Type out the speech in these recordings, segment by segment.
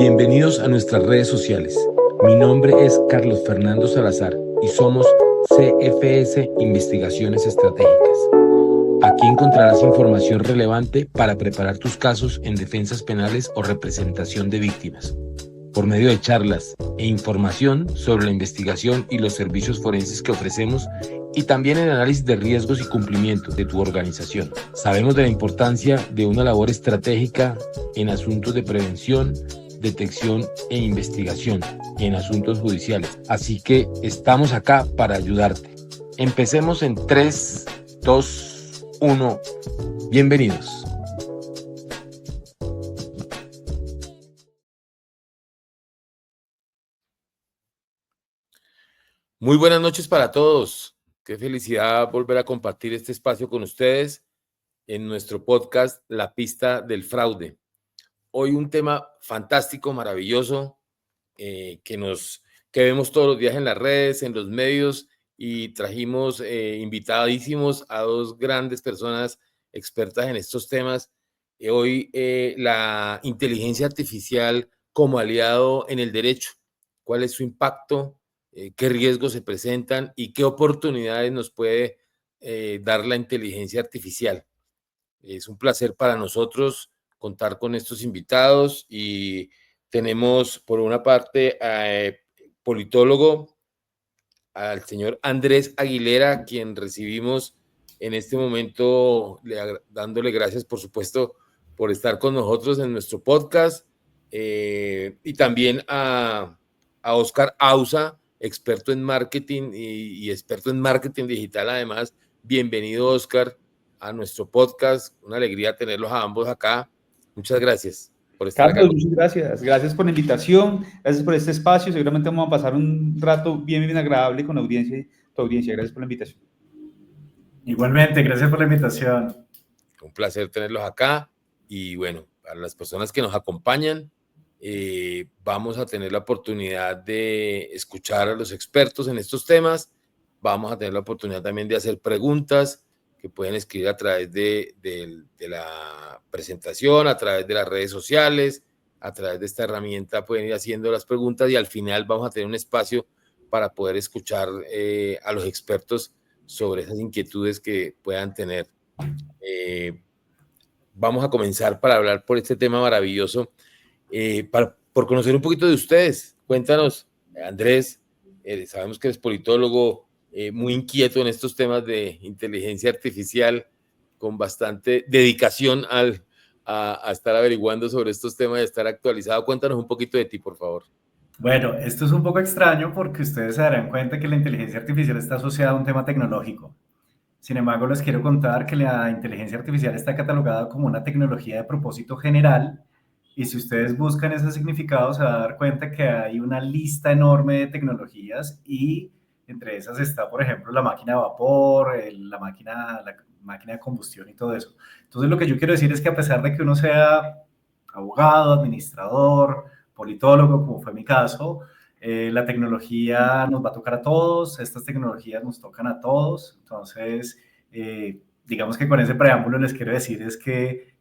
Bienvenidos a nuestras redes sociales. Mi nombre es Carlos Fernando Salazar y somos CFS Investigaciones Estratégicas. Aquí encontrarás información relevante para preparar tus casos en defensas penales o representación de víctimas, por medio de charlas e información sobre la investigación y los servicios forenses que ofrecemos y también el análisis de riesgos y cumplimiento de tu organización. Sabemos de la importancia de una labor estratégica en asuntos de prevención, detección e investigación en asuntos judiciales. Así que estamos acá para ayudarte. Empecemos en 3, 2, 1. Bienvenidos. Muy buenas noches para todos. Qué felicidad volver a compartir este espacio con ustedes en nuestro podcast La Pista del Fraude. Hoy un tema fantástico, maravilloso, que vemos todos los días en las redes, en los medios, y trajimos invitadísimos a dos grandes personas expertas en estos temas. Hoy la inteligencia artificial como aliado en el derecho. ¿Cuál es su impacto? ¿Qué riesgos se presentan y qué oportunidades nos puede dar la inteligencia artificial? Es un placer para nosotros contar con estos invitados y tenemos por una parte a politólogo, al señor Andrés Aguilera, quien recibimos en este momento dándole gracias, por supuesto, por estar con nosotros en nuestro podcast, y también a Oscar Ausa, experto en marketing y experto en marketing digital además. Bienvenido, Oscar, a nuestro podcast. Una alegría tenerlos a ambos acá. Muchas gracias por estar acá. Carlos, muchas gracias. Gracias por la invitación, gracias por este espacio. Seguramente vamos a pasar un rato bien agradable con la audiencia, tu audiencia. Gracias por la invitación. Igualmente, gracias por la invitación. Un placer tenerlos acá. Y bueno, para las personas que nos acompañan, vamos a tener la oportunidad de escuchar a los expertos en estos temas. Vamos a tener la oportunidad también de hacer preguntas que pueden escribir a través de la presentación, a través de las redes sociales, a través de esta herramienta pueden ir haciendo las preguntas y al final vamos a tener un espacio para poder escuchar a los expertos sobre esas inquietudes que puedan tener. Vamos a comenzar para hablar por este tema maravilloso, por conocer un poquito de ustedes. Cuéntanos, Andrés, sabemos que eres politólogo, muy inquieto en estos temas de inteligencia artificial, con bastante dedicación a estar averiguando sobre estos temas y estar actualizado. Cuéntanos un poquito de ti, por favor. Bueno, esto es un poco extraño porque ustedes se darán cuenta que la inteligencia artificial está asociada a un tema tecnológico. Sin embargo, les quiero contar que la inteligencia artificial está catalogada como una tecnología de propósito general y si ustedes buscan ese significado se van a dar cuenta que hay una lista enorme de tecnologías y entre esas está, por ejemplo, la máquina de vapor, la máquina de combustión y todo eso. Entonces, lo que yo quiero decir es que a pesar de que uno sea abogado, administrador, politólogo, como fue mi caso, la tecnología nos va a tocar a todos, estas tecnologías nos tocan a todos, entonces digamos que con ese preámbulo les quiero decir es que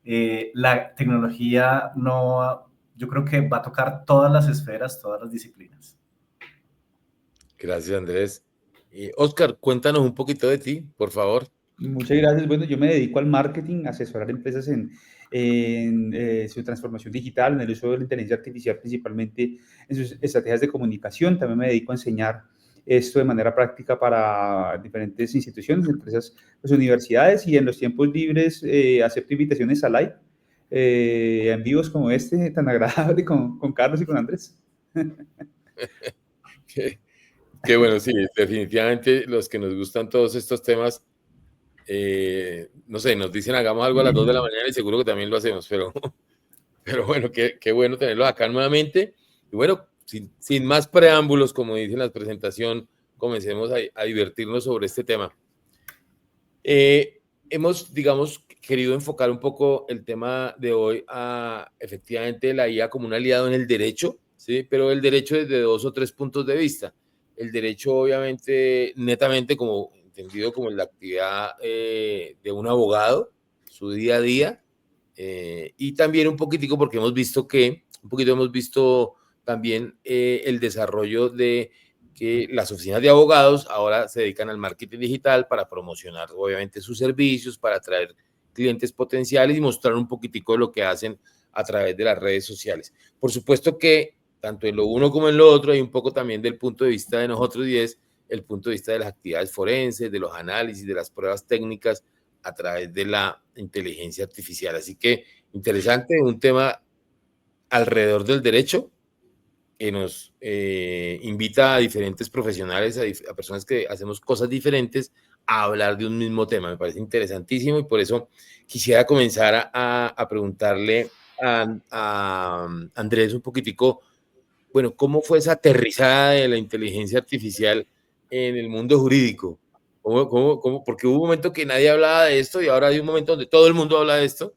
la tecnología no, yo creo que va a tocar todas las esferas, todas las disciplinas. Gracias, Andrés. Oscar, cuéntanos un poquito de ti, por favor. Muchas gracias. Bueno, yo me dedico al marketing, a asesorar empresas en su transformación digital, en el uso de la inteligencia artificial, principalmente en sus estrategias de comunicación. También me dedico a enseñar esto de manera práctica para diferentes instituciones, empresas, pues, universidades, y en los tiempos libres acepto invitaciones a live, en vivos como este, tan agradable con Carlos y con Andrés. Qué bueno, sí, definitivamente los que nos gustan todos estos temas, no sé, nos dicen hagamos algo a las 2 de la mañana y seguro que también lo hacemos, pero bueno, qué bueno tenerlos acá nuevamente. Y bueno, sin más preámbulos, como dice la presentación, comencemos a divertirnos sobre este tema. Hemos, digamos, querido enfocar un poco el tema de hoy a efectivamente la IA como un aliado en el derecho, ¿sí? Pero el derecho desde 2 o 3 puntos de vista. El derecho, obviamente, netamente como entendido como la actividad de un abogado, su día a día, Y también un poquitico porque hemos visto también el desarrollo de que las oficinas de abogados ahora se dedican al marketing digital para promocionar obviamente sus servicios, para atraer clientes potenciales y mostrar un poquitico de lo que hacen a través de las redes sociales. Por supuesto que tanto en lo uno como en lo otro hay un poco también del punto de vista de nosotros y es el punto de vista de las actividades forenses, de los análisis, de las pruebas técnicas a través de la inteligencia artificial. Así que interesante, un tema alrededor del derecho que nos invita a diferentes profesionales, a personas que hacemos cosas diferentes, a hablar de un mismo tema. Me parece interesantísimo y por eso quisiera comenzar a preguntarle a Andrés un poquitico, bueno, ¿cómo fue esa aterrizada de la inteligencia artificial en el mundo jurídico? Porque hubo un momento que nadie hablaba de esto y ahora hay un momento donde todo el mundo habla de esto,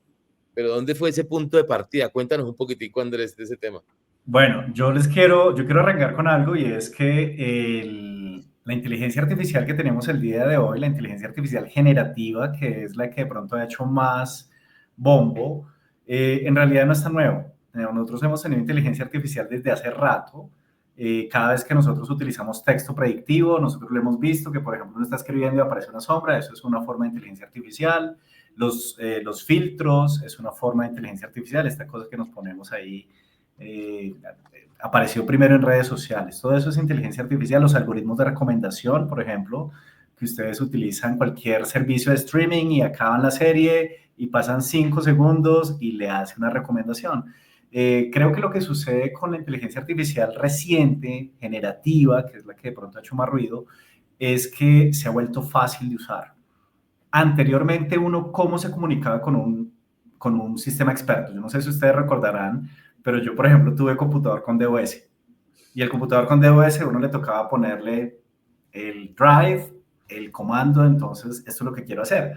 pero ¿dónde fue ese punto de partida? Cuéntanos un poquitico, Andrés, de ese tema. Bueno, yo quiero arrancar con algo y es que la inteligencia artificial que tenemos el día de hoy, la inteligencia artificial generativa, que es la que de pronto ha hecho más bombo, en realidad no es tan nuevo. Nosotros hemos tenido inteligencia artificial desde hace rato. Cada vez que nosotros utilizamos texto predictivo, nosotros lo hemos visto que, por ejemplo, uno está escribiendo y aparece una sombra, eso es una forma de inteligencia artificial. Los filtros es una forma de inteligencia artificial, esta cosa que nos ponemos ahí. Apareció primero en redes sociales. Todo eso es inteligencia artificial. Los algoritmos de recomendación, por ejemplo, que ustedes utilizan cualquier servicio de streaming y acaban la serie y pasan 5 segundos y le hace una recomendación. Creo que lo que sucede con la inteligencia artificial reciente, generativa, que es la que de pronto ha hecho más ruido, es que se ha vuelto fácil de usar. Anteriormente, uno, ¿cómo se comunicaba con un sistema experto? Yo no sé si ustedes recordarán, pero yo, por ejemplo, tuve computador con DOS. Y el computador con DOS, uno le tocaba ponerle el drive, el comando, entonces, esto es lo que quiero hacer.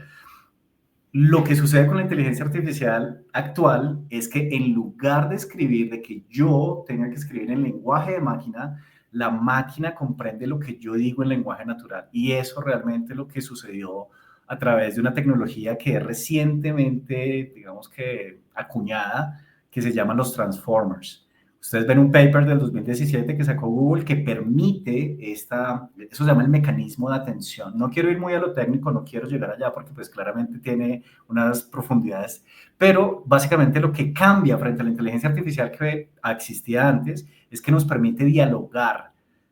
Lo que sucede con la inteligencia artificial actual es que en lugar de escribir, de que yo tenga que escribir en lenguaje de máquina, la máquina comprende lo que yo digo en lenguaje natural. Y eso realmente es lo que sucedió a través de una tecnología que es recientemente, digamos que acuñada, que se llaman los transformers. Ustedes ven un paper del 2017 que sacó Google que permite eso se llama el mecanismo de atención. No quiero ir muy a lo técnico, no quiero llegar allá porque pues claramente tiene unas profundidades, pero básicamente lo que cambia frente a la inteligencia artificial que existía antes es que nos permite dialogar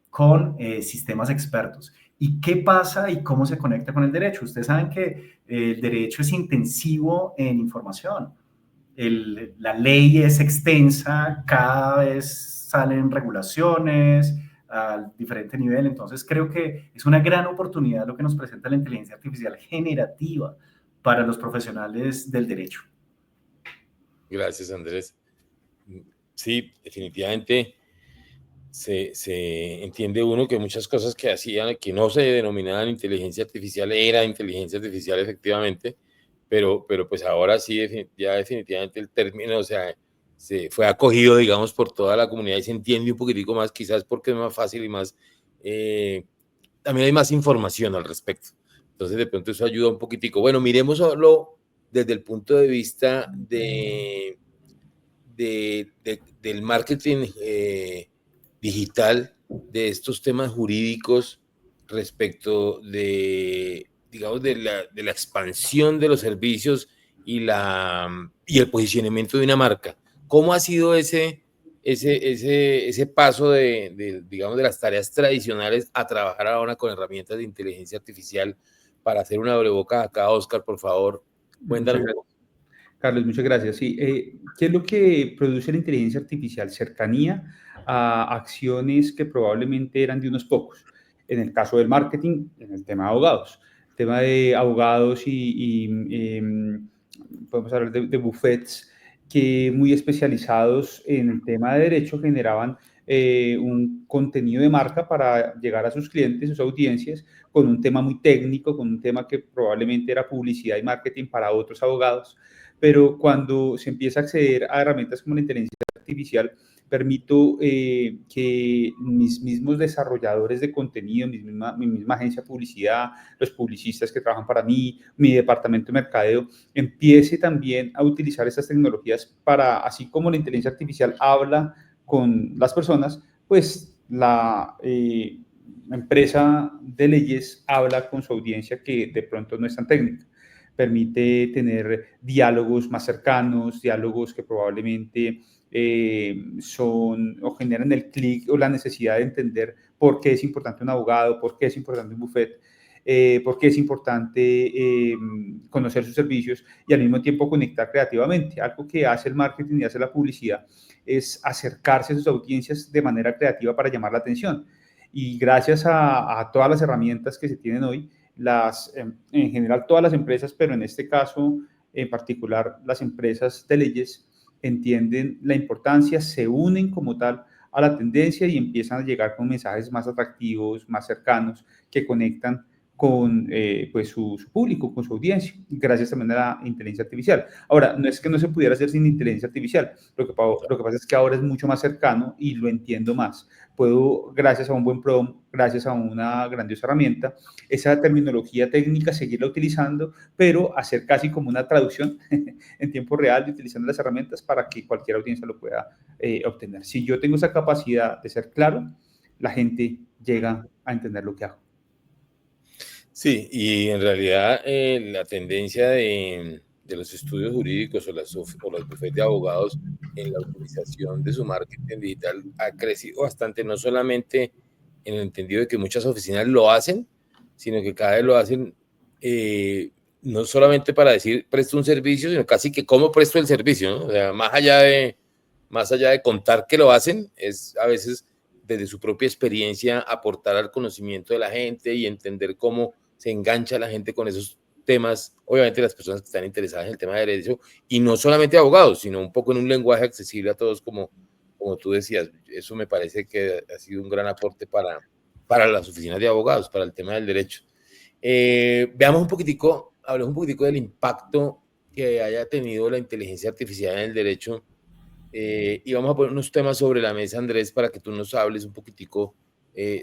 con sistemas expertos. ¿Y qué pasa y cómo se conecta con el derecho? Ustedes saben que el derecho es intensivo en información. La ley es extensa, cada vez salen regulaciones a diferente nivel, entonces creo que es una gran oportunidad lo que nos presenta la inteligencia artificial generativa para los profesionales del derecho. Gracias, Andrés. Sí, definitivamente se entiende uno que muchas cosas que hacían, que no se denominaban inteligencia artificial, era inteligencia artificial efectivamente, pero pues ahora sí, ya definitivamente el término, o sea, se fue acogido, digamos, por toda la comunidad y se entiende un poquitico más, quizás porque es más fácil y más, también hay más información al respecto. Entonces, de pronto eso ayuda un poquitico. Bueno, miremos solo desde el punto de vista del marketing digital, de estos temas jurídicos respecto de, digamos, de la expansión de los servicios y el posicionamiento de una marca. ¿Cómo ha sido ese paso digamos, de las tareas tradicionales a trabajar ahora con herramientas de inteligencia artificial para hacer una abrebocas acá? Oscar, por favor, cuéntanos. Carlos, muchas gracias. Sí, ¿qué es lo que produce la inteligencia artificial? Cercanía a acciones que probablemente eran de unos pocos. En el caso del marketing, en el tema de abogados. El tema de abogados podemos hablar de buffets que muy especializados en el tema de derecho generaban un contenido de marca para llegar a sus clientes, sus audiencias, con un tema muy técnico, con un tema que probablemente era publicidad y marketing para otros abogados. Pero cuando se empieza a acceder a herramientas como la inteligencia artificial, permito que mis mismos desarrolladores de contenido, mi misma agencia de publicidad, los publicistas que trabajan para mí, mi departamento de mercadeo, empiece también a utilizar estas tecnologías para, así como la inteligencia artificial habla con las personas, pues la empresa de leyes habla con su audiencia que de pronto no es tan técnica. Permite tener diálogos más cercanos, diálogos que probablemente son o generan el clic o la necesidad de entender por qué es importante un abogado, por qué es importante un bufete, por qué es importante conocer sus servicios y al mismo tiempo conectar creativamente. Algo que hace el marketing y hace la publicidad es acercarse a sus audiencias de manera creativa para llamar la atención. Y gracias a todas las herramientas que se tienen hoy, en general todas las empresas, pero en este caso en particular las empresas de leyes, entienden la importancia, se unen como tal a la tendencia y empiezan a llegar con mensajes más atractivos, más cercanos, que conectan con pues su público, con su audiencia, gracias también a la inteligencia artificial. Ahora, no es que no se pudiera hacer sin inteligencia artificial, lo que pasa es que ahora es mucho más cercano y lo entiendo más. Puedo, gracias a un buen prompt, gracias a una grandiosa herramienta, esa terminología técnica seguirla utilizando, pero hacer casi como una traducción en tiempo real utilizando las herramientas para que cualquier audiencia lo pueda obtener. Si yo tengo esa capacidad de ser claro, la gente llega a entender lo que hago. Sí, y en realidad la tendencia de los estudios jurídicos o los bufetes de abogados en la utilización de su marketing digital ha crecido bastante, no solamente en el entendido de que muchas oficinas lo hacen, sino que cada vez lo hacen no solamente para decir presto un servicio, sino casi que cómo presto el servicio, ¿no? O sea, más allá de contar que lo hacen, es a veces desde su propia experiencia aportar al conocimiento de la gente y entender cómo se engancha la gente con esos temas, obviamente las personas que están interesadas en el tema de derecho, y no solamente abogados, sino un poco en un lenguaje accesible a todos, como tú decías. Eso me parece que ha sido un gran aporte para las oficinas de abogados, para el tema del derecho. Veamos un poquitico, hablemos un poquitico del impacto que haya tenido la inteligencia artificial en el derecho, y vamos a poner unos temas sobre la mesa, Andrés, para que tú nos hables un poquitico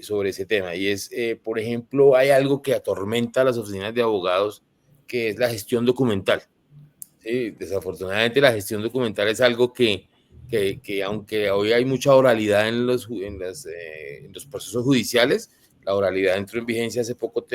sobre ese tema. Y es, por ejemplo, hay algo que atormenta a las oficinas de abogados, que es la gestión documental. ¿Sí? Desafortunadamente, la gestión documental es algo que aunque hoy hay mucha oralidad en los procesos judiciales, la oralidad entró en vigencia hace poco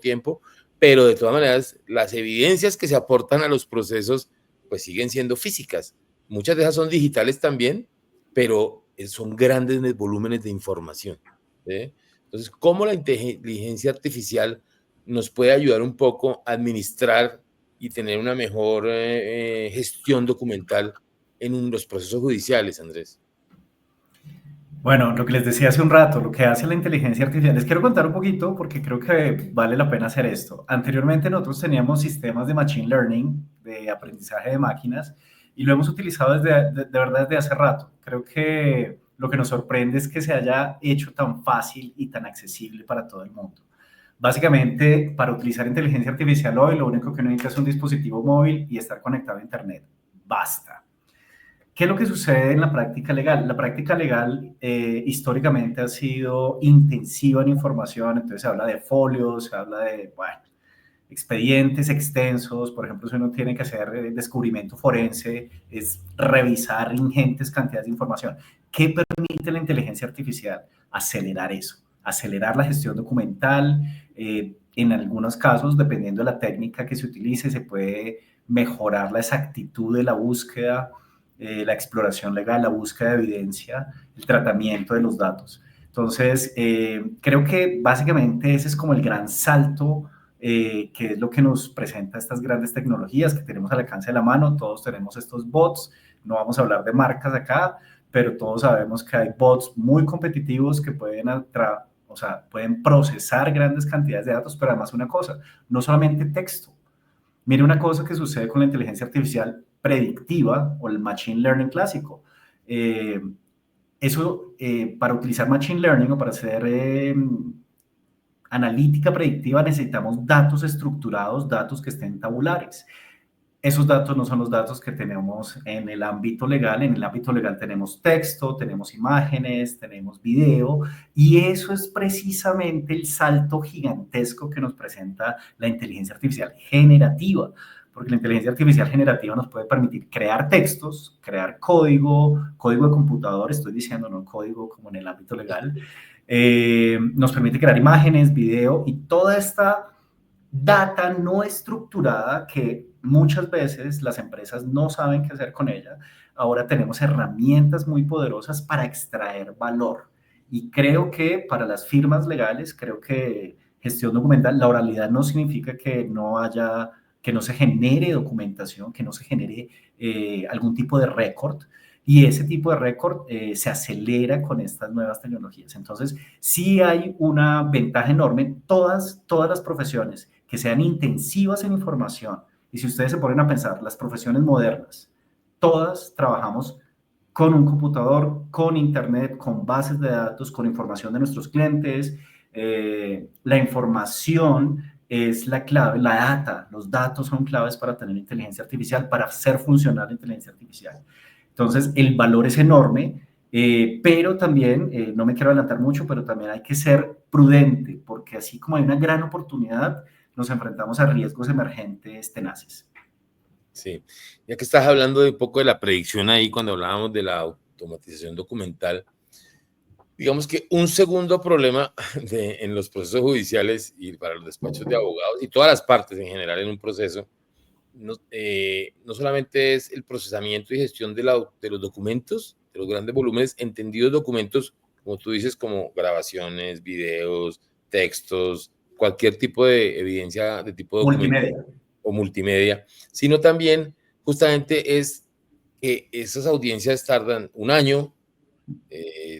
tiempo, pero de todas maneras, las evidencias que se aportan a los procesos pues siguen siendo físicas. Muchas de esas son digitales también, pero son grandes volúmenes de información. ¿Sí? Entonces, ¿cómo la inteligencia artificial nos puede ayudar un poco a administrar y tener una mejor gestión documental en los procesos judiciales, Andrés? Bueno, lo que les decía hace un rato, lo que hace la inteligencia artificial, les quiero contar un poquito porque creo que vale la pena hacer esto. Anteriormente nosotros teníamos sistemas de machine learning, de aprendizaje de máquinas, y lo hemos utilizado de verdad desde hace rato. Creo que lo que nos sorprende es que se haya hecho tan fácil y tan accesible para todo el mundo. Básicamente, para utilizar inteligencia artificial hoy, lo único que uno necesita es un dispositivo móvil y estar conectado a Internet. Basta. ¿Qué es lo que sucede en la práctica legal? La práctica legal históricamente ha sido intensiva en información, entonces se habla de folios, se habla de, bueno, expedientes extensos. Por ejemplo, si uno tiene que hacer descubrimiento forense, es revisar ingentes cantidades de información. ¿Qué permite la inteligencia artificial? Acelerar eso, acelerar la gestión documental. En algunos casos, dependiendo de la técnica que se utilice, se puede mejorar la exactitud de la búsqueda, la exploración legal, la búsqueda de evidencia, el tratamiento de los datos. Entonces, creo que básicamente ese es como el gran salto, que es lo que nos presenta estas grandes tecnologías que tenemos al alcance de la mano. Todos tenemos estos bots, no vamos a hablar de marcas acá, pero todos sabemos que hay bots muy competitivos que pueden procesar grandes cantidades de datos, pero además una cosa, no solamente texto. Mire una cosa que sucede con la inteligencia artificial predictiva o el machine learning clásico. Para utilizar machine learning o para hacer analítica predictiva necesitamos datos estructurados, datos que estén tabulares. esos datos no son los datos que tenemos en el ámbito legal. En el ámbito legal tenemos texto, tenemos imágenes, tenemos video, y eso es precisamente el salto gigantesco que nos presenta la inteligencia artificial generativa, porque la inteligencia artificial generativa nos puede permitir crear textos, crear código, código de computador, estoy diciendo, no código como en el ámbito legal, nos permite crear imágenes, video y toda esta data no estructurada que muchas veces las empresas no saben qué hacer con ella. Ahora tenemos herramientas muy poderosas para extraer valor. Y creo que para las firmas legales, creo que gestión documental, la oralidad no significa que no haya, que no se genere documentación, que no se genere algún tipo de récord. Y ese tipo de récord se acelera con estas nuevas tecnologías. Entonces, sí hay una ventaja enorme. Todas las profesiones que sean intensivas en información, y si ustedes se ponen a pensar, las profesiones modernas, todas trabajamos con un computador, con internet, con bases de datos, con información de nuestros clientes. La información es la clave, la data, los datos son claves para tener inteligencia artificial, para hacer funcionar la inteligencia artificial. Entonces, el valor es enorme, pero también, no me quiero adelantar mucho, pero también hay que ser prudente, porque así como hay una gran oportunidad, nos enfrentamos a riesgos emergentes tenaces. Sí, ya que estás hablando de un poco de la predicción ahí, cuando hablábamos de la automatización documental, digamos que un segundo problema en los procesos judiciales y para los despachos de abogados y todas las partes en general en un proceso, no solamente es el procesamiento y gestión de los documentos, de los grandes volúmenes, entendidos documentos, como tú dices, como grabaciones, videos, textos, cualquier tipo de evidencia de tipo de documento Multimedia. o multimedia, sino también justamente es que esas audiencias tardan 1 año,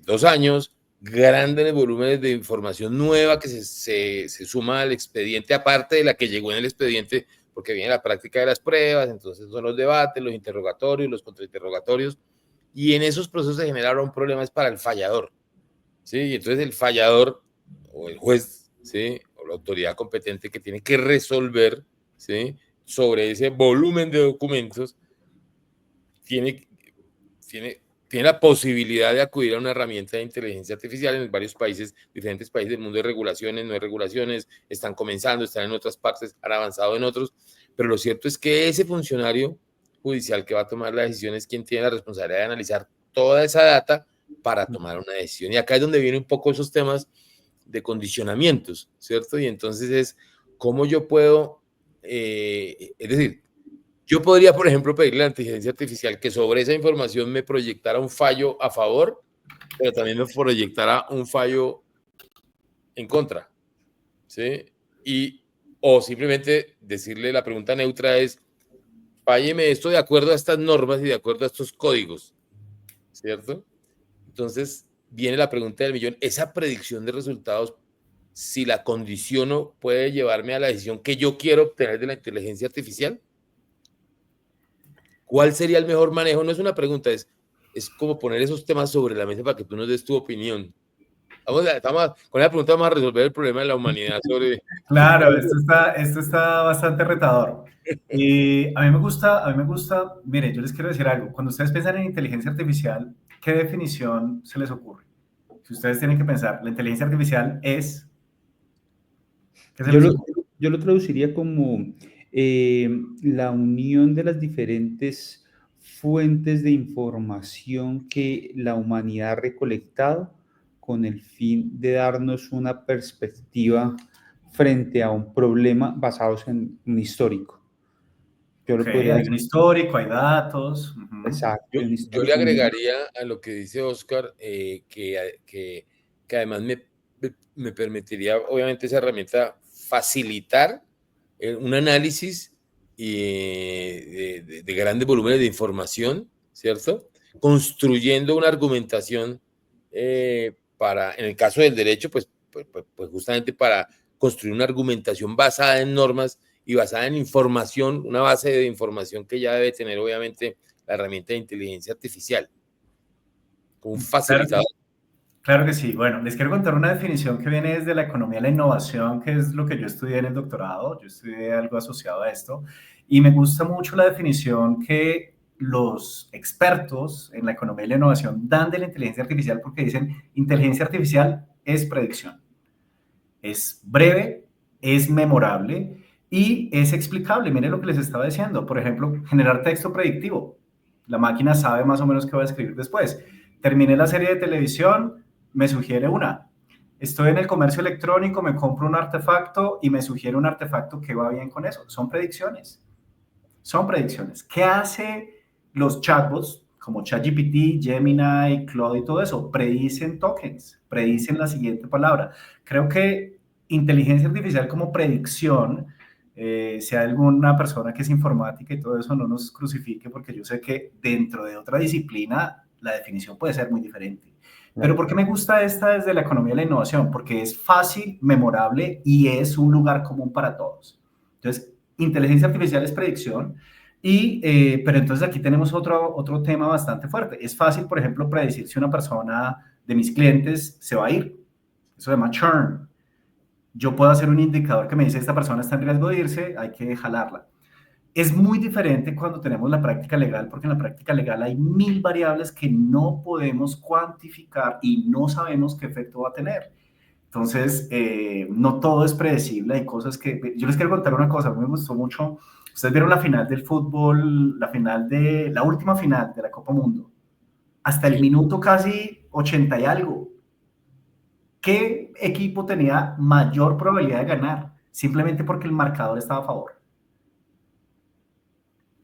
2 años, grandes volúmenes de información nueva que se suma al expediente, aparte de la que llegó en el expediente, porque viene la práctica de las pruebas, entonces son los debates, los interrogatorios, los contrainterrogatorios, y en esos procesos se genera un problema es para el fallador, ¿sí? Y entonces el fallador o el juez, ¿sí? O la autoridad competente que tiene que resolver, ¿sí? Sobre ese volumen de documentos, tiene la posibilidad de acudir a una herramienta de inteligencia artificial. En varios países, diferentes países del mundo, hay regulaciones, no hay regulaciones, están comenzando, están en otras partes, han avanzado en otros, pero lo cierto es que ese funcionario judicial que va a tomar la decisión es quien tiene la responsabilidad de analizar toda esa data para tomar una decisión. Y acá es donde vienen un poco esos temas de condicionamientos, ¿cierto? Y entonces es cómo yo puedo, es decir, yo podría, por ejemplo, pedirle a la inteligencia artificial que sobre esa información me proyectara un fallo a favor, pero también me proyectara un fallo en contra, ¿sí? O simplemente decirle, la pregunta neutra es, fálleme esto de acuerdo a estas normas y de acuerdo a estos códigos, ¿cierto? Entonces, viene la pregunta del millón, esa predicción de resultados, si la condiciono, puede llevarme a la decisión que yo quiero obtener de la inteligencia artificial. ¿Cuál sería el mejor manejo? No es una pregunta, es como poner esos temas sobre la mesa para que tú nos des tu opinión. Con la pregunta vamos a resolver el problema de la humanidad sobre... Claro, esto está bastante retador. A mí me gusta, mire, yo les quiero decir algo. Cuando ustedes piensan en inteligencia artificial, ¿qué definición se les ocurre? Si ustedes tienen que pensar, la inteligencia artificial es... ¿Qué se les ocurre? Yo lo traduciría como la unión de las diferentes fuentes de información que la humanidad ha recolectado con el fin de darnos una perspectiva frente a un problema basados en un histórico. Yo lo podría Hay decir. un histórico, hay datos. Exacto. Yo le agregaría a lo que dice Oscar, que además me permitiría, obviamente, esa herramienta facilitar un análisis de grandes volúmenes de información, ¿cierto? Construyendo una argumentación en el caso del derecho, pues justamente para construir una argumentación basada en normas y basada en información, una base de información que ya debe tener, obviamente, la herramienta de inteligencia artificial, como un facilitador. Claro que sí. Bueno, les quiero contar una definición que viene desde la economía de la innovación, que es lo que yo estudié en el doctorado. Yo estudié algo asociado a esto. Y me gusta mucho la definición que los expertos en la economía y la innovación dan de la inteligencia artificial, porque dicen, inteligencia artificial es predicción. Es breve, es memorable y es explicable. Miren lo que les estaba diciendo. Por ejemplo, generar texto predictivo. La máquina sabe más o menos qué va a escribir después. Terminé la serie de televisión, me sugiere una. Estoy en el comercio electrónico, me compro un artefacto y me sugiere un artefacto que va bien con eso. Son predicciones. Son predicciones. ¿Qué hace los chatbots como ChatGPT, Gemini, Claude y todo eso? Predicen tokens, predicen la siguiente palabra. Creo que inteligencia artificial como predicción, si hay alguna persona que es informática y todo eso, no nos crucifique, porque yo sé que dentro de otra disciplina la definición puede ser muy diferente. Pero ¿por qué me gusta esta desde la economía y la innovación? Porque es fácil, memorable y es un lugar común para todos. Entonces, inteligencia artificial es predicción, pero entonces aquí tenemos otro tema bastante fuerte. Es fácil, por ejemplo, predecir si una persona de mis clientes se va a ir. Eso se llama churn. Yo puedo hacer un indicador que me dice esta persona está en riesgo de irse, hay que jalarla. Es muy diferente cuando tenemos la práctica legal, porque en la práctica legal hay 1000 variables que no podemos cuantificar y no sabemos qué efecto va a tener. Entonces, no todo es predecible, hay cosas que... Yo les quiero contar una cosa, me gustó mucho. Ustedes vieron la final del fútbol, la última final de la Copa Mundo. Hasta el minuto casi 80 y algo. ¿Qué equipo tenía mayor probabilidad de ganar? Simplemente porque el marcador estaba a favor.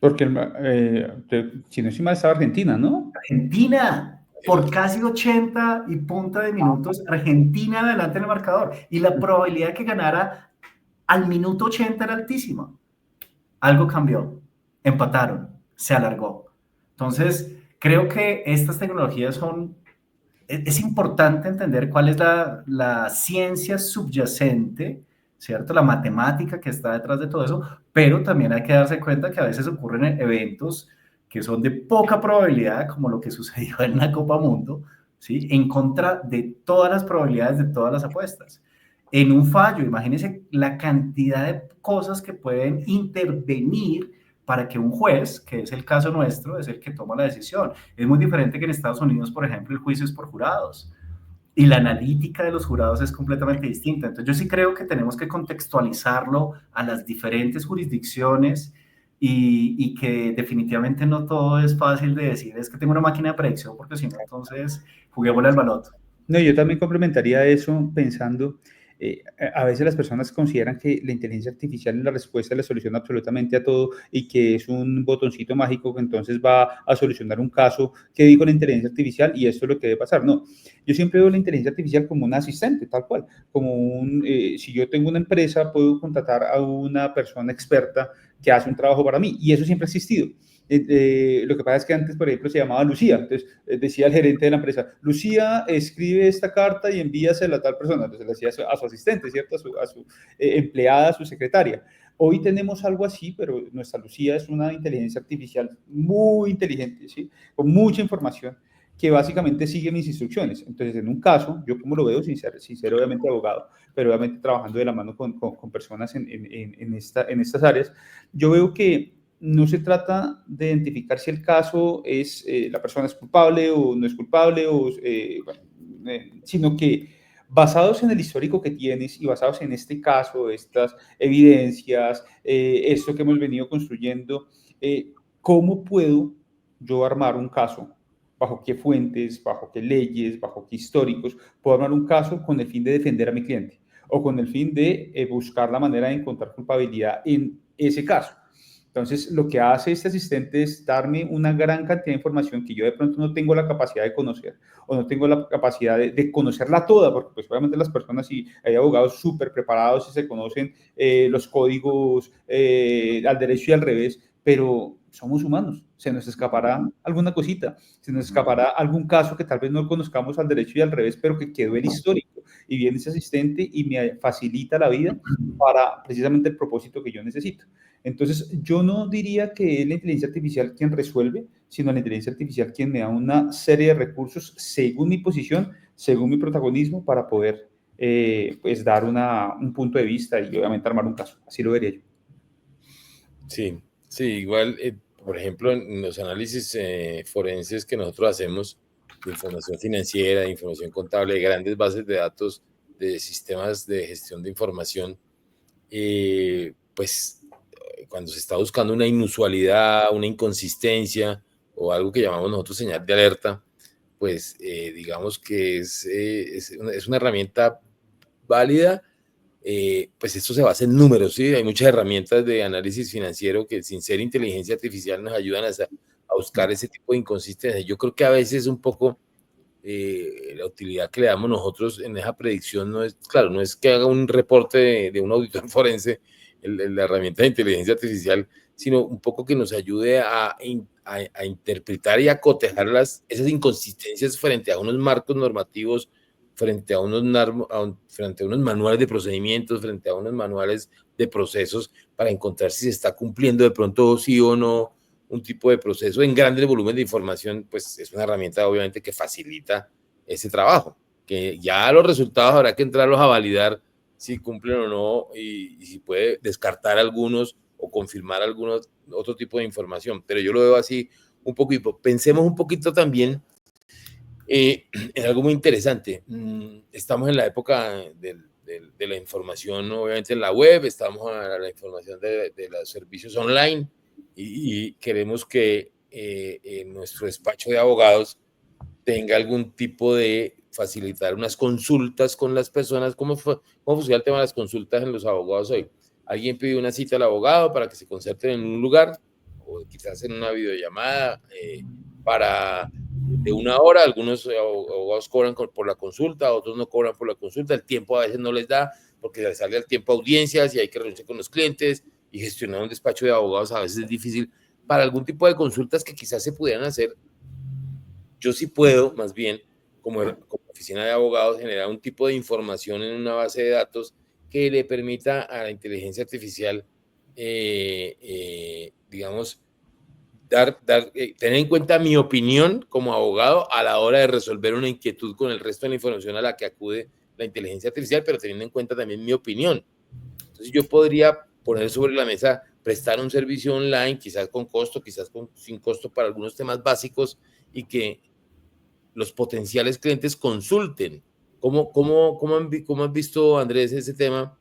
Porque, si no estoy mal, estaba Argentina, ¿no? Argentina, por casi 80 y punta de minutos, Argentina adelante en el marcador. Y la probabilidad de que ganara al minuto 80 era altísima. Algo cambió, empataron, se alargó. Entonces, creo que estas tecnologías es importante entender cuál es la ciencia subyacente, ¿cierto? La matemática que está detrás de todo eso, pero también hay que darse cuenta que a veces ocurren eventos que son de poca probabilidad, como lo que sucedió en la Copa Mundo, ¿sí? En contra de todas las probabilidades de todas las apuestas. En un fallo, imagínense la cantidad de cosas que pueden intervenir para que un juez, que es el caso nuestro, es el que toma la decisión. Es muy diferente que en Estados Unidos, por ejemplo, el juicio es por jurados y la analítica de los jurados es completamente distinta. Entonces yo sí creo que tenemos que contextualizarlo a las diferentes jurisdicciones y que definitivamente no todo es fácil de decir, es que tengo una máquina de predicción, porque si no, entonces juguémosle al baloto. No, yo también complementaría eso pensando, a veces las personas consideran que la inteligencia artificial es la respuesta, la solución absolutamente a todo y que es un botoncito mágico que entonces va a solucionar un caso que dijo la inteligencia artificial y esto es lo que debe pasar. No, yo siempre veo la inteligencia artificial como un asistente, tal cual, como si yo tengo una empresa, puedo contratar a una persona experta que hace un trabajo para mí y eso siempre ha existido. Lo que pasa es que antes, por ejemplo, se llamaba Lucía. Entonces, decía el gerente de la empresa, Lucía, escribe esta carta y envíasela a tal persona. Entonces, le decía a su asistente, ¿cierto? A su empleada, a su secretaria. Hoy tenemos algo así, pero nuestra Lucía es una inteligencia artificial muy inteligente, ¿sí? Con mucha información que básicamente sigue mis instrucciones. Entonces, en un caso, yo como lo veo, sin ser obviamente abogado, pero obviamente trabajando de la mano con personas en estas áreas, yo veo que no se trata de identificar si el caso es, la persona es culpable o no es culpable, sino que basados en el histórico que tienes y basados en este caso, estas evidencias, esto que hemos venido construyendo, ¿cómo puedo yo armar un caso? ¿Bajo qué fuentes, bajo qué leyes, bajo qué históricos puedo armar un caso con el fin de defender a mi cliente o con el fin de buscar la manera de encontrar culpabilidad en ese caso? Entonces, lo que hace este asistente es darme una gran cantidad de información que yo de pronto no tengo la capacidad de conocer o no tengo la capacidad de conocerla toda, porque pues obviamente las personas, y hay abogados súper preparados y se conocen los códigos al derecho y al revés, pero somos humanos, se nos escapará alguna cosita, se nos escapará algún caso que tal vez no conozcamos al derecho y al revés, pero que quedó el histórico, y viene ese asistente y me facilita la vida para precisamente el propósito que yo necesito. Entonces, yo no diría que es la inteligencia artificial quien resuelve, sino la inteligencia artificial quien me da una serie de recursos según mi posición, según mi protagonismo, para poder pues dar un punto de vista y obviamente armar un caso. Así lo vería yo. Sí, Sí, igual, por ejemplo, en los análisis forenses que nosotros hacemos de información financiera, de información contable, de grandes bases de datos, de sistemas de gestión de información, pues cuando se está buscando una inusualidad, una inconsistencia o algo que llamamos nosotros señal de alerta, pues digamos que es una herramienta válida. Pues esto se basa en números, ¿sí? Hay muchas herramientas de análisis financiero que sin ser inteligencia artificial nos ayudan a buscar ese tipo de inconsistencias. Yo creo que a veces un poco la utilidad que le damos nosotros en esa predicción no es, claro, no es que haga un reporte de un auditor forense, la herramienta de inteligencia artificial, sino un poco que nos ayude a interpretar y a cotejar esas inconsistencias frente a unos marcos normativos, frente a frente a unos manuales de procedimientos, frente a unos manuales de procesos, para encontrar si se está cumpliendo de pronto sí o no un tipo de proceso en grandes volúmenes de información. Pues es una herramienta obviamente que facilita ese trabajo, que ya los resultados habrá que entrarlos a validar si cumplen o no y si puede descartar algunos o confirmar algunos otro tipo de información, pero yo lo veo así un poquito. Pensemos un poquito también en algo muy interesante. Estamos en la época de la información, obviamente en la web, estamos en la información de los servicios online y queremos que nuestro despacho de abogados tenga algún tipo de facilitar unas consultas con las personas. ¿Cómo funciona el tema de las consultas en los abogados hoy? Alguien pide una cita al abogado para que se concerten en un lugar o quizás en una videollamada para de 1 hora. Algunos abogados cobran por la consulta, otros no cobran por la consulta. El tiempo a veces no les da porque les sale al tiempo audiencias y hay que reunirse con los clientes y gestionar un despacho de abogados a veces es difícil. Para algún tipo de consultas que quizás se pudieran hacer, yo sí puedo, más bien, como oficina de abogados, generar un tipo de información en una base de datos que le permita a la inteligencia artificial, digamos, tener en cuenta mi opinión como abogado a la hora de resolver una inquietud con el resto de la información a la que acude la inteligencia artificial, pero teniendo en cuenta también mi opinión. Entonces yo podría poner sobre la mesa, prestar un servicio online, quizás con costo, quizás sin costo para algunos temas básicos, y que los potenciales clientes consulten. ¿Cómo has visto, Andrés, ese tema,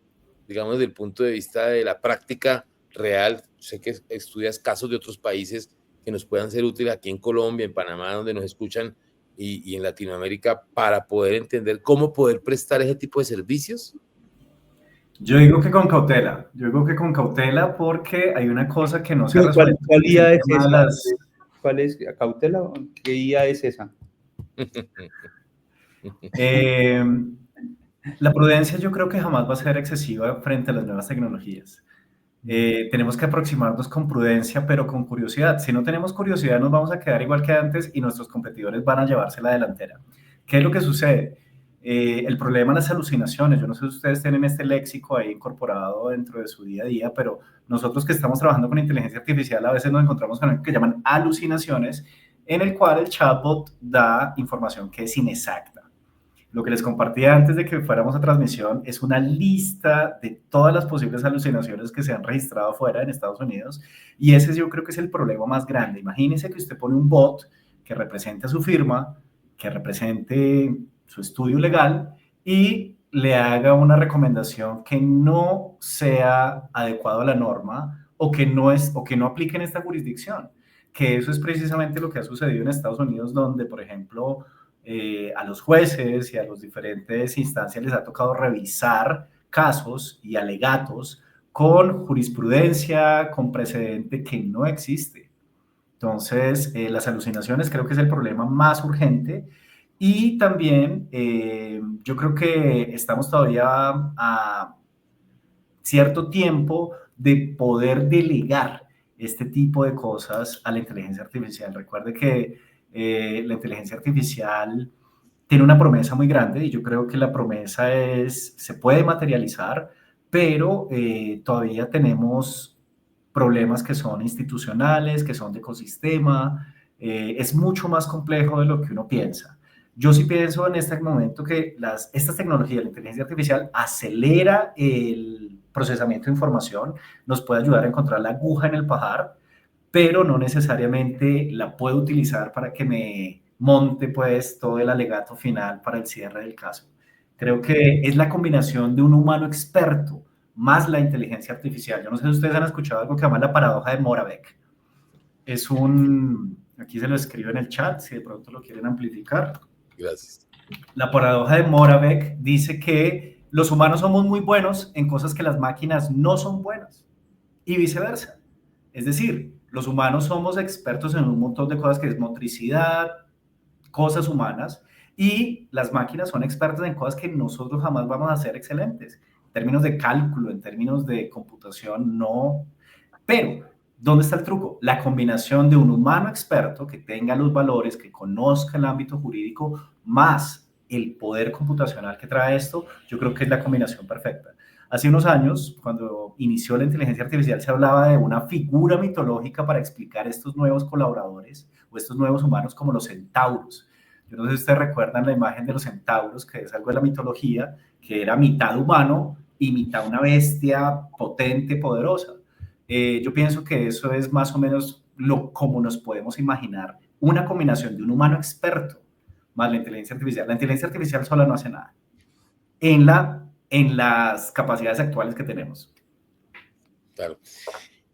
digamos, desde el punto de vista de la práctica real? Sé que estudias casos de otros países que nos puedan ser útiles aquí en Colombia, en Panamá, donde nos escuchan, y en Latinoamérica, para poder entender cómo poder prestar ese tipo de servicios. Yo digo que con cautela porque hay una cosa que no se ha resuelto. ¿Cuál IA es esa? ¿Cuál es? ¿Cautela? ¿Qué IA es esa? La prudencia yo creo que jamás va a ser excesiva frente a las nuevas tecnologías. Tenemos que aproximarnos con prudencia, pero con curiosidad. Si no tenemos curiosidad, nos vamos a quedar igual que antes y nuestros competidores van a llevarse la delantera. ¿Qué es lo que sucede? El problema de las alucinaciones. Yo no sé si ustedes tienen este léxico ahí incorporado dentro de su día a día, pero nosotros que estamos trabajando con inteligencia artificial a veces nos encontramos con algo que llaman alucinaciones, en el cual el chatbot da información que es inexacta. Lo que les compartí antes de que fuéramos a transmisión es una lista de todas las posibles alucinaciones que se han registrado fuera en Estados Unidos, y ese yo creo que es el problema más grande. Imagínense que usted pone un bot que represente a su firma, que represente su estudio legal y le haga una recomendación que no sea adecuado a la norma o que no aplique en esta jurisdicción. Que eso es precisamente lo que ha sucedido en Estados Unidos, donde, por ejemplo, a los jueces y a las diferentes instancias les ha tocado revisar casos y alegatos con jurisprudencia, con precedente que no existe. Entonces, las alucinaciones creo que es el problema más urgente, y también yo creo que estamos todavía a cierto tiempo de poder delegar este tipo de cosas a la inteligencia artificial. Recuerde que la inteligencia artificial tiene una promesa muy grande y yo creo que la promesa se puede materializar, pero todavía tenemos problemas que son institucionales, que son de ecosistema. Es mucho más complejo de lo que uno piensa. Yo sí pienso en este momento que estas tecnologías, la inteligencia artificial, acelera el procesamiento de información, nos puede ayudar a encontrar la aguja en el pajar, pero no necesariamente la puedo utilizar para que me monte pues todo el alegato final para el cierre del caso. Creo que es la combinación de un humano experto más la inteligencia artificial. Yo no sé si ustedes han escuchado algo que llama la paradoja de Moravec. Es aquí se lo escribo en el chat, si de pronto lo quieren amplificar. Gracias. La paradoja de Moravec dice que los humanos somos muy buenos en cosas que las máquinas no son buenas y viceversa. Es decir, los humanos somos expertos en un montón de cosas que es motricidad, cosas humanas, y las máquinas son expertas en cosas que nosotros jamás vamos a ser excelentes. En términos de cálculo, en términos de computación, no. Pero, ¿dónde está el truco? La combinación de un humano experto que tenga los valores, que conozca el ámbito jurídico, más el poder computacional que trae esto, yo creo que es la combinación perfecta. Hace unos años, cuando inició la inteligencia artificial, se hablaba de una figura mitológica para explicar estos nuevos colaboradores o estos nuevos humanos como los centauros. Yo no sé si ustedes recuerdan la imagen de los centauros, que es algo de la mitología, que era mitad humano y mitad una bestia potente, poderosa. Yo pienso que eso es más o menos como nos podemos imaginar, una combinación de un humano experto más la inteligencia artificial. La inteligencia artificial sola no hace nada en las capacidades actuales que tenemos. Claro.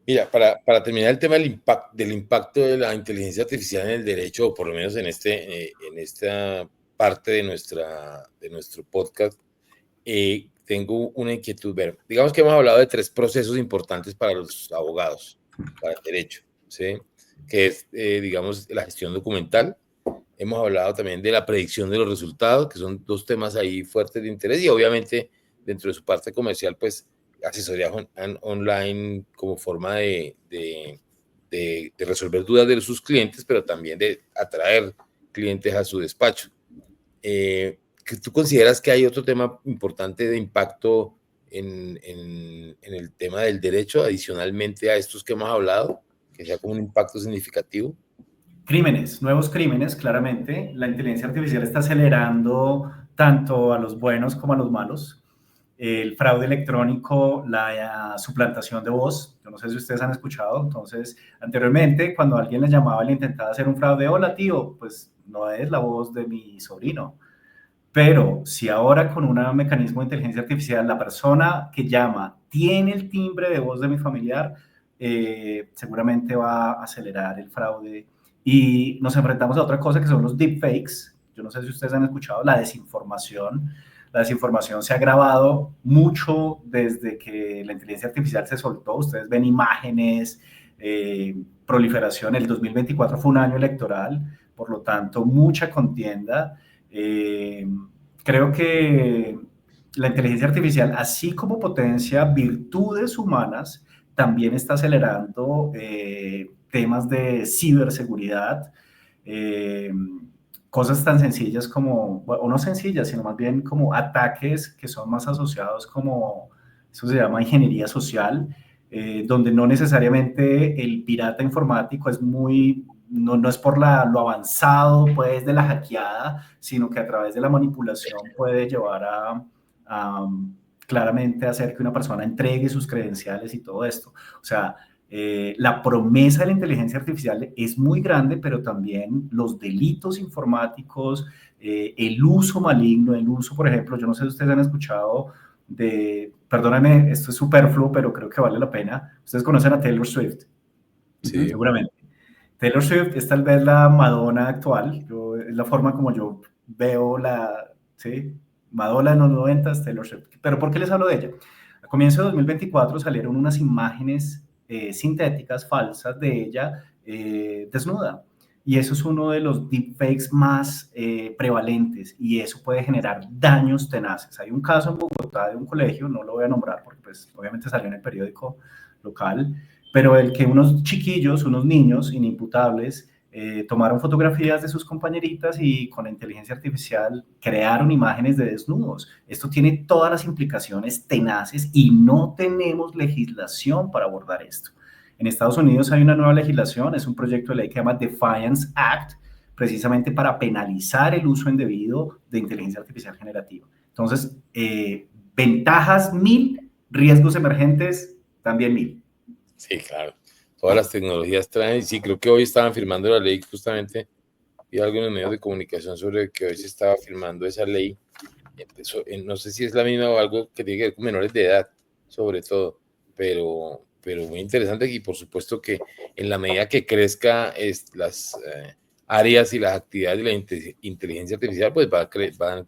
Mira, para terminar el tema del impacto de la inteligencia artificial en el derecho, o por lo menos en esta parte de nuestro podcast, tengo una inquietud. Bueno, digamos que hemos hablado de 3 procesos importantes para los abogados, para el derecho, ¿sí? Que es, digamos, la gestión documental. Hemos hablado también de la predicción de los resultados, que son 2 temas ahí fuertes de interés, y obviamente dentro de su parte comercial, pues asesoría online como forma de resolver dudas de sus clientes, pero también de atraer clientes a su despacho. ¿Tú consideras que hay otro tema importante de impacto en el tema del derecho, adicionalmente a estos que hemos hablado, que sea como un impacto significativo? Crímenes, nuevos crímenes, claramente. La inteligencia artificial está acelerando tanto a los buenos como a los malos. El fraude electrónico, la suplantación de voz. Yo no sé si ustedes han escuchado. Entonces, anteriormente, cuando alguien le llamaba y le intentaba hacer un fraude, hola tío, pues no es la voz de mi sobrino. Pero si ahora con un mecanismo de inteligencia artificial la persona que llama tiene el timbre de voz de mi familiar, seguramente va a acelerar el fraude. Y nos enfrentamos a otra cosa que son los deepfakes. Yo no sé si ustedes han escuchado la desinformación. La desinformación se ha agravado mucho desde que la inteligencia artificial se soltó. Ustedes ven imágenes, proliferación. El 2024 fue un año electoral, por lo tanto, mucha contienda. Creo que la inteligencia artificial, así como potencia virtudes humanas, también está acelerando temas de ciberseguridad, cosas tan sencillas como, o no sencillas, sino más bien como ataques que son más asociados como, eso se llama ingeniería social, donde no necesariamente el pirata informático es no es por lo avanzado pues de la hackeada, sino que a través de la manipulación puede llevar a claramente hacer que una persona entregue sus credenciales y todo esto. O sea, la promesa de la inteligencia artificial es muy grande, pero también los delitos informáticos, el uso maligno, el uso, por ejemplo, yo no sé si ustedes han escuchado perdóname, esto es superfluo, pero creo que vale la pena. Ustedes conocen a Taylor Swift, Sí. seguramente. Taylor Swift es tal vez la Madonna actual, es la forma como yo veo ¿sí? Madonna en los 90, Taylor Swift. ¿Pero por qué les hablo de ella? A comienzo de 2024 salieron unas imágenes sintéticas, falsas, de ella desnuda. Y eso es uno de los deepfakes más prevalentes y eso puede generar daños tenaces. Hay un caso en Bogotá de un colegio, no lo voy a nombrar porque pues obviamente salió en el periódico local, pero el que unos chiquillos, unos niños inimputables, tomaron fotografías de sus compañeritas y con la inteligencia artificial crearon imágenes de desnudos. Esto tiene todas las implicaciones tenaces y no tenemos legislación para abordar esto. En Estados Unidos hay una nueva legislación, es un proyecto de ley que se llama Defiance Act, precisamente para penalizar el uso indebido de inteligencia artificial generativa. Entonces, ventajas 1000, riesgos emergentes también 1000. Sí, claro, todas las tecnologías traen, y sí, creo que hoy estaban firmando la ley justamente, y algo en los medios de comunicación sobre que hoy se estaba firmando esa ley. No sé si es la misma o algo que tiene que ver con menores de edad, sobre todo, pero muy interesante, y por supuesto que en la medida que crezca las áreas y las actividades de la inteligencia artificial, pues van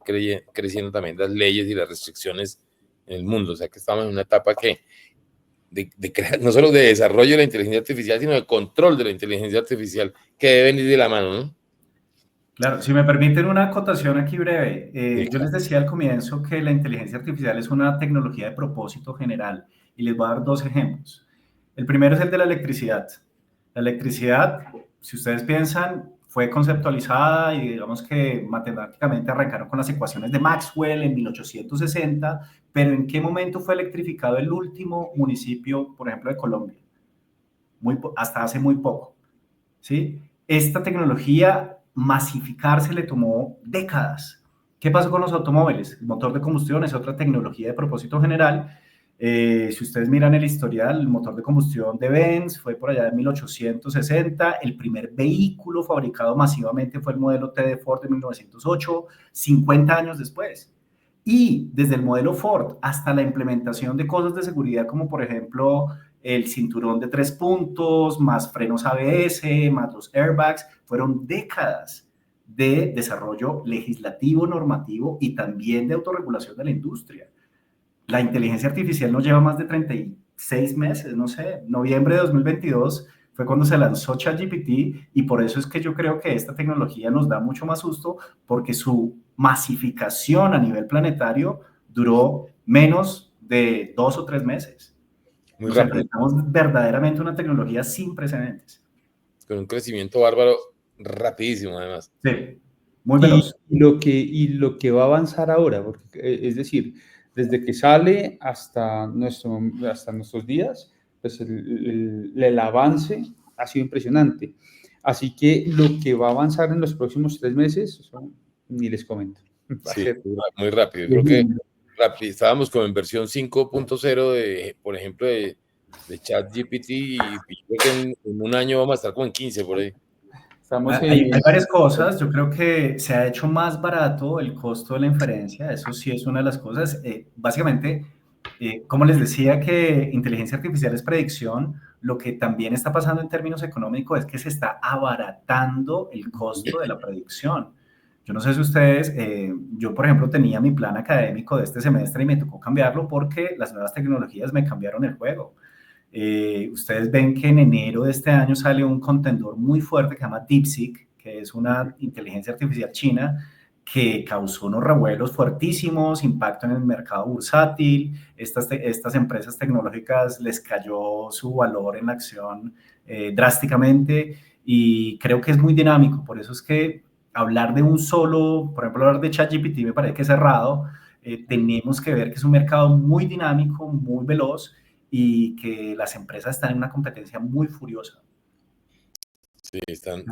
creciendo también las leyes y las restricciones en el mundo. O sea que estamos en una etapa que no solo de desarrollo de la inteligencia artificial, sino de control de la inteligencia artificial, que deben ir de la mano, ¿no? Claro, si me permiten una acotación aquí breve. Sí, Yo les decía al comienzo que la inteligencia artificial es una tecnología de propósito general y les voy a dar dos ejemplos. El primero es el de la electricidad. La electricidad, si ustedes piensan, fue conceptualizada y digamos que matemáticamente arrancaron con las ecuaciones de Maxwell en 1860, pero ¿en qué momento fue electrificado el último municipio, por ejemplo, de Colombia? Hasta hace muy poco, ¿sí? Esta tecnología masificarse le tomó décadas. ¿Qué pasó con los automóviles? El motor de combustión es otra tecnología de propósito general. Si ustedes miran el historial, el motor de combustión de Benz fue por allá de 1860. El primer vehículo fabricado masivamente fue el modelo T de Ford de 1908, 50 años después. Y desde el modelo Ford hasta la implementación de cosas de seguridad como por ejemplo el cinturón de 3 puntos, más frenos ABS, más los airbags, fueron décadas de desarrollo legislativo, normativo y también de autorregulación de la industria. La inteligencia artificial nos lleva más de 36 meses, no sé, noviembre de 2022 fue cuando se lanzó ChatGPT y por eso es que yo creo que esta tecnología nos da mucho más susto porque su masificación a nivel planetario duró menos de 2 o 3 meses. muy Nos rápido, enfrentamos verdaderamente a una tecnología sin precedentes. con un crecimiento bárbaro, rapidísimo además. Sí, muy Y veloz. lo que va a avanzar ahora, porque, es decir, desde que sale hasta nuestros días, pues el avance ha sido impresionante. Así que lo que va a avanzar en los próximos 3 meses, eso ni les comento. Va a Sí, ser muy rápido. Creo que tremendo. estábamos como en versión 5.0 de, por ejemplo, de ChatGPT, y creo que en un año vamos a estar como en 15 por ahí. Estamos Hay varias cosas. Yo creo que se ha hecho más barato el costo de la inferencia. Eso sí es una de las cosas. Básicamente, como les decía que inteligencia artificial es predicción, lo que también está pasando en términos económicos es que se está abaratando el costo de la predicción. Yo no sé si ustedes, yo por ejemplo tenía mi plan académico de este semestre y me tocó cambiarlo porque las nuevas tecnologías me cambiaron el juego. Ustedes ven que en enero de este año sale un contendor muy fuerte que se llama DeepSeek, que es una inteligencia artificial china que causó unos revuelos fuertísimos, impacto en el mercado bursátil. Estas empresas tecnológicas les cayó su valor en la acción drásticamente y creo que es muy dinámico. Por eso es que hablar de un solo, por ejemplo, hablar de ChatGPT me parece que es cerrado. Tenemos que ver que es un mercado muy dinámico, muy veloz y que las empresas están en una competencia muy furiosa. Sí, están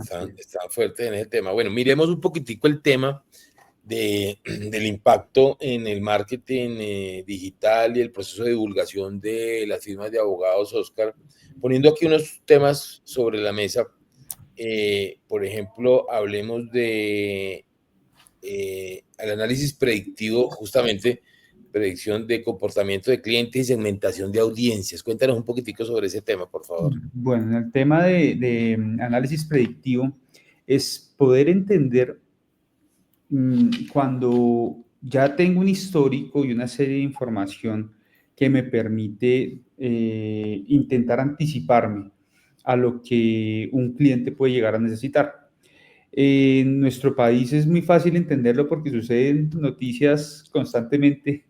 fuertes en ese tema. Bueno, miremos un poquitico el tema del impacto en el marketing digital y el proceso de divulgación de las firmas de abogados, Oscar, poniendo aquí unos temas sobre la mesa. Por ejemplo, hablemos de el análisis predictivo, justamente predicción de comportamiento de clientes y segmentación de audiencias. Cuéntanos un poquitico sobre ese tema, por favor. Bueno, en el tema de análisis predictivo es poder entender cuando ya tengo un histórico y una serie de información que me permite intentar anticiparme a lo que un cliente puede llegar a necesitar. En nuestro país es muy fácil entenderlo porque suceden noticias constantemente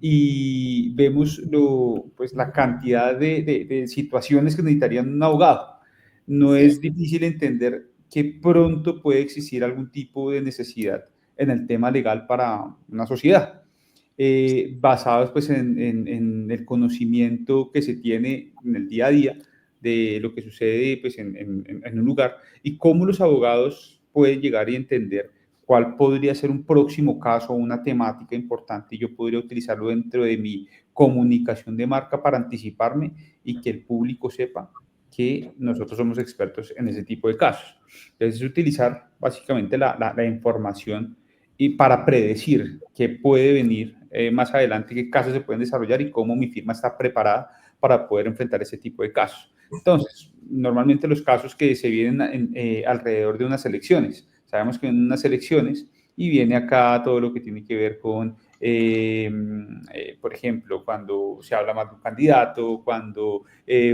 y vemos pues, la cantidad de situaciones que necesitarían un abogado. No Sí. es difícil entender que pronto puede existir algún tipo de necesidad en el tema legal para una sociedad, basados pues, en el conocimiento que se tiene en el día a día de lo que sucede pues, en un lugar y cómo los abogados pueden llegar y entender cuál podría ser un próximo caso o una temática importante y yo podría utilizarlo dentro de mi comunicación de marca para anticiparme y que el público sepa que nosotros somos expertos en ese tipo de casos. Entonces, es utilizar básicamente la información y para predecir qué puede venir más adelante, qué casos se pueden desarrollar y cómo mi firma está preparada para poder enfrentar ese tipo de casos. Entonces, normalmente los casos que se vienen alrededor de unas elecciones, sabemos que en unas elecciones y viene acá todo lo que tiene que ver con, por ejemplo, cuando se habla más de un candidato, cuando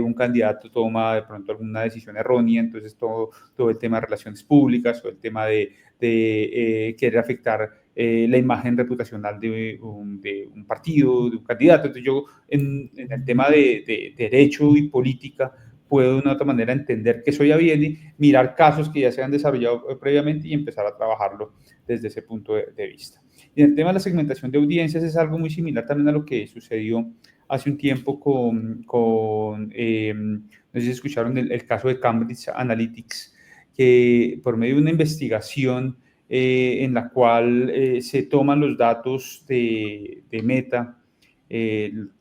un candidato toma de pronto alguna decisión errónea, entonces todo el tema de relaciones públicas o el tema de querer afectar la imagen reputacional de un partido, de un candidato. Entonces yo en el tema de derecho y política puedo de una u otra manera entender que eso ya viene, mirar casos que ya se han desarrollado previamente y empezar a trabajarlo desde ese punto de vista. Y en el tema de la segmentación de audiencias es algo muy similar también a lo que sucedió hace un tiempo no sé si escucharon el caso de Cambridge Analytics, que por medio de una investigación en la cual se toman los datos de Meta,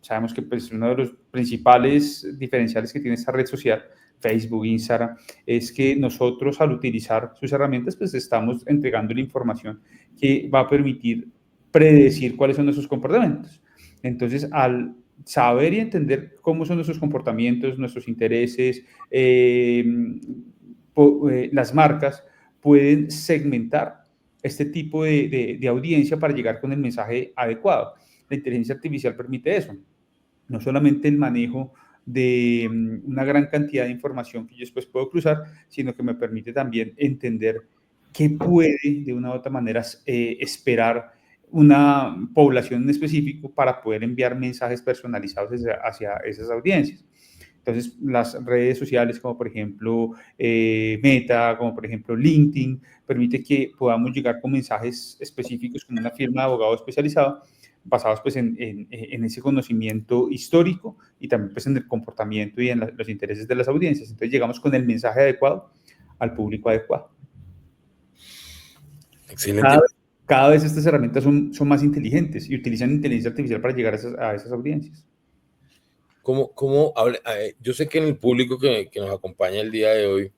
sabemos que pues, uno de los principales diferenciales que tiene esta red social, Facebook, Instagram, es que nosotros al utilizar sus herramientas, pues estamos entregando la información que va a permitir predecir cuáles son nuestros comportamientos. Entonces, al saber y entender cómo son nuestros comportamientos, nuestros intereses, las marcas pueden segmentar este tipo de audiencia para llegar con el mensaje adecuado. La inteligencia artificial permite eso, no solamente el manejo de una gran cantidad de información que yo después puedo cruzar, sino que me permite también entender qué puede de una u otra manera esperar una población en específico para poder enviar mensajes personalizados hacia esas audiencias. Entonces, las redes sociales como por ejemplo Meta, como por ejemplo LinkedIn, permite que podamos llegar con mensajes específicos como una firma de abogado especializado, basados pues en ese conocimiento histórico y también pues en el comportamiento y en los intereses de las audiencias. Entonces, llegamos con el mensaje adecuado al público adecuado. Excelente. Cada vez estas herramientas son más inteligentes y utilizan inteligencia artificial para llegar a esas audiencias. Yo sé que en el público que nos acompaña el día de hoy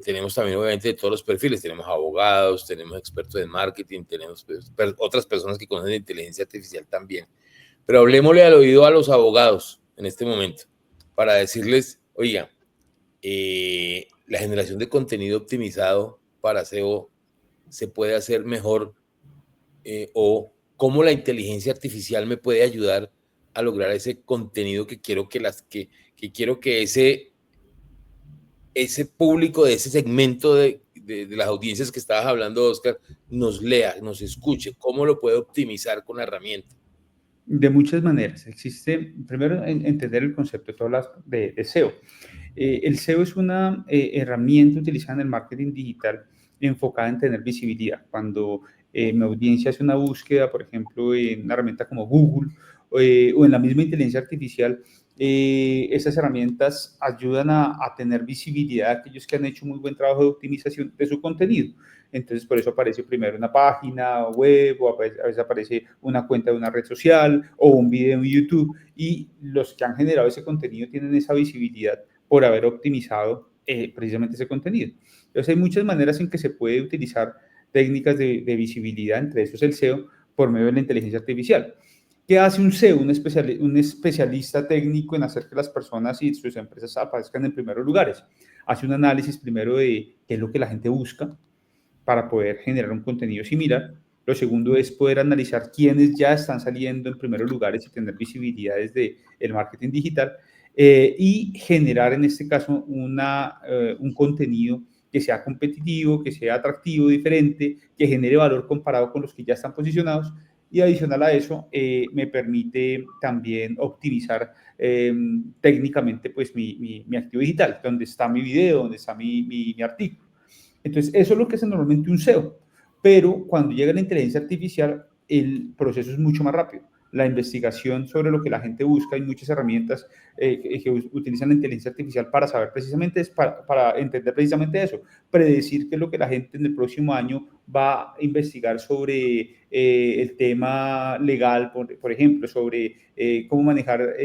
tenemos también obviamente de todos los perfiles, tenemos abogados, tenemos expertos en marketing, tenemos otras personas que conocen de inteligencia artificial también, pero hablemosle al oído a los abogados en este momento para decirles, oiga, la generación de contenido optimizado para SEO se puede hacer mejor o cómo la inteligencia artificial me puede ayudar a lograr ese contenido que quiero que quiero que ese público de ese segmento de las audiencias que estabas hablando, Oscar, nos lea, nos escuche. ¿Cómo lo puede optimizar con la herramienta? De muchas maneras. Existe, primero, entender el concepto de SEO. El SEO es una herramienta utilizada en el marketing digital enfocada en tener visibilidad. Cuando mi audiencia hace una búsqueda, por ejemplo, en una herramienta como Google o en la misma inteligencia artificial, esas herramientas ayudan a tener visibilidad a aquellos que han hecho muy buen trabajo de optimización de su contenido. Entonces, por eso aparece primero una página web o a veces aparece una cuenta de una red social o un video en YouTube, y los que han generado ese contenido tienen esa visibilidad por haber optimizado precisamente ese contenido. Entonces, hay muchas maneras en que se puede utilizar técnicas de visibilidad, entre esos el SEO, por medio de la inteligencia artificial. ¿Qué hace un SEO, un especialista técnico en hacer que las personas y sus empresas aparezcan en primeros lugares? Hace un análisis primero de qué es lo que la gente busca para poder generar un contenido similar. Lo segundo es poder analizar quiénes ya están saliendo en primeros lugares y tener visibilidad desde el marketing digital y generar en este caso un contenido que sea competitivo, que sea atractivo, diferente, que genere valor comparado con los que ya están posicionados. Y adicional a eso, me permite también optimizar técnicamente pues mi activo digital, donde está mi video, donde está mi artículo. Entonces, eso es lo que hace normalmente un SEO. Pero cuando llega la inteligencia artificial, el proceso es mucho más rápido. la investigación sobre lo que la gente busca. Hay muchas herramientas que utilizan la inteligencia artificial para saber precisamente, para entender precisamente eso, predecir qué es lo que la gente en el próximo año va a investigar sobre el tema legal, por ejemplo, sobre cómo manejar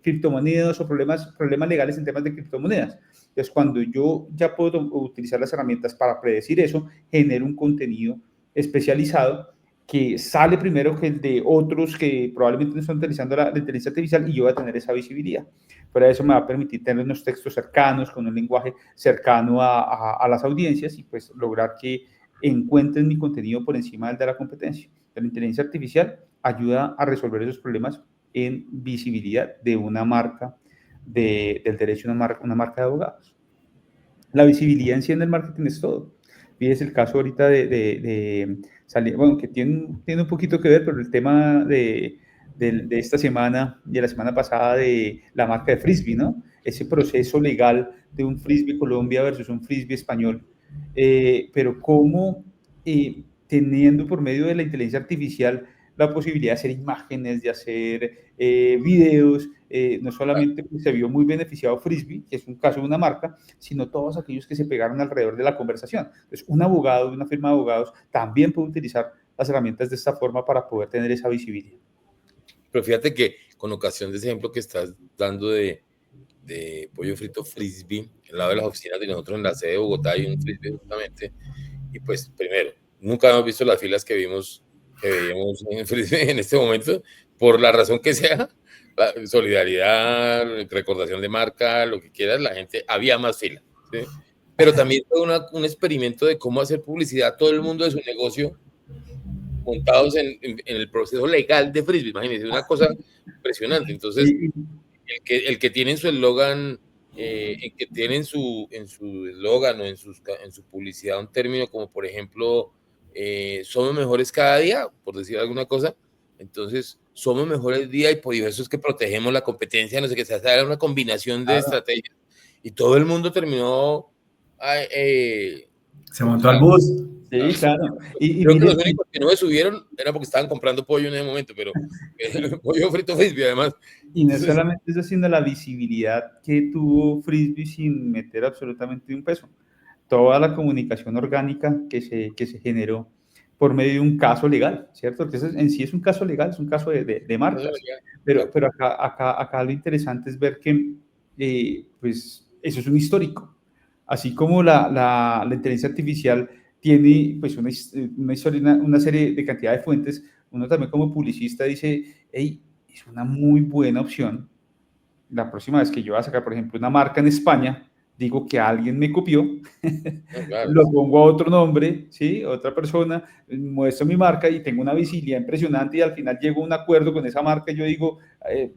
criptomonedas o problemas legales en temas de criptomonedas. Entonces, cuando yo ya puedo utilizar las herramientas para predecir eso, genero un contenido especializado que sale primero que el de otros que probablemente no están utilizando la inteligencia artificial, y yo voy a tener esa visibilidad. Pero eso me va a permitir tener unos textos cercanos, con un lenguaje cercano a las audiencias, y pues lograr que encuentren mi contenido por encima del de la competencia. La inteligencia artificial ayuda a resolver esos problemas en visibilidad de una marca, del derecho a una marca de abogados. La visibilidad en sí en el marketing es todo. Fíjese el caso ahorita bueno, que tiene un poquito que ver, pero el tema de esta semana y de la semana pasada de la marca de Frisbee, ¿no? Ese proceso legal de un Frisbee Colombia versus un Frisbee español. Pero cómo teniendo por medio de la inteligencia artificial la posibilidad de hacer imágenes, de hacer videos, no solamente se vio muy beneficiado Frisbee, que es un caso de una marca, sino todos aquellos que se pegaron alrededor de la conversación. Entonces, un abogado de una firma de abogados también puede utilizar las herramientas de esta forma para poder tener esa visibilidad. Pero fíjate que con ocasión de ese ejemplo que estás dando de pollo frito Frisbee, al lado de las oficinas de nosotros en la sede de Bogotá hay un Frisbee justamente, y pues primero, nunca hemos visto las filas que veíamos en Frisbee en este momento, por la razón que sea, solidaridad, recordación de marca, lo que quieras, la gente, había más fila, ¿sí? Pero también fue un experimento de cómo hacer publicidad a todo el mundo de su negocio, montados en el proceso legal de Frisbee. Imagínense, una cosa impresionante. Entonces, el que tiene en su eslogan, el que tiene en su eslogan o en su publicidad un término como, por ejemplo, somos mejores cada día, por decir alguna cosa, entonces somos mejores día, y por eso es que protegemos la competencia, no sé qué, se hace una combinación de estrategias, y todo el mundo terminó se montó al bus. Sí, claro. Y creo que los únicos que no se subieron era porque estaban comprando pollo en ese momento, pero pollo frito Frisbee además. Y no solamente eso, sino la visibilidad que tuvo Frisbee sin meter absolutamente un peso. Toda la comunicación orgánica que se generó por medio de un caso legal, ¿cierto? Entonces, en sí es un caso legal, es un caso de marcas. Pero acá lo interesante es ver que pues eso es un histórico. Así como la inteligencia artificial tiene pues una historia, una serie de cantidad de fuentes, uno también como publicista dice, hey, es una muy buena opción. La próxima vez que yo voy a sacar, por ejemplo, una marca en España, digo que alguien me copió, claro, lo pongo a otro nombre, ¿sí? Otra persona, muestro mi marca y tengo una visibilidad impresionante, y al final llego a un acuerdo con esa marca y yo digo,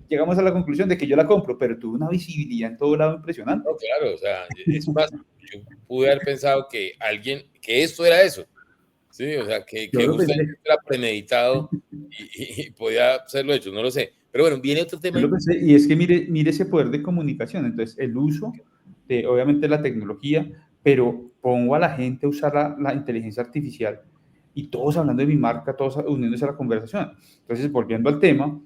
llegamos a la conclusión de que yo la compro, pero tuve una visibilidad en todo lado impresionante. No, claro, o sea, es más, yo pude haber pensado que esto era eso, ¿sí? O sea, que justamente era premeditado y podía hacerlo hecho, no lo sé. Pero bueno, viene otro tema. Y es que mire ese poder de comunicación. Entonces, el uso de, obviamente, la tecnología, pero pongo a la gente a usar la inteligencia artificial, y todos hablando de mi marca, todos uniéndose a la conversación. Entonces, volviendo al tema,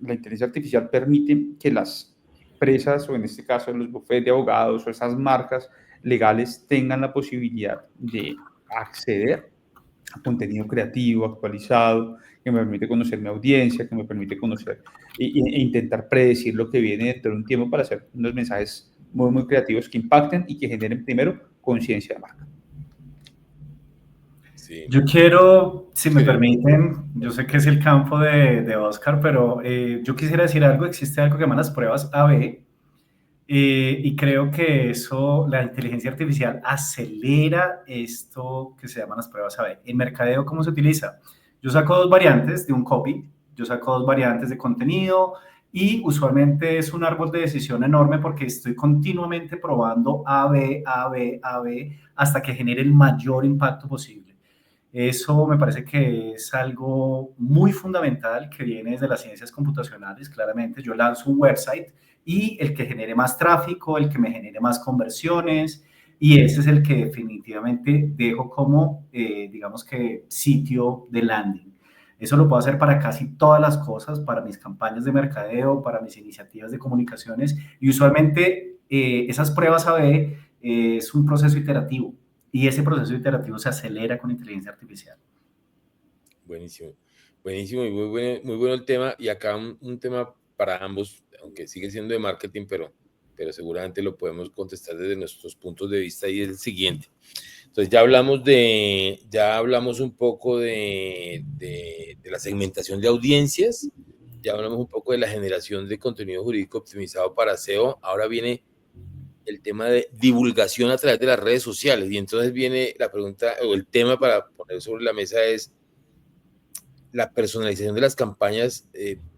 la inteligencia artificial permite que las empresas, o en este caso los bufetes de abogados o esas marcas legales, tengan la posibilidad de acceder a contenido creativo, actualizado, que me permite conocer mi audiencia, que me permite conocer e intentar predecir lo que viene dentro de un tiempo, para hacer unos mensajes muy, muy creativos que impacten y que generen primero conciencia de marca. Sí. Yo quiero, si me permiten, yo sé que es el campo de Oscar, pero yo quisiera decir algo. Existe algo que llaman las pruebas A/B, y creo que eso, la inteligencia artificial acelera esto que se llaman las pruebas A/B. En mercadeo, ¿cómo se utiliza? Yo saco dos variantes de un copy, yo saco dos variantes de contenido, y usualmente es un árbol de decisión enorme porque estoy continuamente probando A/B, A/B, A/B, hasta que genere el mayor impacto posible. Eso me parece que es algo muy fundamental que viene desde las ciencias computacionales. Claramente yo lanzo un website y el que genere más tráfico, el que me genere más conversiones, y ese es el que definitivamente dejo como, digamos que, sitio de landing. Eso lo puedo hacer para casi todas las cosas, para mis campañas de mercadeo, para mis iniciativas de comunicaciones, y usualmente esas pruebas A/B es un proceso iterativo, y ese proceso iterativo se acelera con inteligencia artificial. Buenísimo, buenísimo y muy bueno el tema. Y acá un tema para ambos, aunque sigue siendo de marketing, pero seguramente lo podemos contestar desde nuestros puntos de vista, y es el siguiente. Entonces ya hablamos un poco de la segmentación de audiencias, ya hablamos un poco de la generación de contenido jurídico optimizado para SEO. Ahora viene el tema de divulgación a través de las redes sociales, y entonces viene la pregunta o el tema para poner sobre la mesa es la personalización de las campañas,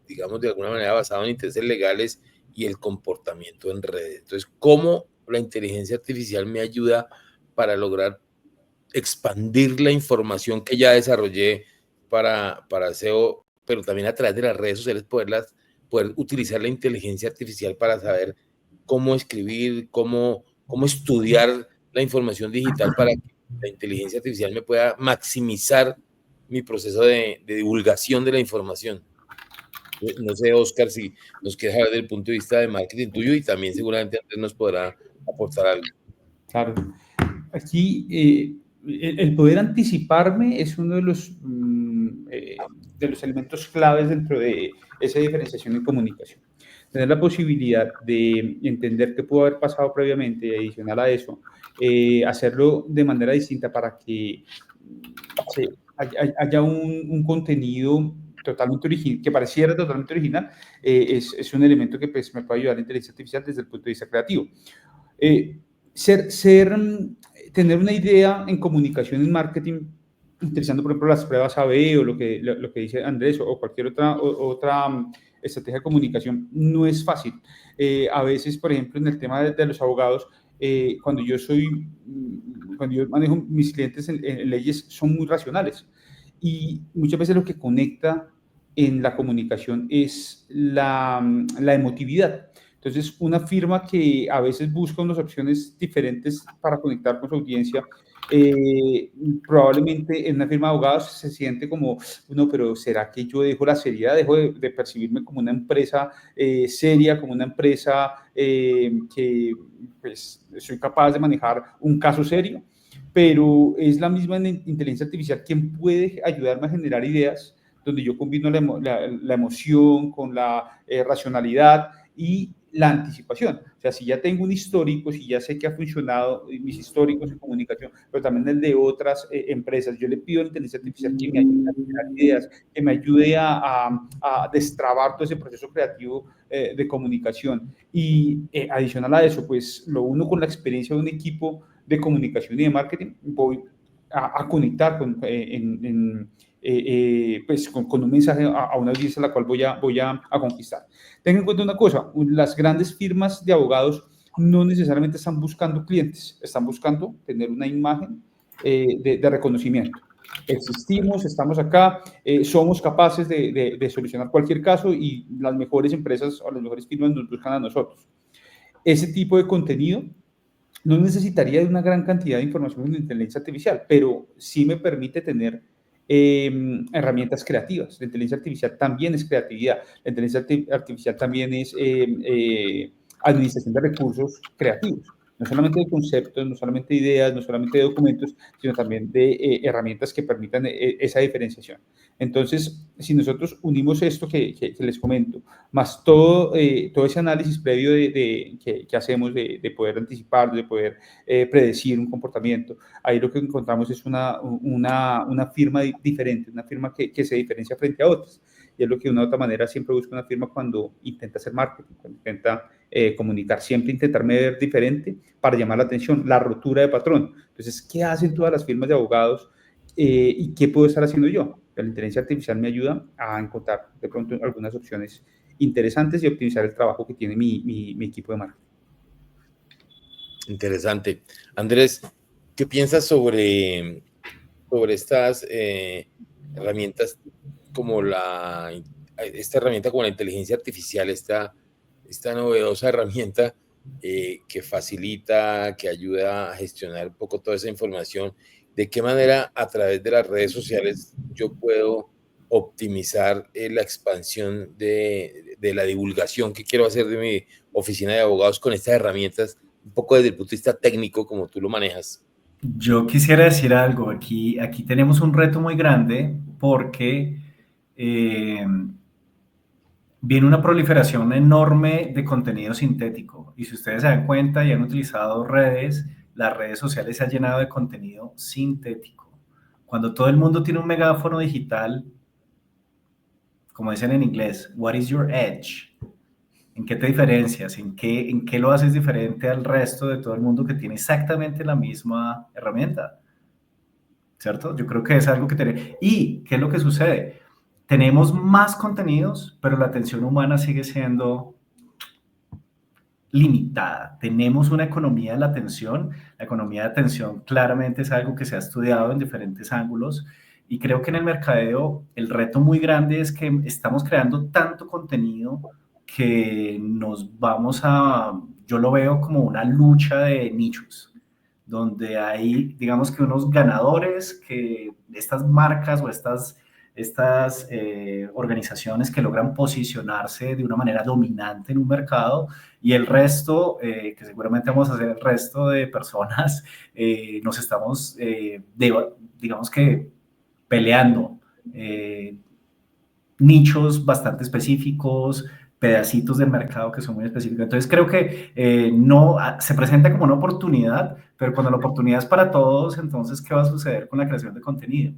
digamos, de alguna manera basado en intereses legales y el comportamiento en redes. Entonces, ¿cómo la inteligencia artificial me ayuda para lograr expandir la información que ya desarrollé para SEO, pero también a través de las redes sociales poder utilizar la inteligencia artificial para saber cómo escribir, cómo estudiar la información digital para que la inteligencia artificial me pueda maximizar mi proceso de divulgación de la información? No sé, Oscar, si nos quieres hablar del punto de vista de marketing tuyo, y también seguramente Andrés nos podrá aportar algo. Claro. Aquí el poder anticiparme es uno de los elementos claves dentro de esa diferenciación en comunicación. Tener la posibilidad de entender qué pudo haber pasado previamente y adicional a eso, hacerlo de manera distinta para que haya un contenido totalmente original, que pareciera totalmente original, es un elemento que pues, me puede ayudar la inteligencia artificial desde el punto de vista creativo. Tener una idea en comunicación, en marketing, utilizando, por ejemplo, las pruebas A/B o lo que dice Andrés o cualquier otra estrategia de comunicación, no es fácil. A veces, por ejemplo, en el tema de los abogados, cuando yo manejo mis clientes en leyes, son muy racionales. Y muchas veces lo que conecta en la comunicación es la emotividad. Entonces, una firma que a veces busca unas opciones diferentes para conectar con su audiencia, probablemente en una firma de abogados se siente como, no, pero ¿será que yo dejo la seriedad, dejo de percibirme como una empresa seria, como una empresa que pues, soy capaz de manejar un caso serio? Pero es la misma inteligencia artificial quien puede ayudarme a generar ideas donde yo combino la emoción con la racionalidad y la anticipación. O sea, si ya tengo un histórico, si ya sé que ha funcionado mis históricos en comunicación, pero también el de otras empresas, yo le pido a la inteligencia artificial que me ayude a generar ideas, que me ayude a destrabar todo ese proceso creativo de comunicación. Y adicional a eso, pues lo uno con la experiencia de un equipo de comunicación y de marketing, voy a conectar pues con un mensaje a una audiencia a la cual voy a conquistar. Tengan en cuenta una cosa, las grandes firmas de abogados no necesariamente están buscando clientes, están buscando tener una imagen de reconocimiento. Existimos, estamos acá, somos capaces de solucionar cualquier caso y las mejores empresas o las mejores firmas nos buscan a nosotros. Ese tipo de contenido no necesitaría de una gran cantidad de información en inteligencia artificial, pero sí me permite tener herramientas creativas. La inteligencia artificial también es creatividad. La inteligencia artificial también es administración de recursos creativos. No solamente de conceptos, no solamente de ideas, no solamente de documentos, sino también de herramientas que permitan esa diferenciación. Entonces, si nosotros unimos esto que les comento, más todo ese análisis previo que hacemos de poder anticipar, de poder predecir un comportamiento, ahí lo que encontramos es una firma diferente, una firma que se diferencia frente a otras. Y es lo que de una u otra manera siempre busca una firma cuando intenta hacer marketing, cuando intenta comunicar, siempre intentarme ver diferente para llamar la atención, la ruptura de patrón. Entonces, ¿qué hacen todas las firmas de abogados y qué puedo estar haciendo yo? La inteligencia artificial me ayuda a encontrar de pronto algunas opciones interesantes y optimizar el trabajo que tiene mi equipo de marketing. Interesante. Andrés, ¿qué piensas sobre estas herramientas como esta herramienta como la inteligencia artificial, esta novedosa herramienta que facilita, que ayuda a gestionar un poco toda esa información? ¿De qué manera a través de las redes sociales yo puedo optimizar la expansión de la divulgación que quiero hacer de mi oficina de abogados con estas herramientas, un poco desde el punto de vista técnico, como tú lo manejas? Yo quisiera decir algo, aquí tenemos un reto muy grande porque eh, viene una proliferación enorme de contenido sintético y si ustedes se dan cuenta y han utilizado redes, las redes sociales se han llenado de contenido sintético. Cuando todo el mundo tiene un megáfono digital, como dicen en inglés, what is your edge? ¿En qué te diferencias? ¿En qué lo haces diferente al resto de todo el mundo que tiene exactamente la misma herramienta? ¿Cierto? Yo creo que es algo que tenemos. ¿Y qué es lo que sucede? Tenemos más contenidos, pero la atención humana sigue siendo limitada. Tenemos una economía de la atención. La economía de atención claramente es algo que se ha estudiado en diferentes ángulos y creo que en el mercadeo el reto muy grande es que estamos creando tanto contenido que yo lo veo como una lucha de nichos, donde hay, digamos que unos ganadores, que estas marcas o estas organizaciones que logran posicionarse de una manera dominante en un mercado y el resto, que seguramente vamos a hacer el resto de personas, nos estamos, digamos que, peleando nichos bastante específicos, pedacitos del mercado que son muy específicos. Entonces creo que no se presenta como una oportunidad, pero cuando la oportunidad es para todos, entonces, ¿qué va a suceder con la creación de contenido?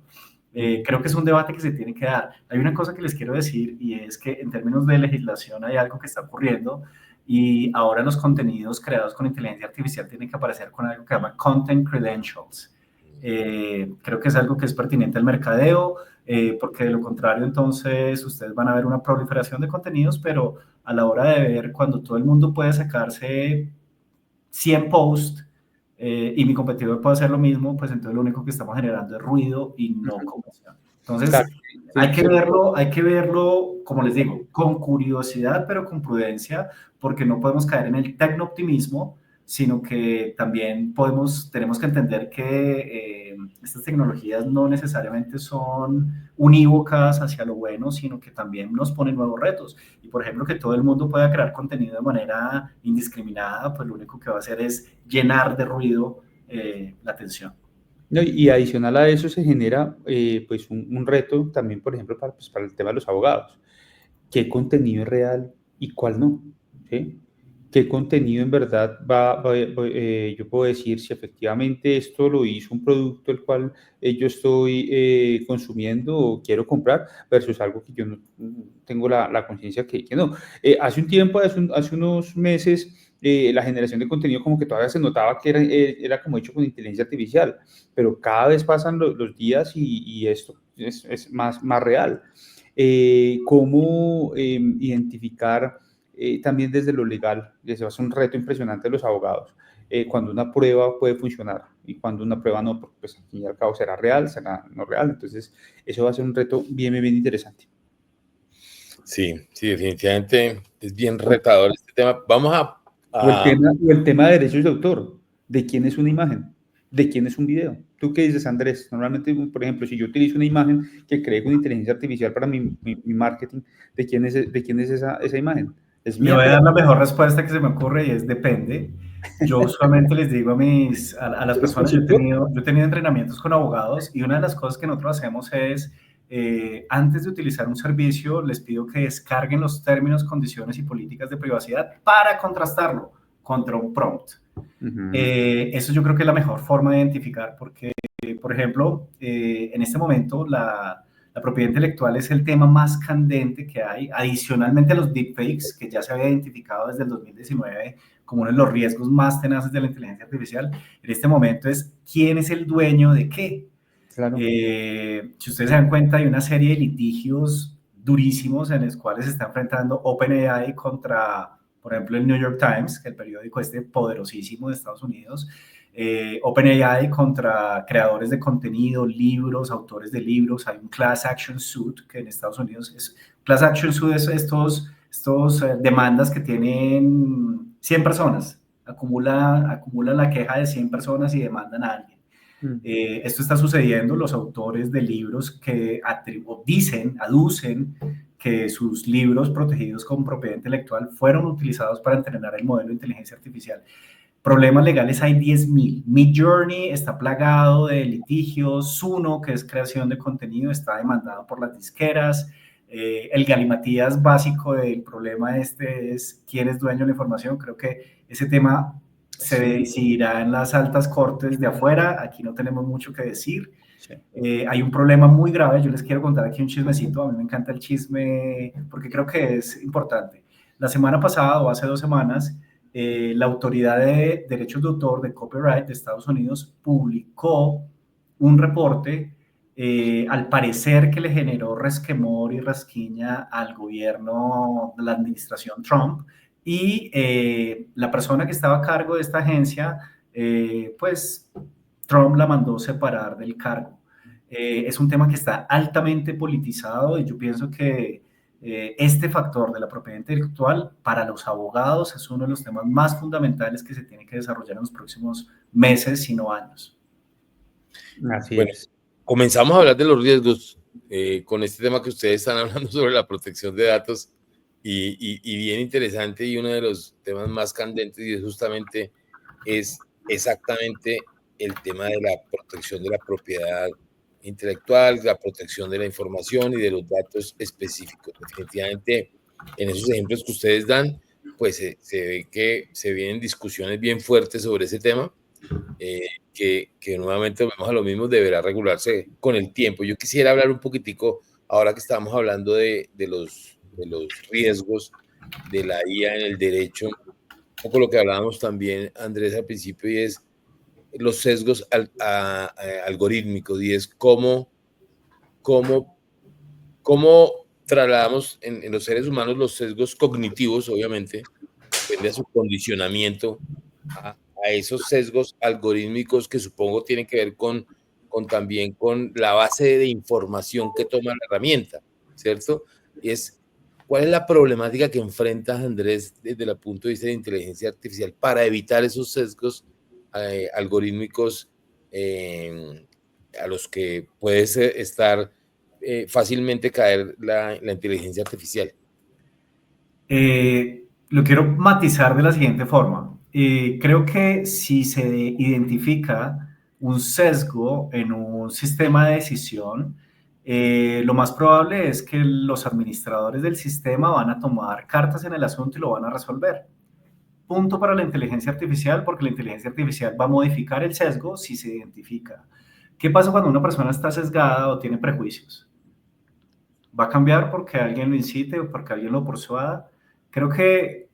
Creo que es un debate que se tiene que dar. Hay una cosa que les quiero decir y es que en términos de legislación hay algo que está ocurriendo y ahora los contenidos creados con inteligencia artificial tienen que aparecer con algo que se llama Content Credentials. Creo que es algo que es pertinente al mercadeo, porque de lo contrario entonces ustedes van a ver una proliferación de contenidos, pero a la hora de ver cuando todo el mundo puede sacarse 100 posts y mi competidor puede hacer lo mismo, pues entonces lo único que estamos generando es ruido y no conversión. Entonces, Claro, sí, hay que verlo, como les digo, con curiosidad, pero con prudencia, porque no podemos caer en el tecnooptimismo, sino que también tenemos que entender que estas tecnologías no necesariamente son unívocas hacia lo bueno, sino que también nos ponen nuevos retos. Y por ejemplo, que todo el mundo pueda crear contenido de manera indiscriminada, pues lo único que va a hacer es llenar de ruido la atención. No, y adicional a eso se genera pues un reto también, por ejemplo, pues, para el tema de los abogados. ¿Qué contenido es real y cuál no? ¿Sí? ¿Qué contenido en verdad yo puedo decir si efectivamente esto lo hizo un producto el cual yo estoy consumiendo o quiero comprar versus algo que yo no tengo la conciencia que no? Hace un tiempo, hace unos meses, la generación de contenido como que todavía se notaba que era como hecho con inteligencia artificial, pero cada vez pasan los días y esto es más real. Cómo identificar también desde lo legal, eso es un reto impresionante de los abogados, cuando una prueba puede funcionar y cuando una prueba no, pues al fin y al cabo será real, será no real, entonces eso va a ser un reto bien interesante. Sí, sí, definitivamente es bien retador este tema. Vamos a... O el tema de derechos de autor, de quién es una imagen, de quién es un video. ¿Tú qué dices, Andrés? Normalmente, por ejemplo, si yo utilizo una imagen que creé con inteligencia artificial para mi marketing, ¿de quién es esa imagen? ¿Es Le mía? voy a dar la mejor respuesta que se me ocurre y es depende. Yo usualmente les digo a las personas, yo he tenido entrenamientos con abogados y una de las cosas que nosotros hacemos es, antes de utilizar un servicio, les pido que descarguen los términos, condiciones y políticas de privacidad para contrastarlo contra un prompt. Eso yo creo que es la mejor forma de identificar porque, por ejemplo, en este momento la propiedad intelectual es el tema más candente que hay, adicionalmente a los deepfakes, que ya se había identificado desde el 2019 como uno de los riesgos más tenaces de la inteligencia artificial. En este momento es quién es el dueño de qué. Claro. Si ustedes se dan cuenta, hay una serie de litigios durísimos en los cuales se está enfrentando OpenAI contra, por ejemplo, el New York Times, que es el periódico poderosísimo de Estados Unidos, OpenAI contra creadores de contenido, libros, autores de libros. Hay un class action suit que en Estados Unidos class action suit es estos demandas que tienen 100 personas, acumulan la queja de 100 personas y demandan a alguien. Esto está sucediendo, los autores de libros que aducen que sus libros protegidos con propiedad intelectual fueron utilizados para entrenar el modelo de inteligencia artificial. Problemas legales hay 10.000. Midjourney está plagado de litigios. Suno, que es creación de contenido, está demandado por las disqueras. El galimatías básico del problema es quién es dueño de la información. Creo que ese tema se decidirá en las altas cortes de afuera. Aquí no tenemos mucho que decir. Sí. Hay un problema muy grave. Yo les quiero contar aquí un chismecito. A mí me encanta el chisme porque creo que es importante. La semana pasada o hace 2 semanas, la Autoridad de Derechos de Autor de Copyright de Estados Unidos publicó un reporte, al parecer que le generó resquemor y rasquiña al gobierno de la administración Trump, y la persona que estaba a cargo de esta agencia, pues Trump la mandó separar del cargo. Es un tema que está altamente politizado y yo pienso que este factor de la propiedad intelectual para los abogados es uno de los temas más fundamentales que se tiene que desarrollar en los próximos meses, si no años. Así es. Comenzamos a hablar de los riesgos con este tema que ustedes están hablando sobre la protección de datos y bien interesante, y uno de los temas más candentes y es justamente exactamente el tema de la protección de la propiedad intelectual, la protección de la información y de los datos específicos. Definitivamente, en esos ejemplos que ustedes dan, pues se ve que se vienen discusiones bien fuertes sobre ese tema, que nuevamente vemos a lo mismo, deberá regularse con el tiempo. Yo quisiera hablar un poquitico, ahora que estamos hablando de los riesgos de la IA en el derecho, un poco lo que hablábamos también, Andrés, al principio, y es los sesgos algorítmicos, y es cómo trasladamos en los seres humanos los sesgos cognitivos, obviamente, depende de su condicionamiento, a esos sesgos algorítmicos que supongo tienen que ver también con la base de información que toma la herramienta, ¿cierto? Y es, ¿cuál es la problemática que enfrentas, Andrés, desde el punto de vista de inteligencia artificial para evitar esos sesgos algorítmicos a los que puede estar fácilmente caer la inteligencia artificial? Lo quiero matizar de la siguiente forma. Creo que si se identifica un sesgo en un sistema de decisión, lo más probable es que los administradores del sistema van a tomar cartas en el asunto y lo van a resolver. Punto para la inteligencia artificial, porque la inteligencia artificial va a modificar el sesgo si se identifica. ¿Qué pasa cuando una persona está sesgada o tiene prejuicios? ¿Va a cambiar porque alguien lo incite o porque alguien lo persuada? Creo que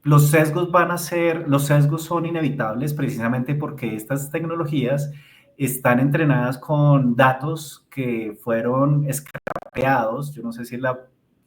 los sesgos son inevitables precisamente porque estas tecnologías están entrenadas con datos que fueron scrapeados, yo no sé si es la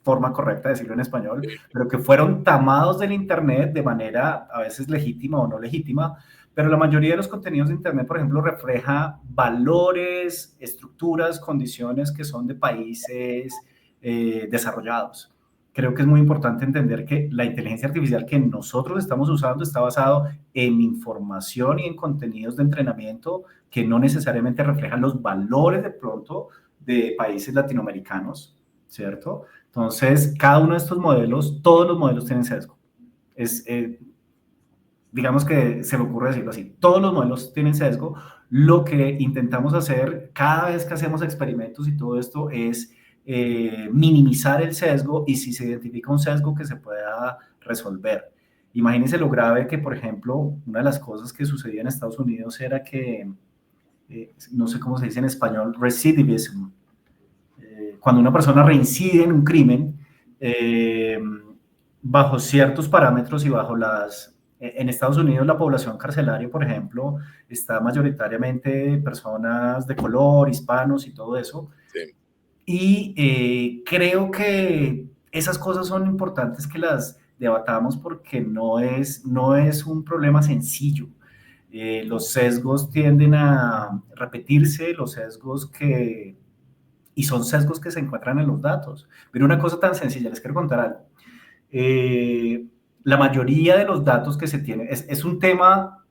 forma correcta de decirlo en español, pero que fueron tamados del Internet de manera a veces legítima o no legítima, pero la mayoría de los contenidos de Internet, por ejemplo, refleja valores, estructuras, condiciones que son de países desarrollados. Creo que es muy importante entender que la inteligencia artificial que nosotros estamos usando está basado en información y en contenidos de entrenamiento que no necesariamente reflejan los valores de pronto de países latinoamericanos, ¿cierto? Entonces, cada uno de estos modelos, todos los modelos tienen sesgo. Digamos que se me ocurre decirlo así, todos los modelos tienen sesgo. Lo que intentamos hacer cada vez que hacemos experimentos y todo esto es minimizar el sesgo, y si se identifica un sesgo que se pueda resolver. Imagínense lo grave que, por ejemplo, una de las cosas que sucedía en Estados Unidos era que, no sé cómo se dice en español, recidivism. Cuando una persona reincide en un crimen, bajo ciertos parámetros y bajo en Estados Unidos la población carcelaria, por ejemplo, está mayoritariamente personas de color, hispanos y todo eso. Sí. Y creo que esas cosas son importantes que las debatamos porque no es un problema sencillo. Los sesgos tienden a repetirse, y son sesgos que se encuentran en los datos. Pero una cosa tan sencilla, les quiero contar algo. La mayoría de los datos que se tienen, es un tema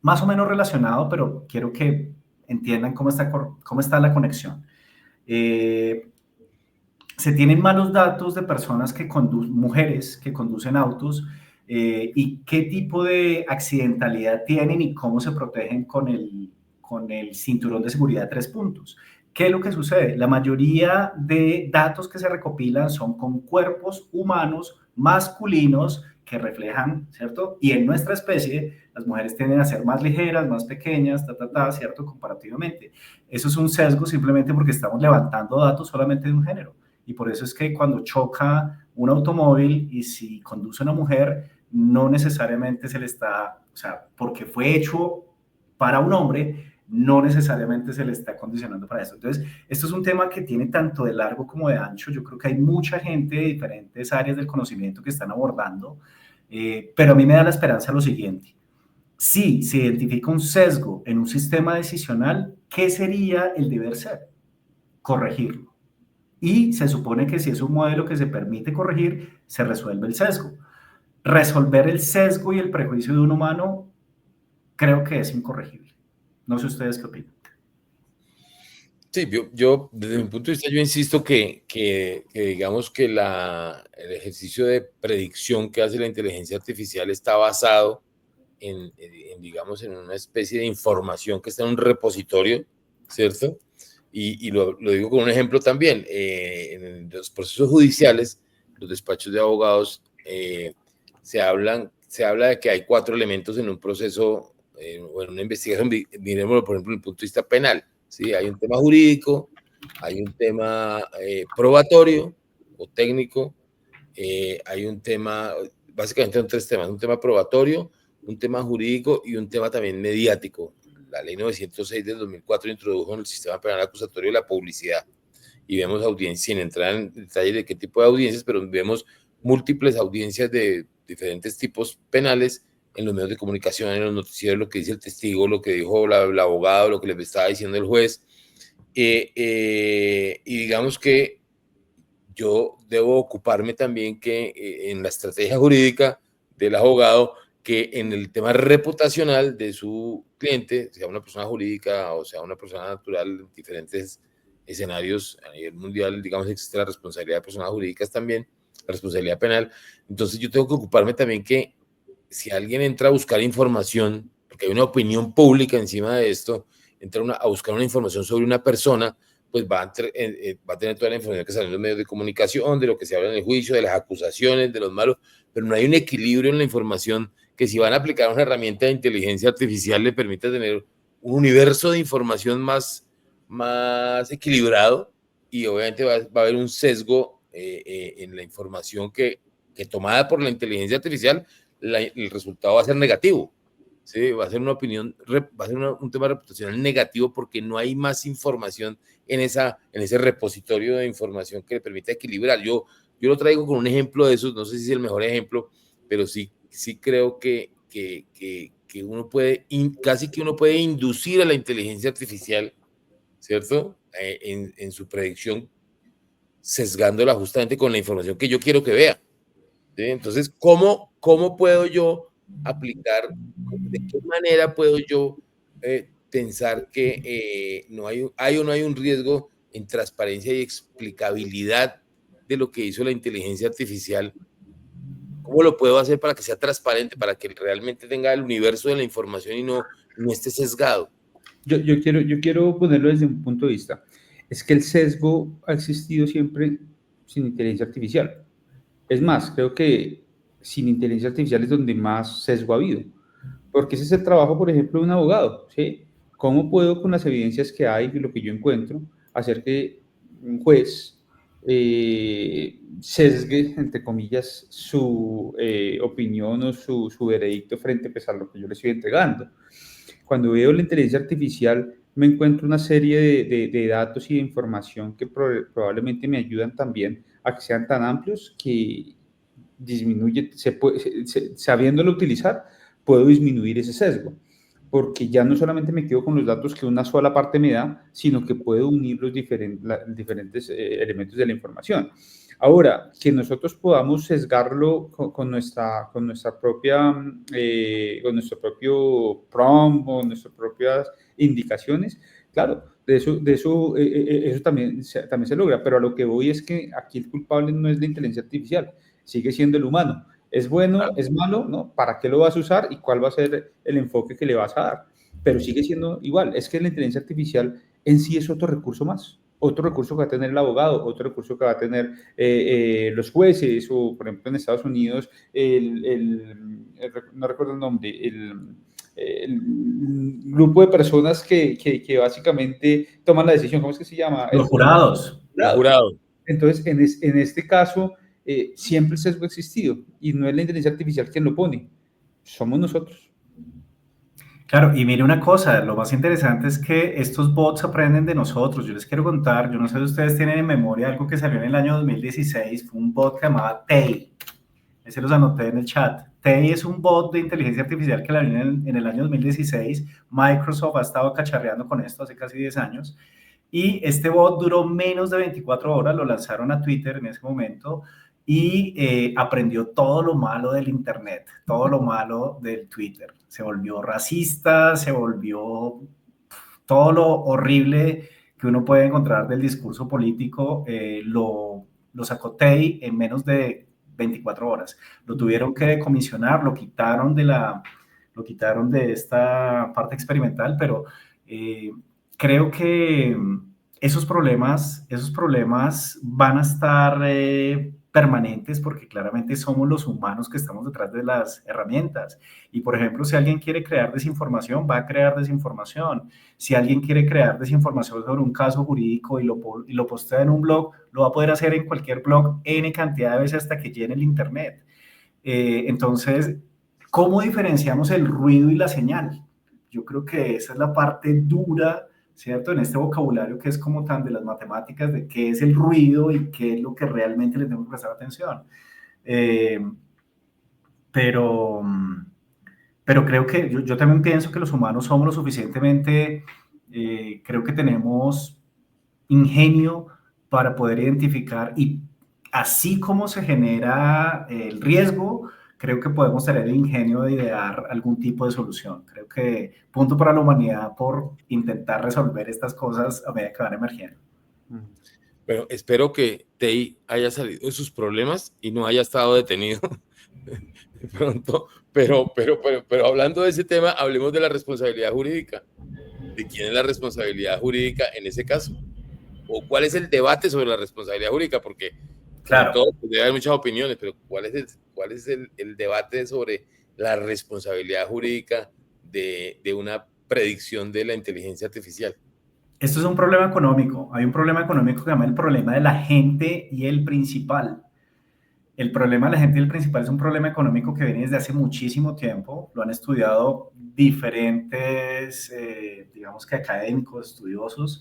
más o menos relacionado, pero quiero que entiendan cómo está la conexión. Se tienen malos datos de personas mujeres que conducen autos y qué tipo de accidentalidad tienen y cómo se protegen con el cinturón de seguridad de 3 puntos. ¿Qué es lo que sucede? La mayoría de datos que se recopilan son con cuerpos humanos masculinos que reflejan, ¿cierto? Y en nuestra especie, las mujeres tienden a ser más ligeras, más pequeñas, ¿cierto? Comparativamente. Eso es un sesgo simplemente porque estamos levantando datos solamente de un género. Y por eso es que cuando choca un automóvil y si conduce una mujer, no necesariamente se le está, o sea, porque fue hecho para un hombre, no necesariamente se le está condicionando para eso. Entonces, esto es un tema que tiene tanto de largo como de ancho. Yo creo que hay mucha gente de diferentes áreas del conocimiento que están abordando, pero a mí me da la esperanza lo siguiente. Si se identifica un sesgo en un sistema decisional, ¿qué sería el deber ser? Corregirlo. Y se supone que si es un modelo que se permite corregir, se resuelve el sesgo. Resolver el sesgo y el prejuicio de un humano creo que es incorregible. No sé ustedes qué opinan. Sí, desde mi punto de vista, yo insisto que digamos que el ejercicio de predicción que hace la inteligencia artificial está basado digamos, en una especie de información que está en un repositorio, ¿cierto? Y lo digo con un ejemplo también. En los procesos judiciales, los despachos de abogados, se habla de que hay 4 elementos en un proceso o en una investigación, miremoslo por ejemplo, desde el punto de vista penal. ¿Sí? Hay un tema jurídico, hay un tema probatorio o técnico, hay un tema, básicamente son 3 temas, un tema probatorio, un tema jurídico y un tema también mediático. La ley 906 del 2004 introdujo en el sistema penal acusatorio la publicidad y vemos audiencias, sin entrar en detalle de qué tipo de audiencias, pero vemos múltiples audiencias de diferentes tipos penales en los medios de comunicación, en los noticieros, lo que dice el testigo, lo que dijo el abogado, lo que le estaba diciendo el juez. Y digamos que yo debo ocuparme también que en la estrategia jurídica del abogado, que en el tema reputacional de su cliente, sea una persona jurídica o sea una persona natural, en diferentes escenarios a nivel mundial, digamos, existe la responsabilidad de personas jurídicas también, la responsabilidad penal. Entonces yo tengo que ocuparme también que si alguien entra a buscar información, porque hay una opinión pública encima de esto, entra a buscar una información sobre una persona, pues va a tener toda la información que sale en los medios de comunicación, de lo que se habla en el juicio, de las acusaciones, de los malos, pero no hay un equilibrio en la información que si van a aplicar una herramienta de inteligencia artificial le permite tener un universo de información más equilibrado y obviamente va a haber un sesgo en la información que tomada por la inteligencia artificial, el resultado va a ser negativo. ¿Sí? Va a ser una opinión, va a ser un tema reputacional negativo porque no hay más información en ese repositorio de información que le permita equilibrar. Yo lo traigo con un ejemplo de esos, no sé si es el mejor ejemplo, pero sí creo que uno puede, casi que uno puede inducir a la inteligencia artificial, ¿cierto? En su predicción, sesgándola justamente con la información que yo quiero que vea. ¿Sí? Entonces, ¿cómo puedo yo aplicar, de qué manera puedo yo pensar que no hay o no hay un riesgo en transparencia y explicabilidad de lo que hizo la inteligencia artificial? ¿Cómo lo puedo hacer para que sea transparente, para que realmente tenga el universo de la información y no esté sesgado? Yo quiero ponerlo desde un punto de vista. Es que el sesgo ha existido siempre sin inteligencia artificial. Es más, creo que sin inteligencia artificial es donde más sesgo ha habido. Porque ese es el trabajo, por ejemplo, de un abogado, ¿sí? ¿Cómo puedo, con las evidencias que hay y lo que yo encuentro, hacer que un juez sesgue, entre comillas, su opinión o su veredicto frente pues, a lo que yo le estoy entregando? Cuando veo la inteligencia artificial, me encuentro una serie de datos y de información que probablemente me ayudan también a que sean tan amplios que disminuye, sabiéndolo utilizar, puedo disminuir ese sesgo, porque ya no solamente me quedo con los datos que una sola parte me da, sino que puedo unir los diferentes elementos de la información. Ahora, que nosotros podamos sesgarlo con nuestro propio prompt o nuestras propias indicaciones, claro, eso también se logra, pero a lo que voy es que aquí el culpable no es la inteligencia artificial, sigue siendo el humano. ¿Es bueno, es malo? ¿No? ¿Para qué lo vas a usar y cuál va a ser el enfoque que le vas a dar? Pero sigue siendo igual, es que la inteligencia artificial en sí es otro recurso más, otro recurso que va a tener el abogado, otro recurso que va a tener los jueces, o por ejemplo en Estados Unidos, no recuerdo el nombre, el grupo de personas que básicamente toman la decisión, ¿cómo es que se llama? Los jurados. Los jurados. Entonces, en este caso, siempre el sesgo ha existido y no es la inteligencia artificial quien lo pone, somos nosotros. Claro, y mire una cosa, lo más interesante es que estos bots aprenden de nosotros. Yo les quiero contar, yo no sé si ustedes tienen en memoria algo que salió en el año 2016, fue un bot que llamaba Tay. Ese los anoté en el chat. Tay es un bot de inteligencia artificial que la vino en el año 2016. Microsoft ha estado cacharreando con esto hace casi 10 años. Y este bot duró menos de 24 horas, lo lanzaron a Twitter en ese momento y aprendió todo lo malo del Internet, todo lo malo del Twitter. Se volvió racista, se volvió todo lo horrible que uno puede encontrar del discurso político, lo sacó Tay en menos de 24 horas. Lo tuvieron que decomisionar, lo quitaron de esta parte experimental, pero creo que esos problemas van a estar permanentes porque claramente somos los humanos que estamos detrás de las herramientas. Y, por ejemplo, si alguien quiere crear desinformación, va a crear desinformación. Si alguien quiere crear desinformación sobre un caso jurídico y lo postea en un blog, lo va a poder hacer en cualquier blog N cantidad de veces hasta que llene el Internet. Entonces, ¿cómo diferenciamos el ruido y la señal? Yo creo que esa es la parte dura, ¿cierto? En este vocabulario que es como tan de las matemáticas, de qué es el ruido y qué es lo que realmente le tenemos que prestar atención. Pero creo que yo también pienso que los humanos somos lo suficientemente, creo que tenemos ingenio para poder identificar y así como se genera el riesgo, creo que podemos tener el ingenio de idear algún tipo de solución. Creo que punto para la humanidad por intentar resolver estas cosas a medida que van emergiendo. Bueno, espero que Tay haya salido de sus problemas y no haya estado detenido de pronto, pero hablando de ese tema, hablemos de la responsabilidad jurídica. ¿De quién es la responsabilidad jurídica en ese caso? ¿O cuál es el debate sobre la responsabilidad jurídica? Porque claro, todo, pues, debe haber muchas opiniones, pero ¿cuál es el debate sobre la responsabilidad jurídica de una predicción de la inteligencia artificial? Esto es un problema económico. Hay un problema económico que se llama el problema del agente y el principal. El problema de la gente y el principal es un problema económico que viene desde hace muchísimo tiempo. Lo han estudiado diferentes, digamos que académicos, estudiosos,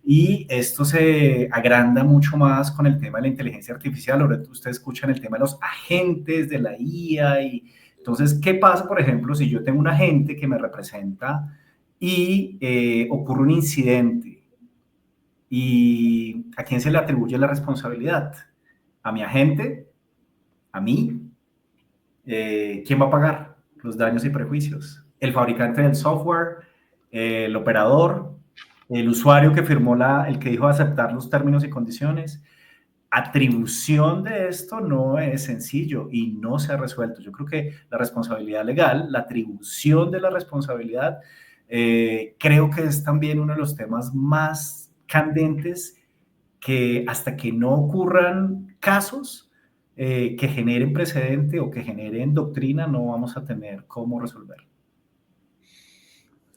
y esto se agranda mucho más con el tema de la inteligencia artificial. Ahora ustedes escuchan el tema de los agentes de la IA. Y entonces, ¿qué pasa, por ejemplo, si yo tengo un agente que me representa y ocurre un incidente? ¿Y a quién se le atribuye la responsabilidad? ¿A mi agente? ¿A mí? ¿Quién va a pagar los daños y perjuicios? ¿El fabricante del software? ¿El operador? ¿El usuario que firmó el que dijo aceptar los términos y condiciones? Atribución de esto no es sencillo y no se ha resuelto. Yo creo que la responsabilidad legal, la atribución de la responsabilidad, creo que es también uno de los temas más candentes que hasta que no ocurran casos que generen precedente o que generen doctrina, no vamos a tener cómo resolver.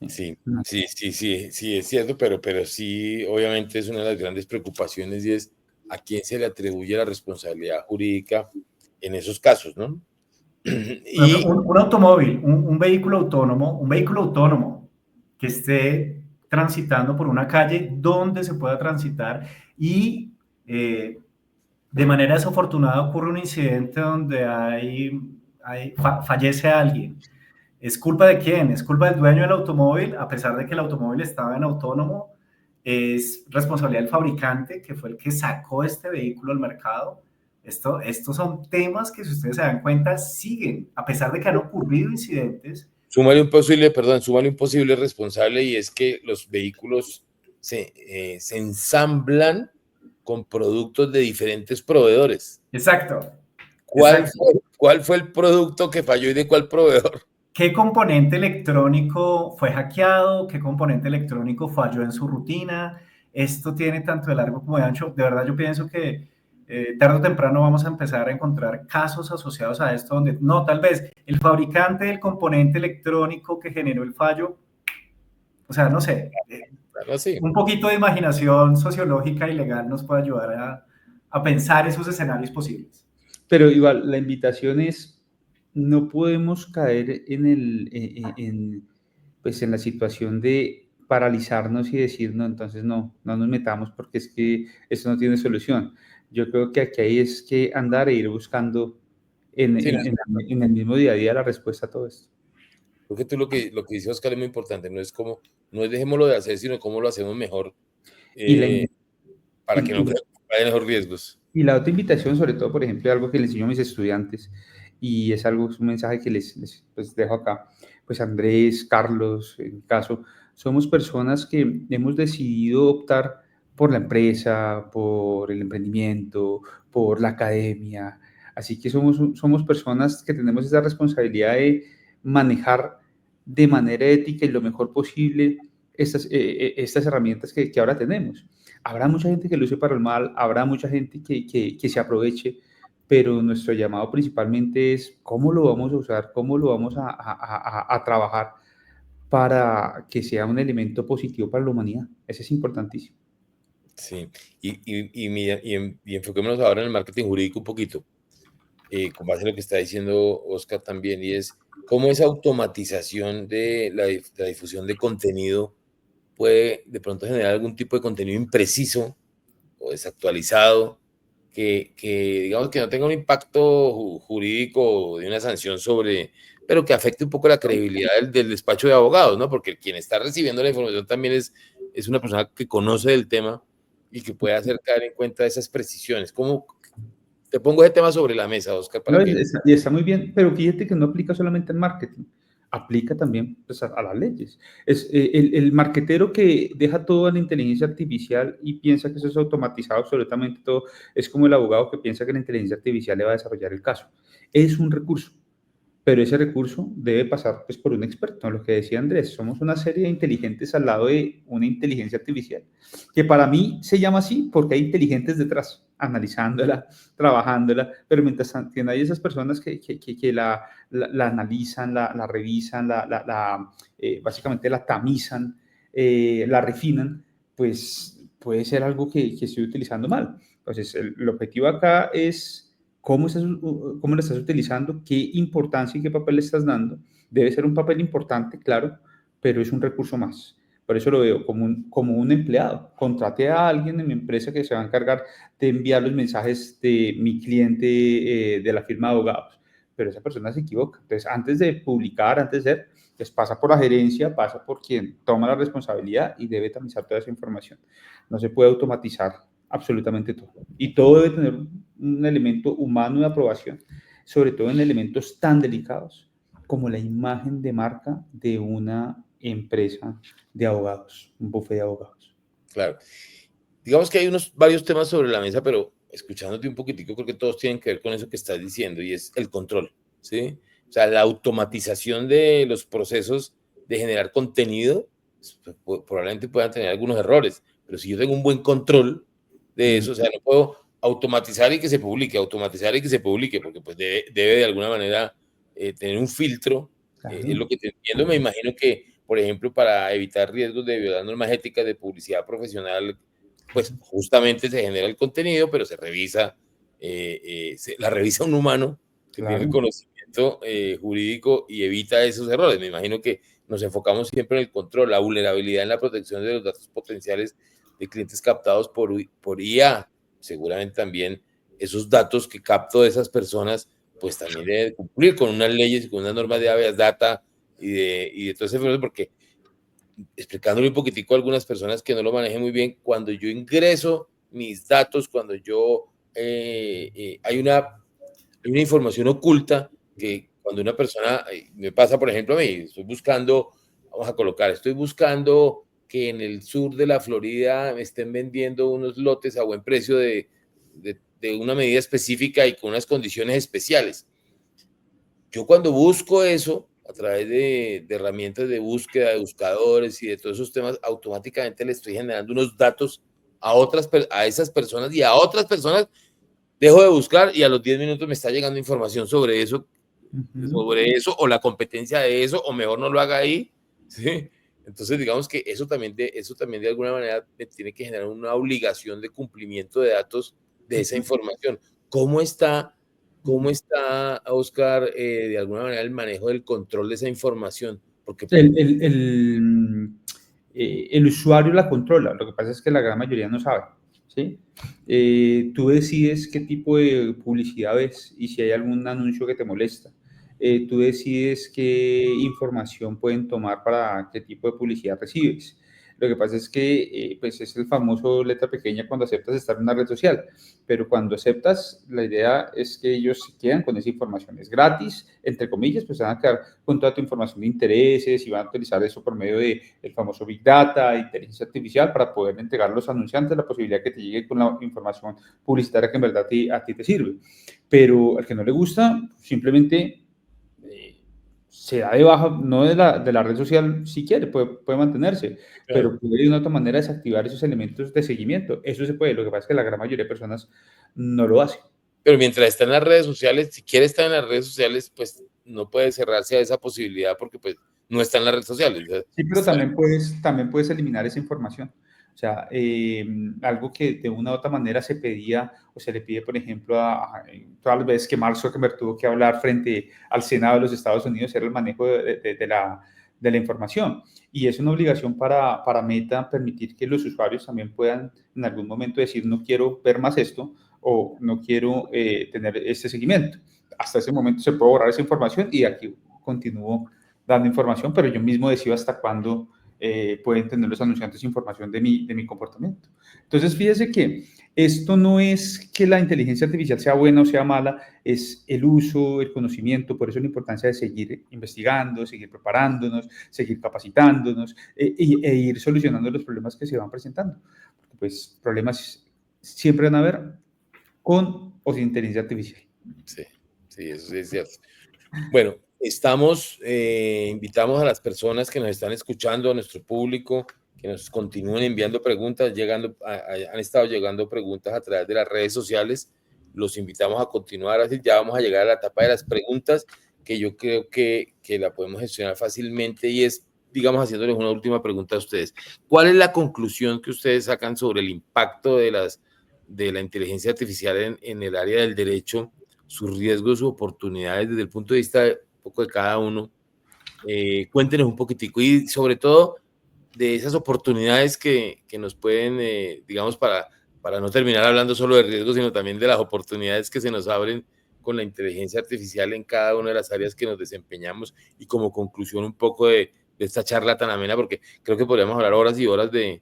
Sí, es cierto, pero sí, obviamente es una de las grandes preocupaciones y es a quién se le atribuye la responsabilidad jurídica en esos casos, ¿no? Y un automóvil, un vehículo autónomo que esté transitando por una calle donde se pueda transitar y de manera desafortunada ocurre un incidente donde fallece alguien. ¿Es culpa de quién? ¿Es culpa del dueño del automóvil? A pesar de que el automóvil estaba en autónomo, ¿es responsabilidad del fabricante, que fue el que sacó este vehículo al mercado? Estos son temas que, si ustedes se dan cuenta, siguen, a pesar de que han ocurrido incidentes. Súmale un posible responsable, y es que los vehículos se ensamblan con productos de diferentes proveedores. Exacto. ¿Cuál fue el producto que falló y de cuál proveedor? ¿Qué componente electrónico fue hackeado? ¿Qué componente electrónico falló en su rutina? Esto tiene tanto de largo como de ancho. De verdad, yo pienso que tarde o temprano vamos a empezar a encontrar casos asociados a esto donde, no, tal vez el fabricante del componente electrónico que generó el fallo, o sea, no sé, Así. un poquito de imaginación sociológica y legal nos puede ayudar a pensar esos escenarios posibles. Pero igual, la invitación es, no podemos caer pues en la situación de paralizarnos y decir, no, entonces no nos metamos porque es que esto no tiene solución. Yo creo que aquí hay es que andar e ir buscando Sí, en el mismo día a día la respuesta a todo esto. porque tú lo que dice Oscar es muy importante, no es dejémoslo de hacer, sino cómo lo hacemos mejor, Y la, para que y, no haya mejor riesgos. Y la otra invitación, sobre todo, por ejemplo, algo que les enseño a mis estudiantes, y es un mensaje que les pues dejo acá, pues Andrés, Carlos, en mi caso, somos personas que hemos decidido optar por la empresa, por el emprendimiento, por la academia, así que somos personas que tenemos esa responsabilidad de manejar de manera ética y lo mejor posible estas herramientas que ahora tenemos. Habrá mucha gente que lo use para el mal, habrá mucha gente que se aproveche, pero nuestro llamado principalmente es cómo lo vamos a usar, cómo lo vamos a trabajar para que sea un elemento positivo para la humanidad. Eso es importantísimo. Sí, y enfoquémonos ahora en el marketing jurídico un poquito, con base en lo que está diciendo Oscar también, y es cómo esa automatización de la difusión de contenido puede de pronto generar algún tipo de contenido impreciso o desactualizado, que digamos que no tenga un impacto jurídico de una sanción pero que afecte un poco la credibilidad del despacho de abogados, ¿no? Porque quien está recibiendo la información también es una persona que conoce del tema y que puede hacer caer en cuenta esas precisiones. ¿Cómo te pongo ese tema sobre la mesa, Oscar, No, para que... y está muy bien, pero fíjate que no aplica solamente en marketing, aplica también pues, a las leyes. El marketero que deja todo a la inteligencia artificial y piensa que eso es automatizado, absolutamente todo, es como el abogado que piensa que la inteligencia artificial le va a desarrollar el caso. Es un recurso, pero ese recurso debe pasar pues, por un experto. Lo que decía Andrés, somos una serie de inteligentes al lado de una inteligencia artificial, que para mí se llama así porque hay inteligentes detrás, analizándola, trabajándola, pero mientras tanto hay esas personas que la analizan, la revisan, básicamente la tamizan, la refinan, pues puede ser algo que estoy utilizando mal. Entonces, el objetivo acá es cómo lo estás utilizando, qué importancia y qué papel le estás dando. Debe ser un papel importante, claro, pero es un recurso más. Por eso lo veo como un empleado. Contrate a alguien en mi empresa que se va a encargar de enviar los mensajes de mi cliente de la firma de abogados. Pero esa persona se equivoca. Entonces, antes de publicar, antes de pues pasa por la gerencia, pasa por quien toma la responsabilidad y debe tamizar toda esa información. No se puede automatizar absolutamente todo. Y todo debe tener un elemento humano de aprobación, sobre todo en elementos tan delicados como la imagen de marca de una empresa de abogados, un bufete de abogados. Claro. Digamos que hay varios temas sobre la mesa, pero escuchándote un poquitico, creo que todos tienen que ver con eso que estás diciendo, y es el control, ¿sí? O sea, la automatización de los procesos de generar contenido, probablemente puedan tener algunos errores, pero si yo tengo un buen control de eso, o sea, no puedo automatizar y que se publique, automatizar y que se publique, porque pues debe de alguna manera tener un filtro, Claro. es lo que te entiendo. Me imagino que, por ejemplo, para evitar riesgos de violar normas éticas de publicidad profesional, pues justamente se genera el contenido, pero se revisa, la revisa un humano que tiene el Claro. conocimiento jurídico y evita esos errores. Me imagino que nos enfocamos siempre en el control, la vulnerabilidad en la protección de los datos potenciales de clientes captados por IA. Seguramente también esos datos que capto de esas personas, pues también deben cumplir con unas leyes y con unas normas de habeas data y de todo ese proceso, porque explicándole un poquitico a algunas personas que no lo manejen muy bien, cuando yo ingreso mis datos, cuando yo hay una información oculta que cuando una persona, me pasa por ejemplo a mí, estoy buscando, estoy buscando que en el sur de la Florida me estén vendiendo unos lotes a buen precio de una medida específica y con unas condiciones especiales. Yo cuando busco eso, a través de herramientas de búsqueda, de buscadores y de todos esos temas, automáticamente le estoy generando unos datos a esas personas, y a otras personas dejo de buscar y a los 10 minutos me está llegando información sobre eso, o la competencia de eso, o mejor no lo haga ahí, ¿sí? Entonces, digamos que eso también de alguna manera me tiene que generar una obligación de cumplimiento de datos de esa información. ¿Cómo está, Oscar, de alguna manera el manejo del control de esa información? Porque el usuario la controla, lo que pasa es que la gran mayoría no sabe, ¿sí? Tú decides qué tipo de publicidad ves y si hay algún anuncio que te molesta. Tú decides qué información pueden tomar para qué tipo de publicidad recibes. Lo que pasa es que pues es el famoso letra pequeña cuando aceptas estar en una red social, pero cuando aceptas, la idea es que ellos se quedan con esa información. Es gratis, entre comillas, pues van a quedar con toda tu información de intereses y van a utilizar eso por medio del famoso Big Data, inteligencia artificial, para poder entregar a los anunciantes la posibilidad que te llegue con la información publicitaria que en verdad a ti te sirve. Pero al que no le gusta, simplemente se da de baja, no de la red social si quiere, puede mantenerse, claro, pero puede de una otra manera desactivar esos elementos de seguimiento. Eso se puede, lo que pasa es que la gran mayoría de personas no lo hace. pero mientras está en las redes sociales, si quiere estar en las redes sociales, pues no puede cerrarse a esa posibilidad porque pues no está en las redes sociales. Sí, pero también puedes eliminar esa información. O sea, algo que de una u otra manera se pedía o se le pide, por ejemplo, todas las veces que Mark Zuckerberg tuvo que hablar frente al Senado de los Estados Unidos, era el manejo de la información. Y es una obligación para Meta permitir que los usuarios también puedan en algún momento decir, no quiero ver más esto o no quiero tener este seguimiento. Hasta ese momento se puede borrar esa información y aquí continúo dando información, pero yo mismo decido hasta cuándo pueden tener los anunciantes información de mi comportamiento. Entonces, fíjese que esto no es que la inteligencia artificial sea buena o sea mala, es el uso, el conocimiento, por eso la importancia de seguir investigando, seguir preparándonos, seguir capacitándonos e ir solucionando los problemas que se van presentando. Porque, pues, problemas siempre van a haber con o sin inteligencia artificial. Sí, sí, eso sí es cierto. Bueno, invitamos a las personas que nos están escuchando, a nuestro público, que nos continúen enviando preguntas, han estado llegando preguntas a través de las redes sociales. Los invitamos a continuar así. Ya vamos a llegar a la etapa de las preguntas, que yo creo que la podemos gestionar fácilmente, y es, digamos, haciéndoles una última pregunta a ustedes. ¿Cuál es la conclusión que ustedes sacan sobre el impacto de la inteligencia artificial en el área del derecho, sus riesgos, sus oportunidades desde el punto de vista un poco de cada uno? Cuéntenos un poquitico y sobre todo de esas oportunidades que nos pueden, digamos, para no terminar hablando solo de riesgos, sino también de las oportunidades que se nos abren con la inteligencia artificial en cada una de las áreas que nos desempeñamos, y como conclusión un poco de esta charla tan amena, porque creo que podríamos hablar horas y horas de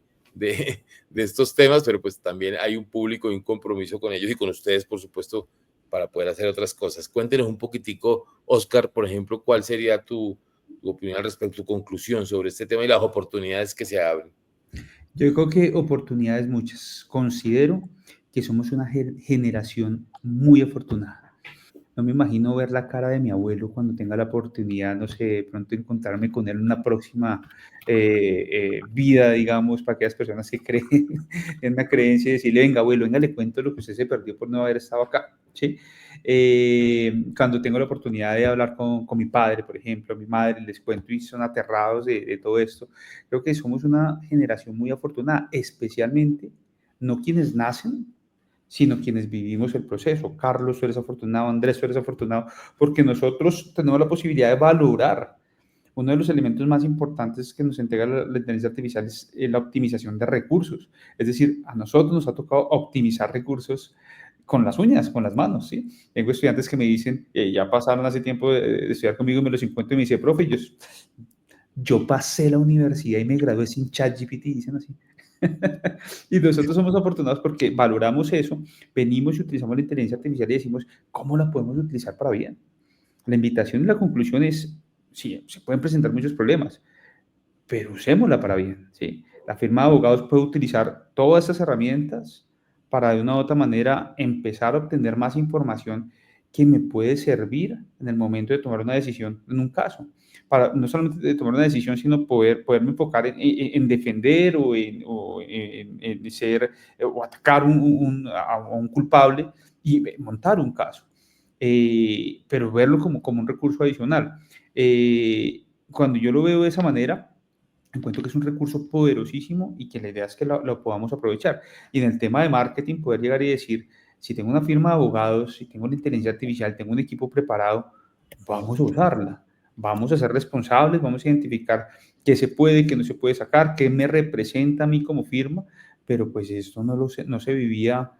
estos temas, pero pues también hay un público y un compromiso con ellos y con ustedes, por supuesto, para poder hacer otras cosas. Cuéntenos un poquitico, Oscar, por ejemplo, cuál sería tu opinión al respecto, tu conclusión sobre este tema y las oportunidades que se abren. Yo creo que oportunidades muchas. Considero que somos una generación muy afortunada. No me imagino ver la cara de mi abuelo cuando tenga la oportunidad, no sé, de pronto encontrarme con él en una próxima vida, digamos, para aquellas personas que creen en una creencia y decirle, venga, abuelo, venga, le cuento lo que usted se perdió por no haber estado acá, ¿sí? Cuando tengo la oportunidad de hablar con mi padre, por ejemplo, a mi madre, les cuento y son aterrados de todo esto. Creo que somos una generación muy afortunada, especialmente no quienes nacen, sino quienes vivimos el proceso. Carlos, tú eres afortunado, Andrés, tú eres afortunado, porque nosotros tenemos la posibilidad de valorar. Uno de los elementos más importantes que nos entrega la inteligencia artificial es la optimización de recursos. Es decir, a nosotros nos ha tocado optimizar recursos con las uñas, con las manos, ¿sí? Tengo estudiantes que me dicen, ya pasaron hace tiempo de estudiar conmigo, me los encuentro y me dice, profe, yo pasé la universidad y me gradué sin ChatGPT, dicen así. Y nosotros somos afortunados porque valoramos eso, venimos y utilizamos la inteligencia artificial y decimos, ¿cómo la podemos utilizar para bien? La invitación y la conclusión es, sí, se pueden presentar muchos problemas, pero usémosla para bien, ¿sí? La firma de abogados puede utilizar todas esas herramientas para de una u otra manera empezar a obtener más información que me puede servir en el momento de tomar una decisión en un caso. Para no solamente de tomar una decisión, sino poderme enfocar en defender en ser o atacar a un culpable y montar un caso. Pero verlo como un recurso adicional. Cuando yo lo veo de esa manera, encuentro que es un recurso poderosísimo y que la idea es que lo podamos aprovechar. Y en el tema de marketing, poder llegar y decir, si tengo una firma de abogados, si tengo la inteligencia artificial, tengo un equipo preparado, vamos a usarla. Vamos a ser responsables, vamos a identificar qué se puede, qué no se puede sacar, qué me representa a mí como firma, pero pues esto no se vivía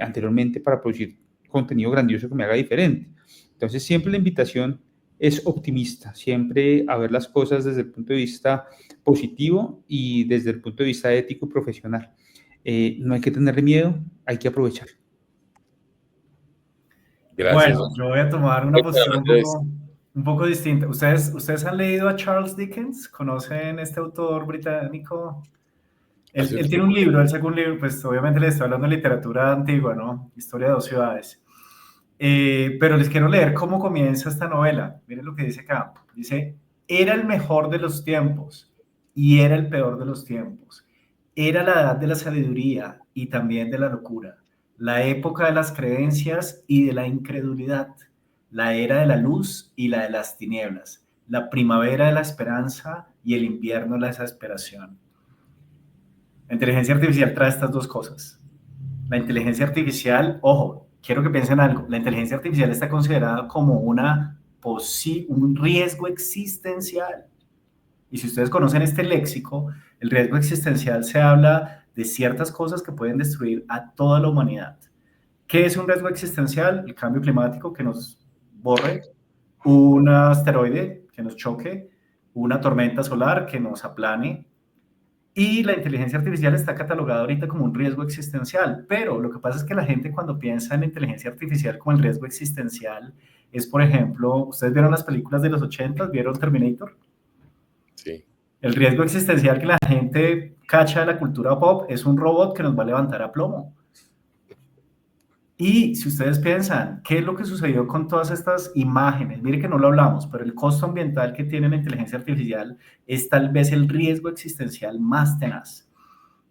anteriormente para producir contenido grandioso que me haga diferente. Entonces, siempre la invitación es optimista, siempre a ver las cosas desde el punto de vista positivo y desde el punto de vista ético y profesional. No hay que tenerle miedo, hay que aprovechar. Gracias. Bueno, yo voy a tomar una posición un poco distinta. ¿Ustedes han leído a Charles Dickens? ¿Conocen este autor británico? Él tiene un libro, él sacó un libro, pues obviamente le estoy hablando de literatura antigua, ¿no? Historia de dos ciudades. Pero les quiero leer cómo comienza esta novela. Miren lo que dice acá. Dice, era el mejor de los tiempos y era el peor de los tiempos. Era la edad de la sabiduría y también de la locura, la época de las creencias y de la incredulidad, la era de la luz y la de las tinieblas, la primavera de la esperanza y el invierno de la desesperación. La inteligencia artificial trae estas dos cosas. La inteligencia artificial, ojo, quiero que piensen algo, la inteligencia artificial está considerada como un riesgo existencial. Y si ustedes conocen este léxico, el riesgo existencial se habla de ciertas cosas que pueden destruir a toda la humanidad. ¿Qué es un riesgo existencial? El cambio climático que nos borre, un asteroide que nos choque, una tormenta solar que nos aplane, y la inteligencia artificial está catalogada ahorita como un riesgo existencial, pero lo que pasa es que la gente cuando piensa en inteligencia artificial como el riesgo existencial es, por ejemplo, ¿ustedes vieron las películas de los 80? ¿Vieron Terminator? Sí. El riesgo existencial que la gente cacha de la cultura pop es un robot que nos va a levantar a plomo. Y si ustedes piensan, ¿qué es lo que sucedió con todas estas imágenes? Mire que no lo hablamos, pero el costo ambiental que tiene la inteligencia artificial es tal vez el riesgo existencial más tenaz.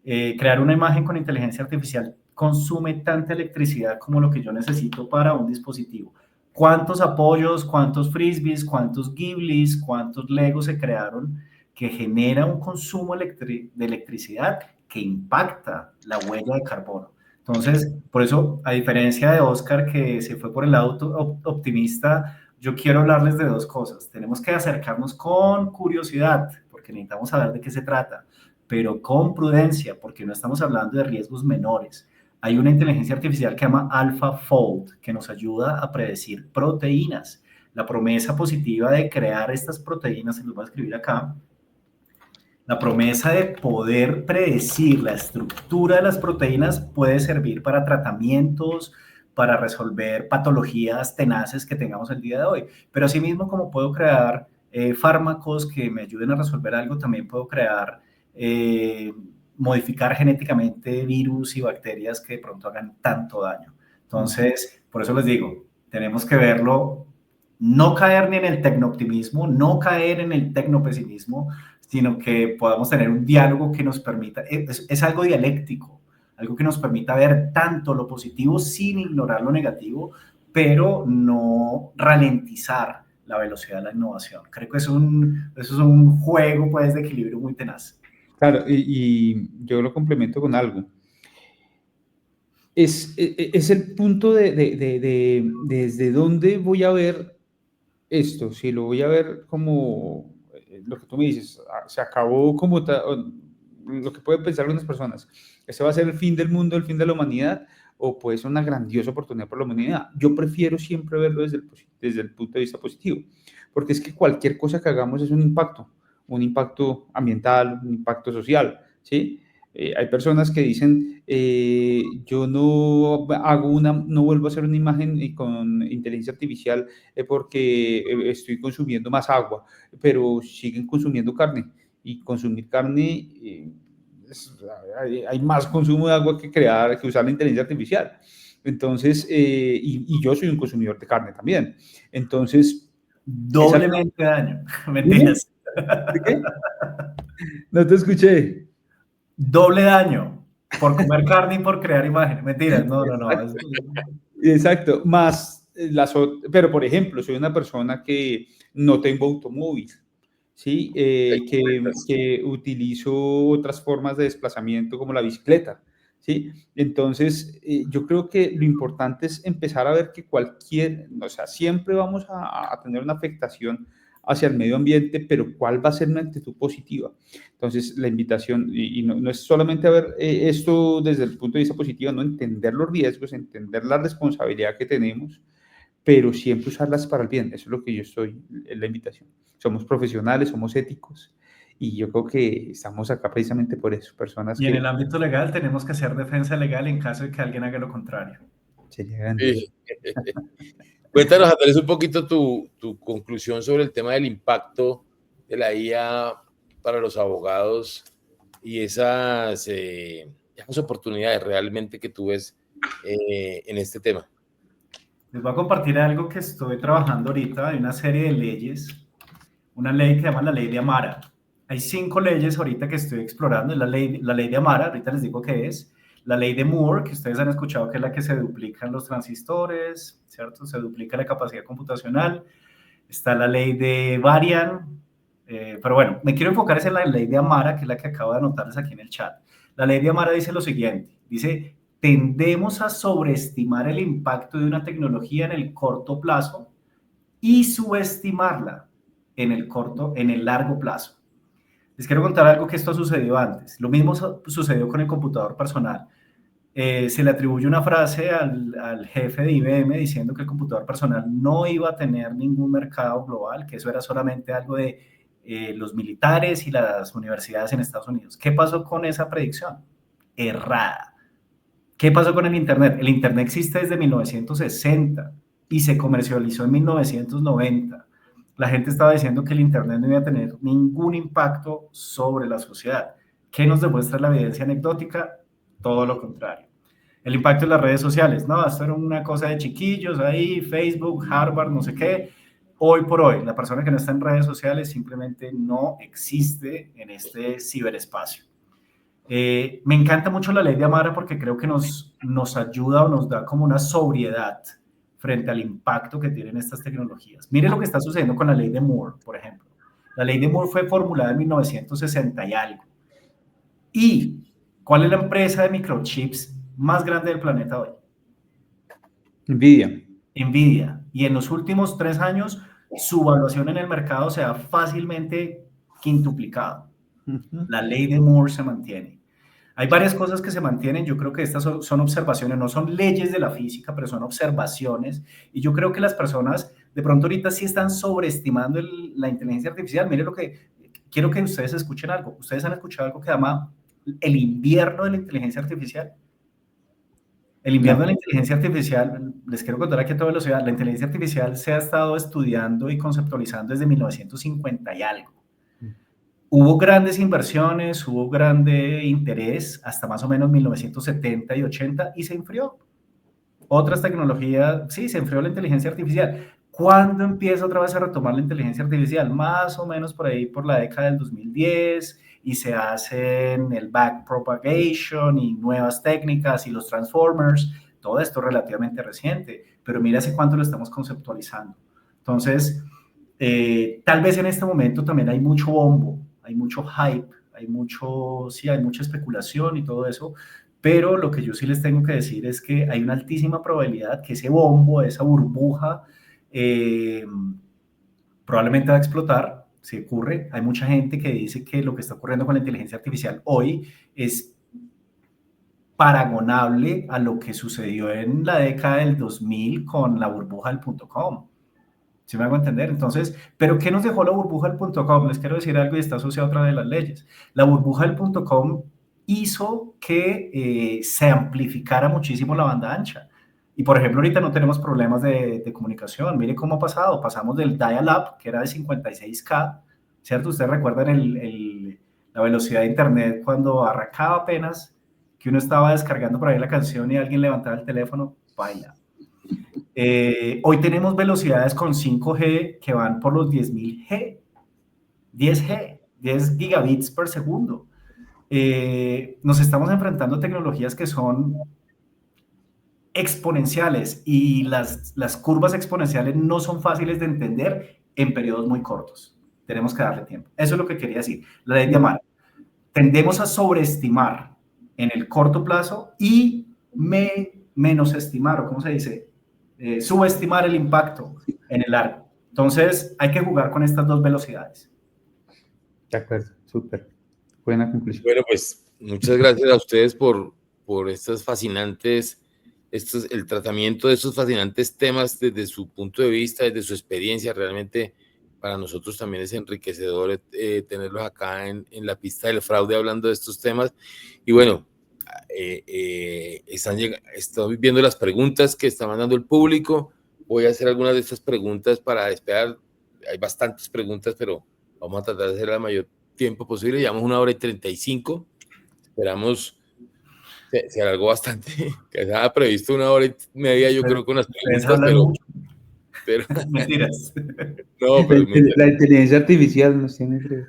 Crear una imagen con inteligencia artificial consume tanta electricidad como lo que yo necesito para un dispositivo. ¿Cuántos apoyos, cuántos frisbees, cuántos ghiblis, cuántos legos se crearon que genera un consumo de electricidad que impacta la huella de carbono? Entonces, por eso, a diferencia de Oscar, que se fue por el lado optimista, yo quiero hablarles de dos cosas. Tenemos que acercarnos con curiosidad, porque necesitamos saber de qué se trata, pero con prudencia, porque no estamos hablando de riesgos menores. Hay una inteligencia artificial que se llama AlphaFold, que nos ayuda a predecir proteínas. La promesa positiva de crear estas proteínas, se los voy a escribir acá, la promesa de poder predecir la estructura de las proteínas puede servir para tratamientos, para resolver patologías tenaces que tengamos el día de hoy. Pero asimismo, como puedo crear fármacos que me ayuden a resolver algo, también puedo crear, modificar genéticamente virus y bacterias que de pronto hagan tanto daño. Entonces, por eso les digo, tenemos que verlo, no caer ni en el tecnooptimismo, no caer en el tecnopesimismo, sino que podamos tener un diálogo que nos permita, es algo dialéctico, algo que nos permita ver tanto lo positivo sin ignorar lo negativo, pero no ralentizar la velocidad de la innovación. Creo que eso es un juego pues, de equilibrio muy tenaz. Claro, y yo lo complemento con algo. Es el punto desde dónde voy a ver esto, si lo voy a ver como lo que tú me dices, se acabó como lo que pueden pensar algunas personas, ¿ese va a ser el fin del mundo, el fin de la humanidad, o puede ser una grandiosa oportunidad para la humanidad? Yo prefiero siempre verlo desde el punto de vista positivo, porque es que cualquier cosa que hagamos es un impacto ambiental, un impacto social, ¿sí? Hay personas que dicen, yo no no vuelvo a hacer una imagen con inteligencia artificial porque estoy consumiendo más agua, pero siguen consumiendo carne. Y consumir carne, hay más consumo de agua que usar la inteligencia artificial. Entonces, y yo soy un consumidor de carne también. Entonces, Doblemente daño. ¿Dime? Mentiras. ¿De qué? No te escuché. Doble daño por comer carne y por crear imágenes. Mentiras, no. Exacto, más pero por ejemplo, soy una persona que no tengo automóvil, ¿sí? Que utilizo otras formas de desplazamiento como la bicicleta, ¿sí? Entonces, yo creo que lo importante es empezar a ver que o sea, siempre vamos a tener una afectación hacia el medio ambiente, pero ¿cuál va a ser una actitud positiva? Entonces, la invitación, y no es solamente a ver esto desde el punto de vista positivo, no entender los riesgos, entender la responsabilidad que tenemos, pero siempre usarlas para el bien. Eso es lo que yo estoy, es la invitación. Somos profesionales, somos éticos, y yo creo que estamos acá precisamente por eso, personas Y en el que ámbito legal tenemos que hacer defensa legal en caso de que alguien haga lo contrario. sería grande. Sí. Cuéntanos, Andrés, un poquito tu conclusión sobre el tema del impacto de la IA para los abogados y esas oportunidades realmente que tú ves en este tema. Les voy a compartir algo que estoy trabajando ahorita. Hay una serie de leyes, una ley que se llama la ley de Amara. Hay 5 leyes ahorita que estoy explorando. La ley de Amara, ahorita les digo qué es. La ley de Moore, que ustedes han escuchado que es la que se duplican los transistores, ¿cierto? Se duplica la capacidad computacional. Está la ley de Varian, pero bueno, me quiero enfocar en la ley de Amara, que es la que acabo de anotarles aquí en el chat. La ley de Amara dice lo siguiente, dice, tendemos a sobreestimar el impacto de una tecnología en el corto plazo y subestimarla en el largo plazo. Les quiero contar algo que esto ha sucedido antes. Lo mismo sucedió con el computador personal. Se le atribuye una frase al jefe de IBM diciendo que el computador personal no iba a tener ningún mercado global, que eso era solamente algo de los militares y las universidades en Estados Unidos. ¿Qué pasó con esa predicción? Errada. ¿Qué pasó con el Internet? El Internet existe desde 1960 y se comercializó en 1990. La gente estaba diciendo que el Internet no iba a tener ningún impacto sobre la sociedad. ¿Qué nos demuestra la evidencia anecdótica? Todo lo contrario. El impacto de las redes sociales, no, esto era una cosa de chiquillos ahí, Facebook, Harvard, no sé qué. Hoy por hoy, la persona que no está en redes sociales simplemente no existe en este ciberespacio. Me encanta mucho la ley de Amara porque creo que nos ayuda o nos da como una sobriedad frente al impacto que tienen estas tecnologías. Mire lo que está sucediendo con la ley de Moore, por ejemplo. La ley de Moore fue formulada en 1960 y algo. ¿Y cuál es la empresa de microchips más grande del planeta hoy? Nvidia. Nvidia. Y en los últimos 3 años, su valuación en el mercado se ha fácilmente quintuplicado. La ley de Moore se mantiene. Hay varias cosas que se mantienen. Yo creo que estas son observaciones, no son leyes de la física, pero son observaciones. Y yo creo que las personas de pronto ahorita sí están sobreestimando la inteligencia artificial. Mire lo que quiero que ustedes escuchen algo. Ustedes han escuchado algo que se llama el invierno de la inteligencia artificial. El invierno de la inteligencia artificial, les quiero contar aquí a toda velocidad, la inteligencia artificial se ha estado estudiando y conceptualizando desde 1950 y algo. Hubo grandes inversiones, hubo grande interés hasta más o menos 1970 y 80 y se enfrió. Otras tecnologías, sí, se enfrió la inteligencia artificial. ¿Cuándo empieza otra vez a retomar la inteligencia artificial? Más o menos por ahí, por la década del 2010, y se hacen el backpropagation y nuevas técnicas y los transformers. Todo esto es relativamente reciente, pero mira hace cuánto lo estamos conceptualizando. Entonces, tal vez en este momento también hay mucho bombo, hay mucho hype, hay mucha especulación y todo eso, pero lo que yo sí les tengo que decir es que hay una altísima probabilidad que ese bombo, esa burbuja, probablemente va a explotar, si ocurre. Hay mucha gente que dice que lo que está ocurriendo con la inteligencia artificial hoy es paragonable a lo que sucedió en la década del 2000 con la burbuja del .com. ¿Sí me hago entender? Entonces, ¿pero qué nos dejó la burbuja del .com? Les quiero decir algo y está asociado a otra de las leyes. La burbuja del .com hizo que se amplificara muchísimo la banda ancha. Y por ejemplo, ahorita no tenemos problemas de comunicación. Mire cómo ha pasado. Pasamos del dial-up, que era de 56K, ¿cierto? Ustedes recuerdan la velocidad de internet cuando arrancaba apenas, que uno estaba descargando por ahí la canción y alguien levantaba el teléfono, baila. Hoy tenemos velocidades con 5G que van por los 10.000 G, 10 gigabits por segundo. Nos estamos enfrentando a tecnologías que son exponenciales y las curvas exponenciales no son fáciles de entender en periodos muy cortos. Tenemos que darle tiempo. Eso es lo que quería decir. La ley de Amar. Tendemos a sobreestimar en el corto plazo y menos estimar, o ¿cómo se dice? Subestimar el impacto en el largo. Entonces, hay que jugar con estas dos velocidades. De acuerdo, súper. Buena conclusión. Bueno, pues muchas gracias a ustedes por estas fascinantes, el tratamiento de estos fascinantes temas desde su punto de vista, desde su experiencia. Realmente para nosotros también es enriquecedor tenerlos acá en la pista del fraude hablando de estos temas. Y bueno, estoy viendo las preguntas que está mandando el público. Voy a hacer algunas de estas preguntas para despegar. Hay bastantes preguntas, pero vamos a tratar de hacer la mayor tiempo posible. Llevamos 1 hora y 35. Esperamos, se alargó bastante, que estaba previsto 1 hora y media, yo creo, con las preguntas, pero Mentiras. No, pero la inteligencia artificial nos tiene que...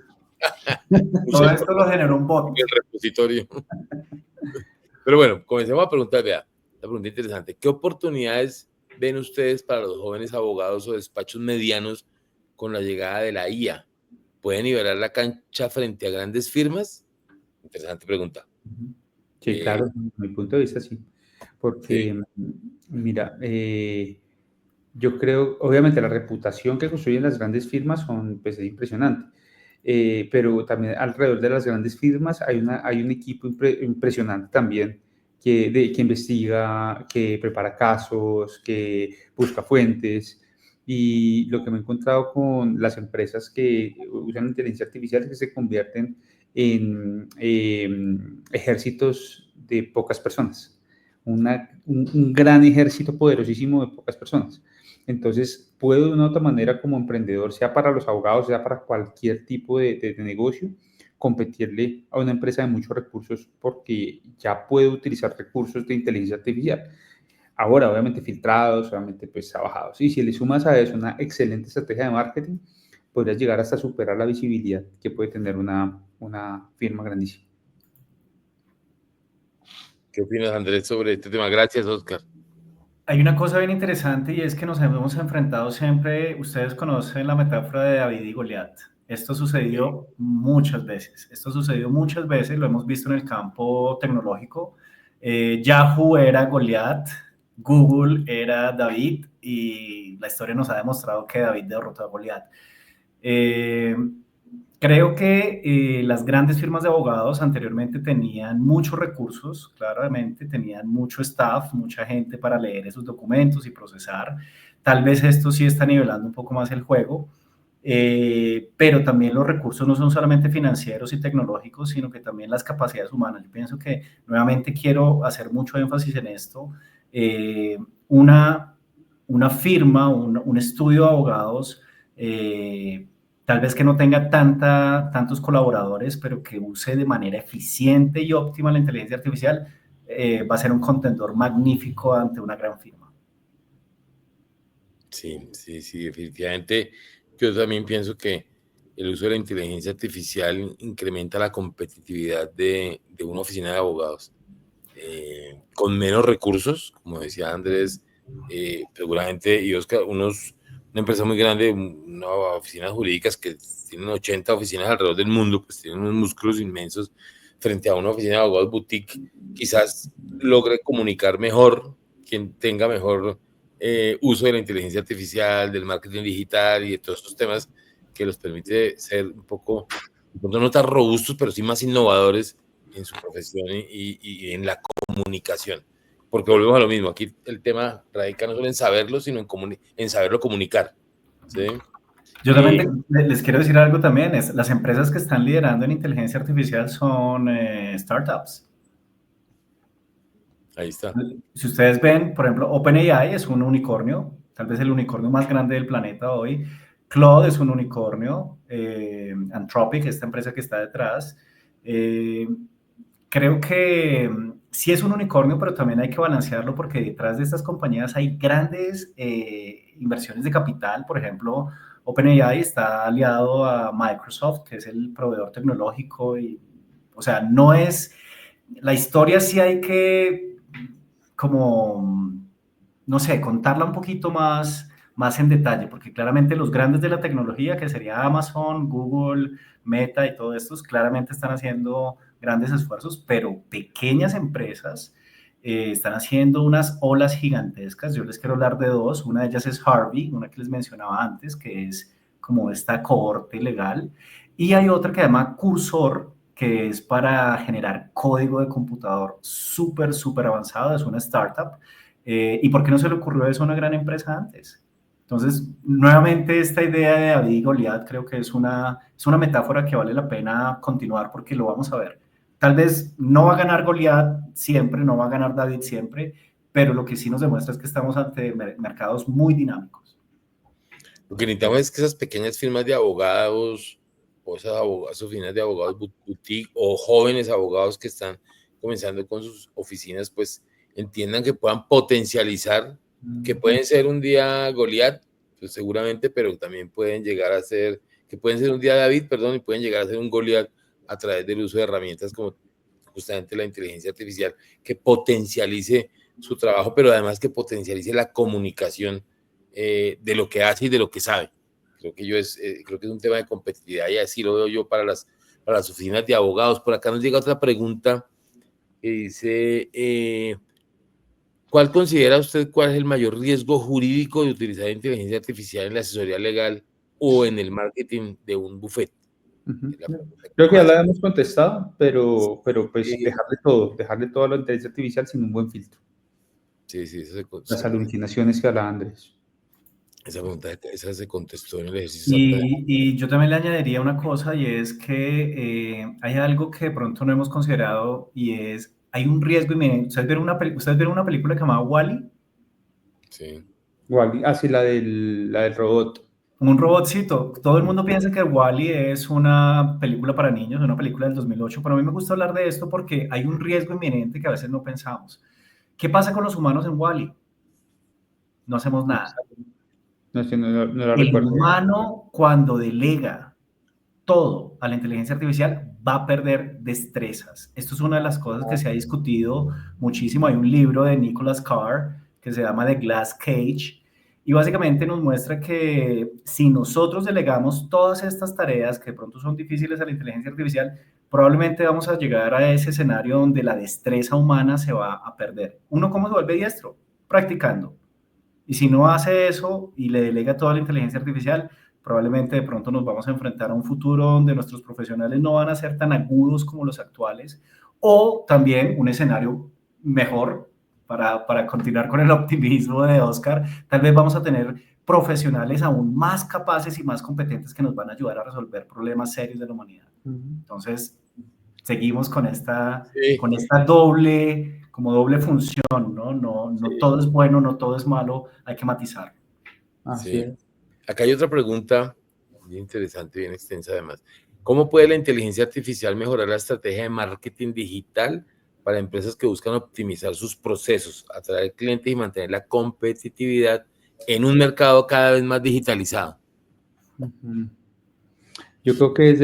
Todo esto lo generó un bot. El repositorio. Pero bueno, comencemos a preguntar, vea, la pregunta interesante. ¿Qué oportunidades ven ustedes para los jóvenes abogados o despachos medianos con la llegada de la IA? ¿Pueden nivelar la cancha frente a grandes firmas? Interesante pregunta. Sí, claro, desde mi punto de vista sí. Porque, mira, yo creo, obviamente la reputación que construyen las grandes firmas pues, es impresionante. Pero también alrededor de las grandes firmas hay un equipo impresionante también que investiga, que prepara casos, que busca fuentes. Y lo que me he encontrado con las empresas que usan inteligencia artificial es que se convierten en ejércitos de pocas personas. Un gran ejército poderosísimo de pocas personas. Entonces, puedo de una u otra manera como emprendedor, sea para los abogados, sea para cualquier tipo de negocio, competirle a una empresa de muchos recursos porque ya puedo utilizar recursos de inteligencia artificial. Ahora, obviamente, filtrados, obviamente, pues, trabajados. Y si le sumas a eso una excelente estrategia de marketing, podrías llegar hasta superar la visibilidad que puede tener una firma grandísima. ¿Qué opinas, Andrés, sobre este tema? Gracias, Oscar. Hay una cosa bien interesante y es que nos hemos enfrentado siempre, ustedes conocen la metáfora de David y Goliat. Esto sucedió muchas veces. Lo hemos visto en el campo tecnológico. Yahoo era Goliat, Google era David y la historia nos ha demostrado que David derrotó a Goliat. Creo que las grandes firmas de abogados anteriormente tenían muchos recursos, claramente, tenían mucho staff, mucha gente para leer esos documentos y procesar. Tal vez esto sí está nivelando un poco más el juego, pero también los recursos no son solamente financieros y tecnológicos, sino que también las capacidades humanas. Yo pienso que, nuevamente, quiero hacer mucho énfasis en esto. Una firma, un estudio de abogados, tal vez que no tenga tantos colaboradores, pero que use de manera eficiente y óptima la inteligencia artificial, va a ser un contendor magnífico ante una gran firma. Sí, definitivamente. Yo también pienso que el uso de la inteligencia artificial incrementa la competitividad de una oficina de abogados. Con menos recursos, como decía Andrés, seguramente, y Oscar, una empresa muy grande, unas oficinas jurídicas que tienen 80 oficinas alrededor del mundo, pues tienen unos músculos inmensos frente a una oficina de abogados boutique, quizás logre comunicar mejor, quien tenga mejor uso de la inteligencia artificial, del marketing digital y de todos estos temas que los permite ser un poco, no tan robustos, pero sí más innovadores en su profesión y en la comunicación. Porque volvemos a lo mismo, aquí el tema radica no solo en saberlo, sino en saberlo comunicar, ¿sí? Yo también les quiero decir algo también, es las empresas que están liderando en inteligencia artificial son startups. Ahí está. Si ustedes ven, por ejemplo, OpenAI es un unicornio, tal vez el unicornio más grande del planeta hoy. Claude es un unicornio. Anthropic, esta empresa que está detrás. Creo que sí es un unicornio, pero también hay que balancearlo porque detrás de estas compañías hay grandes inversiones de capital. Por ejemplo, OpenAI está aliado a Microsoft, que es el proveedor tecnológico. Y, o sea, no es... La historia sí hay que como, no sé, contarla un poquito más en detalle, porque claramente los grandes de la tecnología, que sería Amazon, Google, Meta y todos estos, claramente están haciendo grandes esfuerzos, pero pequeñas empresas están haciendo unas olas gigantescas. Yo les quiero hablar de dos. Una de ellas es Harvey, una que les mencionaba antes, que es como esta cohorte legal. Y hay otra que se llama Cursor, que es para generar código de computador súper avanzado. Es una startup. ¿Y por qué no se le ocurrió eso a una gran empresa antes? Entonces, nuevamente, esta idea de David y Goliat creo que es una metáfora que vale la pena continuar porque lo vamos a ver. Tal vez no va a ganar Goliat siempre, no va a ganar David siempre, pero lo que sí nos demuestra es que estamos ante mercados muy dinámicos. Lo que necesitamos es que esas pequeñas firmas de abogados o esas oficinas de abogados boutique o jóvenes abogados que están comenzando con sus oficinas, pues entiendan que puedan potencializar, que pueden ser un día Goliat, pues seguramente, pero también pueden llegar a ser, que pueden ser un día David, perdón, y pueden llegar a ser un Goliat a través del uso de herramientas como justamente la inteligencia artificial, que potencialice su trabajo, pero además que potencialice la comunicación de lo que hace y de lo que sabe. Creo que es un tema de competitividad y así lo veo yo para las oficinas de abogados. Por acá nos llega otra pregunta que dice, ¿cuál considera usted cuál es el mayor riesgo jurídico de utilizar inteligencia artificial en la asesoría legal o en el marketing de un bufete? Creo que ya la hemos contestado, pero pues dejarle todo a la inteligencia artificial sin un buen filtro. Sí, Las alucinaciones que hablaba Andrés. Esa pregunta, esa se contestó en el ejercicio. Y yo también le añadiría una cosa y es que hay algo que de pronto no hemos considerado y es, hay un riesgo inminente. ¿Ustedes vieron una película que se llama Wall-E? Sí. Wall-E, sí, la del robot. Un robotcito. Todo el mundo piensa que Wall-E es una película para niños, una película del 2008, pero a mí me gusta hablar de esto porque hay un riesgo inminente que a veces no pensamos. ¿Qué pasa con los humanos en Wall-E? No hacemos nada. No la El recuerdo. humano, cuando delega todo a la inteligencia artificial, va a perder destrezas. Esto es una de las cosas que se ha discutido muchísimo. Hay un libro de Nicholas Carr que se llama The Glass Cage y básicamente nos muestra que si nosotros delegamos todas estas tareas que de pronto son difíciles a la inteligencia artificial, probablemente vamos a llegar a ese escenario donde la destreza humana se va a perder. ¿Uno cómo se vuelve diestro? Practicando. Y si no hace eso y le delega toda la inteligencia artificial, probablemente de pronto nos vamos a enfrentar a un futuro donde nuestros profesionales no van a ser tan agudos como los actuales, o también un escenario mejor para continuar con el optimismo de Oscar, tal vez vamos a tener profesionales aún más capaces y más competentes que nos van a ayudar a resolver problemas serios de la humanidad. Entonces, seguimos con esta doble función, ¿no? No todo es bueno, no todo es malo, hay que matizar. Así es. Acá hay otra pregunta bien interesante, bien extensa además. ¿Cómo puede la inteligencia artificial mejorar la estrategia de marketing digital para empresas que buscan optimizar sus procesos, atraer clientes y mantener la competitividad en un mercado cada vez más digitalizado? Yo creo que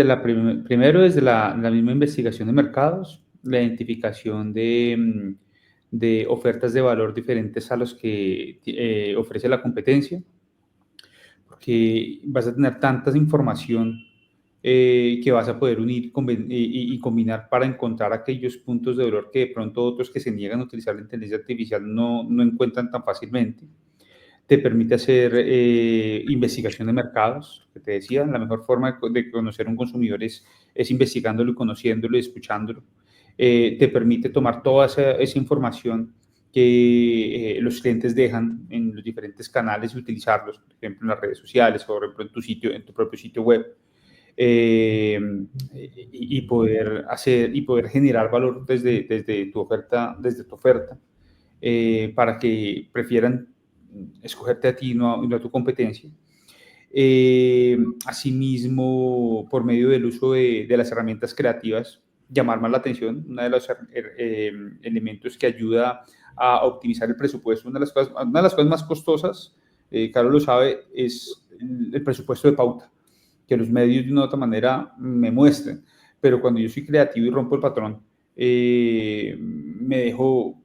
primero desde la misma investigación de mercados, la identificación de ofertas de valor diferentes a los que ofrece la competencia, porque vas a tener tanta información que vas a poder unir y combinar para encontrar aquellos puntos de valor que de pronto otros que se niegan a utilizar la inteligencia artificial no encuentran tan fácilmente. Te permite hacer investigación de mercados, que te decía, la mejor forma de conocer a un consumidor es investigándolo y conociéndolo y escuchándolo. Te permite tomar toda esa información que los clientes dejan en los diferentes canales y utilizarlos, por ejemplo, en las redes sociales o por ejemplo, en tu propio sitio web. Y poder generar valor desde tu oferta, para que prefieran escogerte a ti y no a tu competencia. Asimismo, por medio del uso de las herramientas creativas, llamar más la atención. Uno de los elementos que ayuda a optimizar el presupuesto, una de las cosas más costosas, Carlos lo sabe, es el presupuesto de pauta, que los medios de una u otra manera me muestren. Pero cuando yo soy creativo y rompo el patrón,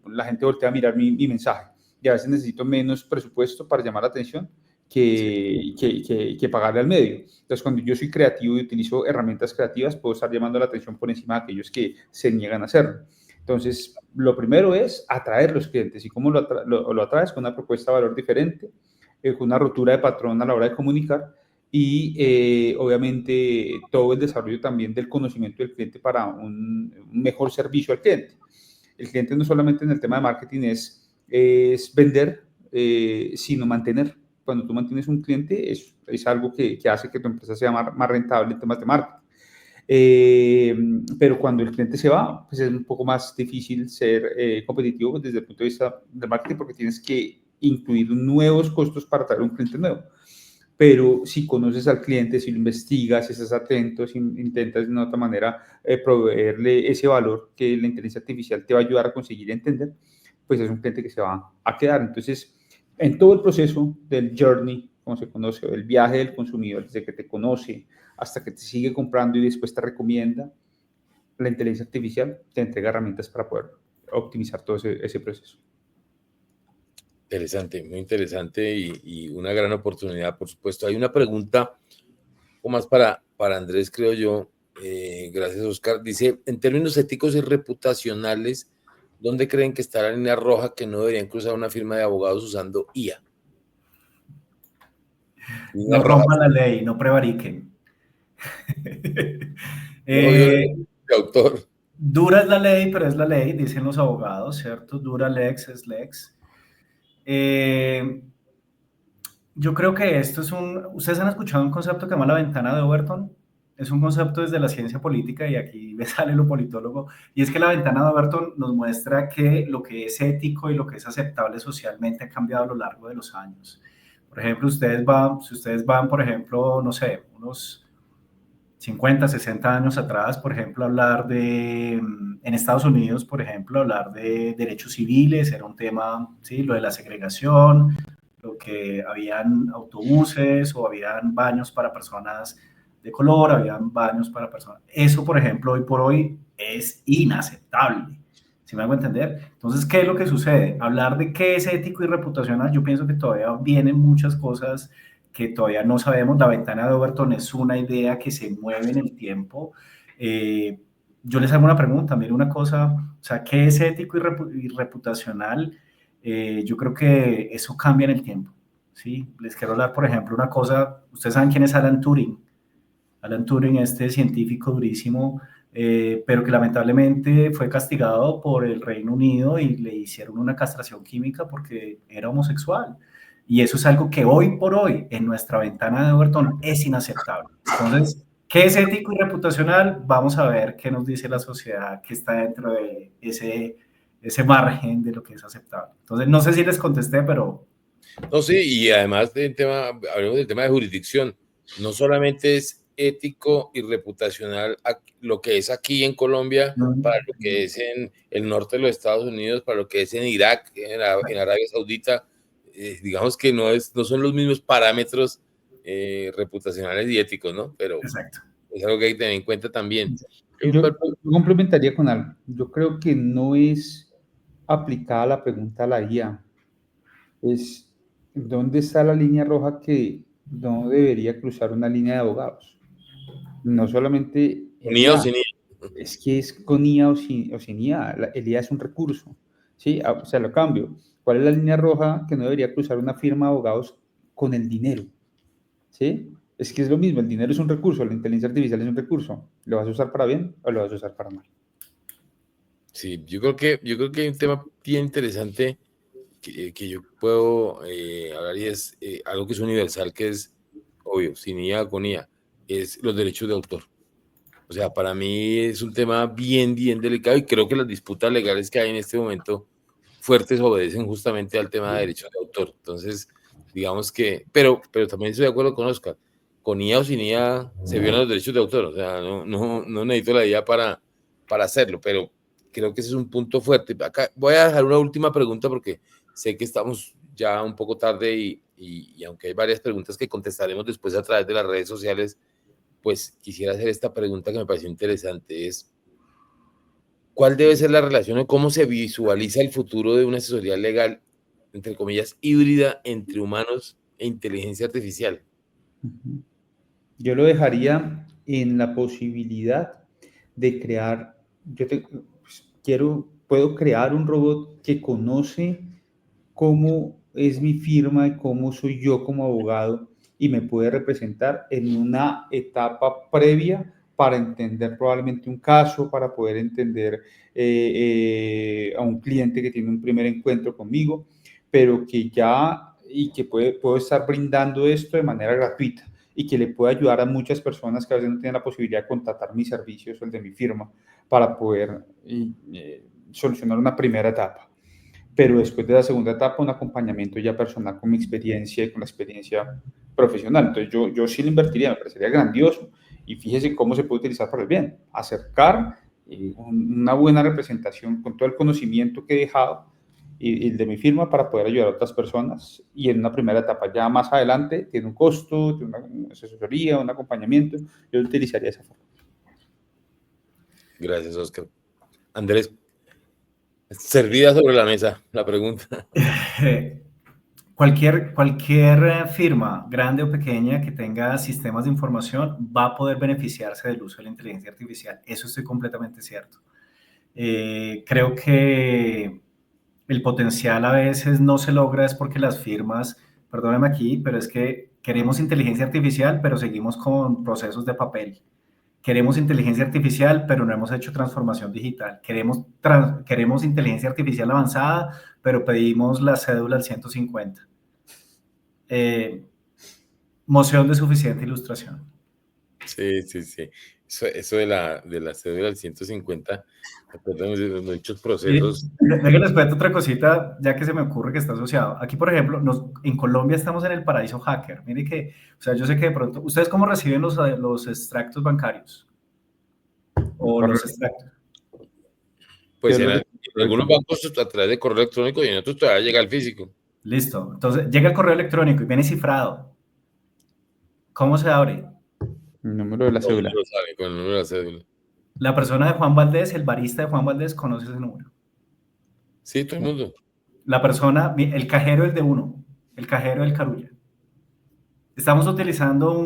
la gente voltea a mirar mi mensaje. Y a veces necesito menos presupuesto para llamar la atención que pagarle al medio. Entonces, cuando yo soy creativo y utilizo herramientas creativas, puedo estar llamando la atención por encima de aquellos que se niegan a hacerlo. Entonces, lo primero es atraer los clientes. ¿Y cómo lo atraes? Con una propuesta de valor diferente, con una rotura de patrón a la hora de comunicar y obviamente todo el desarrollo también del conocimiento del cliente para un mejor servicio al cliente. El cliente no solamente en el tema de marketing es vender, sino mantener. Cuando tú mantienes un cliente es algo que hace que tu empresa sea más rentable en temas de marketing. Pero cuando el cliente se va, pues es un poco más difícil ser competitivo desde el punto de vista del marketing porque tienes que incluir nuevos costos para traer un cliente nuevo. Pero si conoces al cliente, si lo investigas, si estás atento, si intentas de una otra manera proveerle ese valor que la inteligencia artificial te va a ayudar a conseguir entender, pues es un cliente que se va a quedar. Entonces, en todo el proceso del journey, como se conoce, el viaje del consumidor, desde que te conoce hasta que te sigue comprando y después te recomienda, la inteligencia artificial te entrega herramientas para poder optimizar todo ese proceso. Interesante, muy interesante y una gran oportunidad, por supuesto. Hay una pregunta o más para Andrés, creo yo. Gracias, Oscar. Dice, en términos éticos y reputacionales, ¿dónde creen que está la línea roja que no deberían cruzar una firma de abogados usando IA? No rompan la ley, no prevariquen. Autor. Dura es la ley, pero es la ley, dicen los abogados, ¿cierto? Dura lex es lex. Yo creo que esto es ¿Ustedes han escuchado un concepto que se llama la ventana de Overton? Es un concepto desde la ciencia política y aquí me sale lo politólogo. Y es que la ventana de Overton nos muestra que lo que es ético y lo que es aceptable socialmente ha cambiado a lo largo de los años. Por ejemplo, si ustedes van, por ejemplo, no sé, unos 50, 60 años atrás, por ejemplo, en Estados Unidos, por ejemplo, hablar de derechos civiles era un tema, ¿sí? Lo de la segregación, lo que habían autobuses o habían baños para personas de color, habían baños para personas. Eso, por ejemplo, hoy por hoy es inaceptable. ¿Sí me hago entender? Entonces, ¿qué es lo que sucede? Hablar de qué es ético y reputacional, yo pienso que todavía vienen muchas cosas que todavía no sabemos. La ventana de Overton es una idea que se mueve en el tiempo. Yo les hago una pregunta, miren una cosa, o sea, ¿qué es ético y reputacional? Yo creo que eso cambia en el tiempo, ¿sí? Les quiero hablar, por ejemplo, una cosa, ustedes saben quién es Alan Turing. Alan Turing, este científico durísimo, pero que lamentablemente fue castigado por el Reino Unido y le hicieron una castración química porque era homosexual. Y eso es algo que hoy por hoy en nuestra ventana de Overton es inaceptable. Entonces, ¿qué es ético y reputacional? Vamos a ver qué nos dice la sociedad que está dentro de ese margen de lo que es aceptable. Entonces, no sé si les contesté, pero... No, sí, y además hablemos del tema de jurisdicción. No solamente es ético y reputacional lo que es aquí en Colombia, para lo que es en el norte de los Estados Unidos, para lo que es en Irak, en Arabia Saudita. Digamos que no son los mismos parámetros reputacionales y éticos, ¿no? Pero exacto, es algo que hay que tener en cuenta también. Yo complementaría con algo. Yo creo que no es aplicada la pregunta a la IA. Es ¿dónde está la línea roja que no debería cruzar una línea de abogados? No solamente ¿Con IA o sin IA? es que es con IA o sin IA. El IA es un recurso, ¿sí? O sea, lo cambio. ¿Cuál es la línea roja que no debería cruzar una firma de abogados con el dinero? ¿Sí? Es que es lo mismo, el dinero es un recurso, la inteligencia artificial es un recurso. ¿Lo vas a usar para bien o lo vas a usar para mal? Sí, yo creo que hay un tema bien interesante que yo puedo hablar y es algo que es universal, que es obvio, sin IA con IA, es los derechos de autor. O sea, para mí es un tema bien, bien delicado y creo que las disputas legales que hay en este momento fuertes obedecen justamente al tema de derechos de autor. Entonces, digamos que, pero también estoy de acuerdo con Oscar, con IA o sin IA se violan los derechos de autor. O sea, no necesito la IA para hacerlo, pero creo que ese es un punto fuerte. Acá voy a dejar una última pregunta porque sé que estamos ya un poco tarde y aunque hay varias preguntas que contestaremos después a través de las redes sociales, pues quisiera hacer esta pregunta que me pareció interesante, es ¿cuál debe ser la relación o cómo se visualiza el futuro de una asesoría legal, entre comillas, híbrida entre humanos e inteligencia artificial? Ujú. Yo lo dejaría en la posibilidad de crear, puedo crear un robot que conoce cómo es mi firma y cómo soy yo como abogado y me puede representar en una etapa previa para entender probablemente un caso, para poder entender a un cliente que tiene un primer encuentro conmigo, pero que ya y que puedo estar brindando esto de manera gratuita y que le puede ayudar a muchas personas que a veces no tienen la posibilidad de contratar mis servicios o el de mi firma para poder solucionar una primera etapa. Pero después de la segunda etapa, un acompañamiento ya personal con mi experiencia y con la experiencia profesional. Entonces yo sí le invertiría, me parecería grandioso. Y fíjese cómo se puede utilizar para el bien. Acercar una buena representación con todo el conocimiento que he dejado y el de mi firma para poder ayudar a otras personas. Y en una primera etapa, ya más adelante, tiene un costo, tiene una asesoría, un acompañamiento. Yo lo utilizaría de esa forma. Gracias, Oscar. Andrés, servida sobre la mesa la pregunta. Cualquier firma, grande o pequeña, que tenga sistemas de información va a poder beneficiarse del uso de la inteligencia artificial. Eso estoy completamente cierto. Creo que el potencial a veces no se logra es porque las firmas, perdónenme aquí, pero es que queremos inteligencia artificial, pero seguimos con procesos de papel. Queremos inteligencia artificial, pero no hemos hecho transformación digital. Queremos inteligencia artificial avanzada, pero pedimos la cédula al 150. Moción de suficiente ilustración. Sí, sí, sí. Eso de la cédula del 150, perdón, de muchos procesos. Déjenles cuento otra cosita, ya que se me ocurre que está asociado. Aquí, por ejemplo, en Colombia estamos en el paraíso hacker. Mire que, o sea, yo sé que de pronto, ¿ustedes cómo reciben los extractos bancarios? O los Correcto. extractos. Pues Yo en, lo en algunos bancos a través de correo electrónico y en otros todavía llega el físico. Listo. Entonces, llega el correo electrónico y viene cifrado. ¿Cómo se abre? El número de la Todo el cédula. mundo lo sabe con el número de la cédula. La persona de Juan Valdés, el barista de Juan Valdés, conoce ese número. Sí, todo el mundo. La persona, el cajero, el de uno, el cajero del Carulla. Estamos utilizando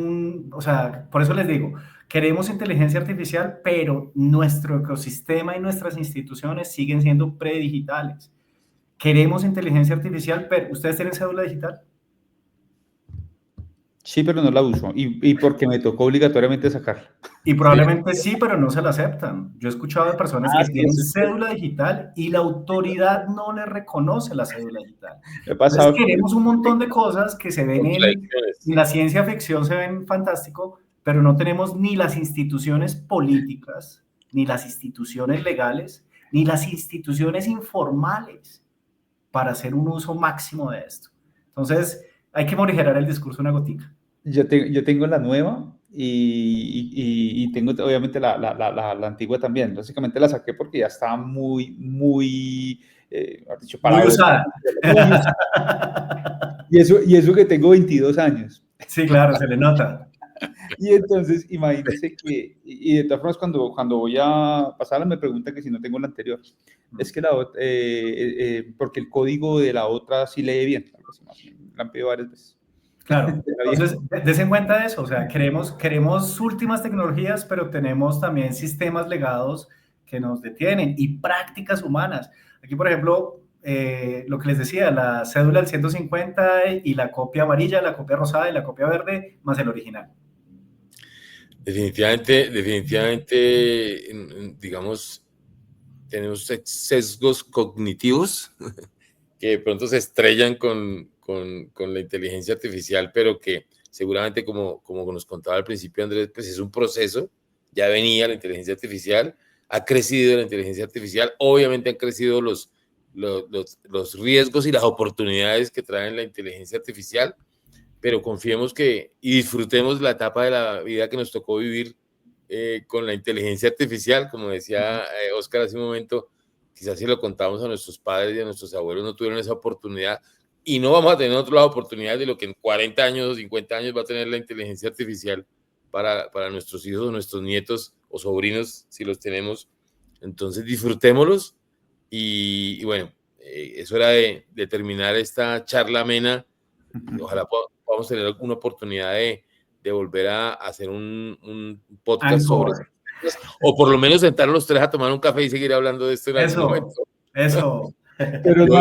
o sea, por eso les digo, queremos inteligencia artificial, pero nuestro ecosistema y nuestras instituciones siguen siendo predigitales. Queremos inteligencia artificial, pero ¿ustedes tienen cédula digital? Sí, pero no la uso. Y porque me tocó obligatoriamente sacarla. Y Sí, probablemente sí, pero no se la aceptan. Yo he escuchado de personas que Sí, tienen eso es. cédula digital y la autoridad no les reconoce la cédula digital. He Entonces pasado. queremos un montón de cosas que se ven contradicciones. en la ciencia ficción, se ven fantástico, pero no tenemos ni las instituciones políticas, ni las instituciones legales, ni las instituciones informales para hacer un uso máximo de esto. Entonces hay que morigerar el discurso una gotica. Yo tengo la nueva y tengo obviamente la antigua también. Básicamente la saqué porque ya estaba muy, dicho, Muy para botar. usada. Muy usada. Y eso que tengo 22 años. Sí, claro, se le nota. Y entonces, imagínense y de todas formas, cuando voy a pasarla, me pregunta que si no tengo la anterior. Es que porque el código de la otra sí lee bien. Algo así, más o menos. La han pedido varias veces. Claro. Entonces, des en cuenta de eso. O sea, queremos últimas tecnologías, pero tenemos también sistemas legados que nos detienen y prácticas humanas. Aquí, por ejemplo, lo que les decía, la cédula del 150 y la copia amarilla, la copia rosada y la copia verde, más el original. Definitivamente, digamos, tenemos sesgos cognitivos que de pronto se estrellan con la inteligencia artificial, pero que seguramente, como nos contaba al principio Andrés, pues es un proceso, ya venía la inteligencia artificial, ha crecido la inteligencia artificial, obviamente han crecido los riesgos y las oportunidades que trae la inteligencia artificial, pero confiemos y disfrutemos la etapa de la vida que nos tocó vivir con la inteligencia artificial, como decía Oscar hace un momento. Quizás si lo contamos a nuestros padres y a nuestros abuelos no tuvieron esa oportunidad, y no vamos a tener otras oportunidades de lo que en 40 años o 50 años va a tener la inteligencia artificial para nuestros hijos o nuestros nietos o sobrinos, si los tenemos. Entonces disfrutémoslos y bueno, es hora de terminar esta charla amena. Ojalá podamos tener una oportunidad de volver a hacer un podcast sobre, o por lo menos sentar los tres a tomar un café y seguir hablando de esto en algún momento. Eso. Pero yo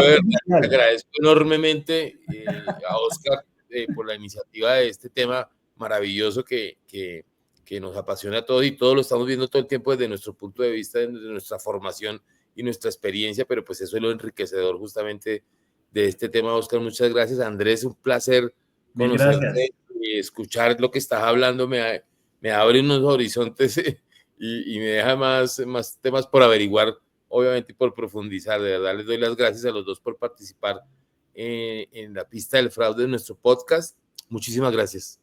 agradezco enormemente a Oscar por la iniciativa de este tema maravilloso que nos apasiona a todos, y todos lo estamos viendo todo el tiempo desde nuestro punto de vista, desde nuestra formación y nuestra experiencia, pero pues eso es lo enriquecedor justamente de este tema. Oscar, muchas gracias. Andrés, un placer conocerte y escuchar lo que estás hablando. Me abre unos horizontes y me deja más temas por averiguar, obviamente, por profundizar. De verdad, les doy las gracias a los dos por participar en la pista del fraude de nuestro podcast. Muchísimas gracias.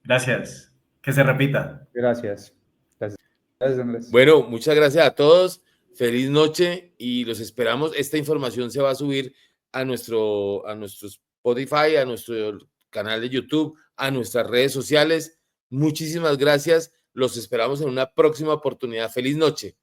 Gracias. Que se repita. Gracias. Gracias, Andrés. Bueno, muchas gracias a todos. Feliz noche y los esperamos. Esta información se va a subir a nuestro Spotify, a nuestro canal de YouTube, a nuestras redes sociales. Muchísimas gracias. Los esperamos en una próxima oportunidad. Feliz noche.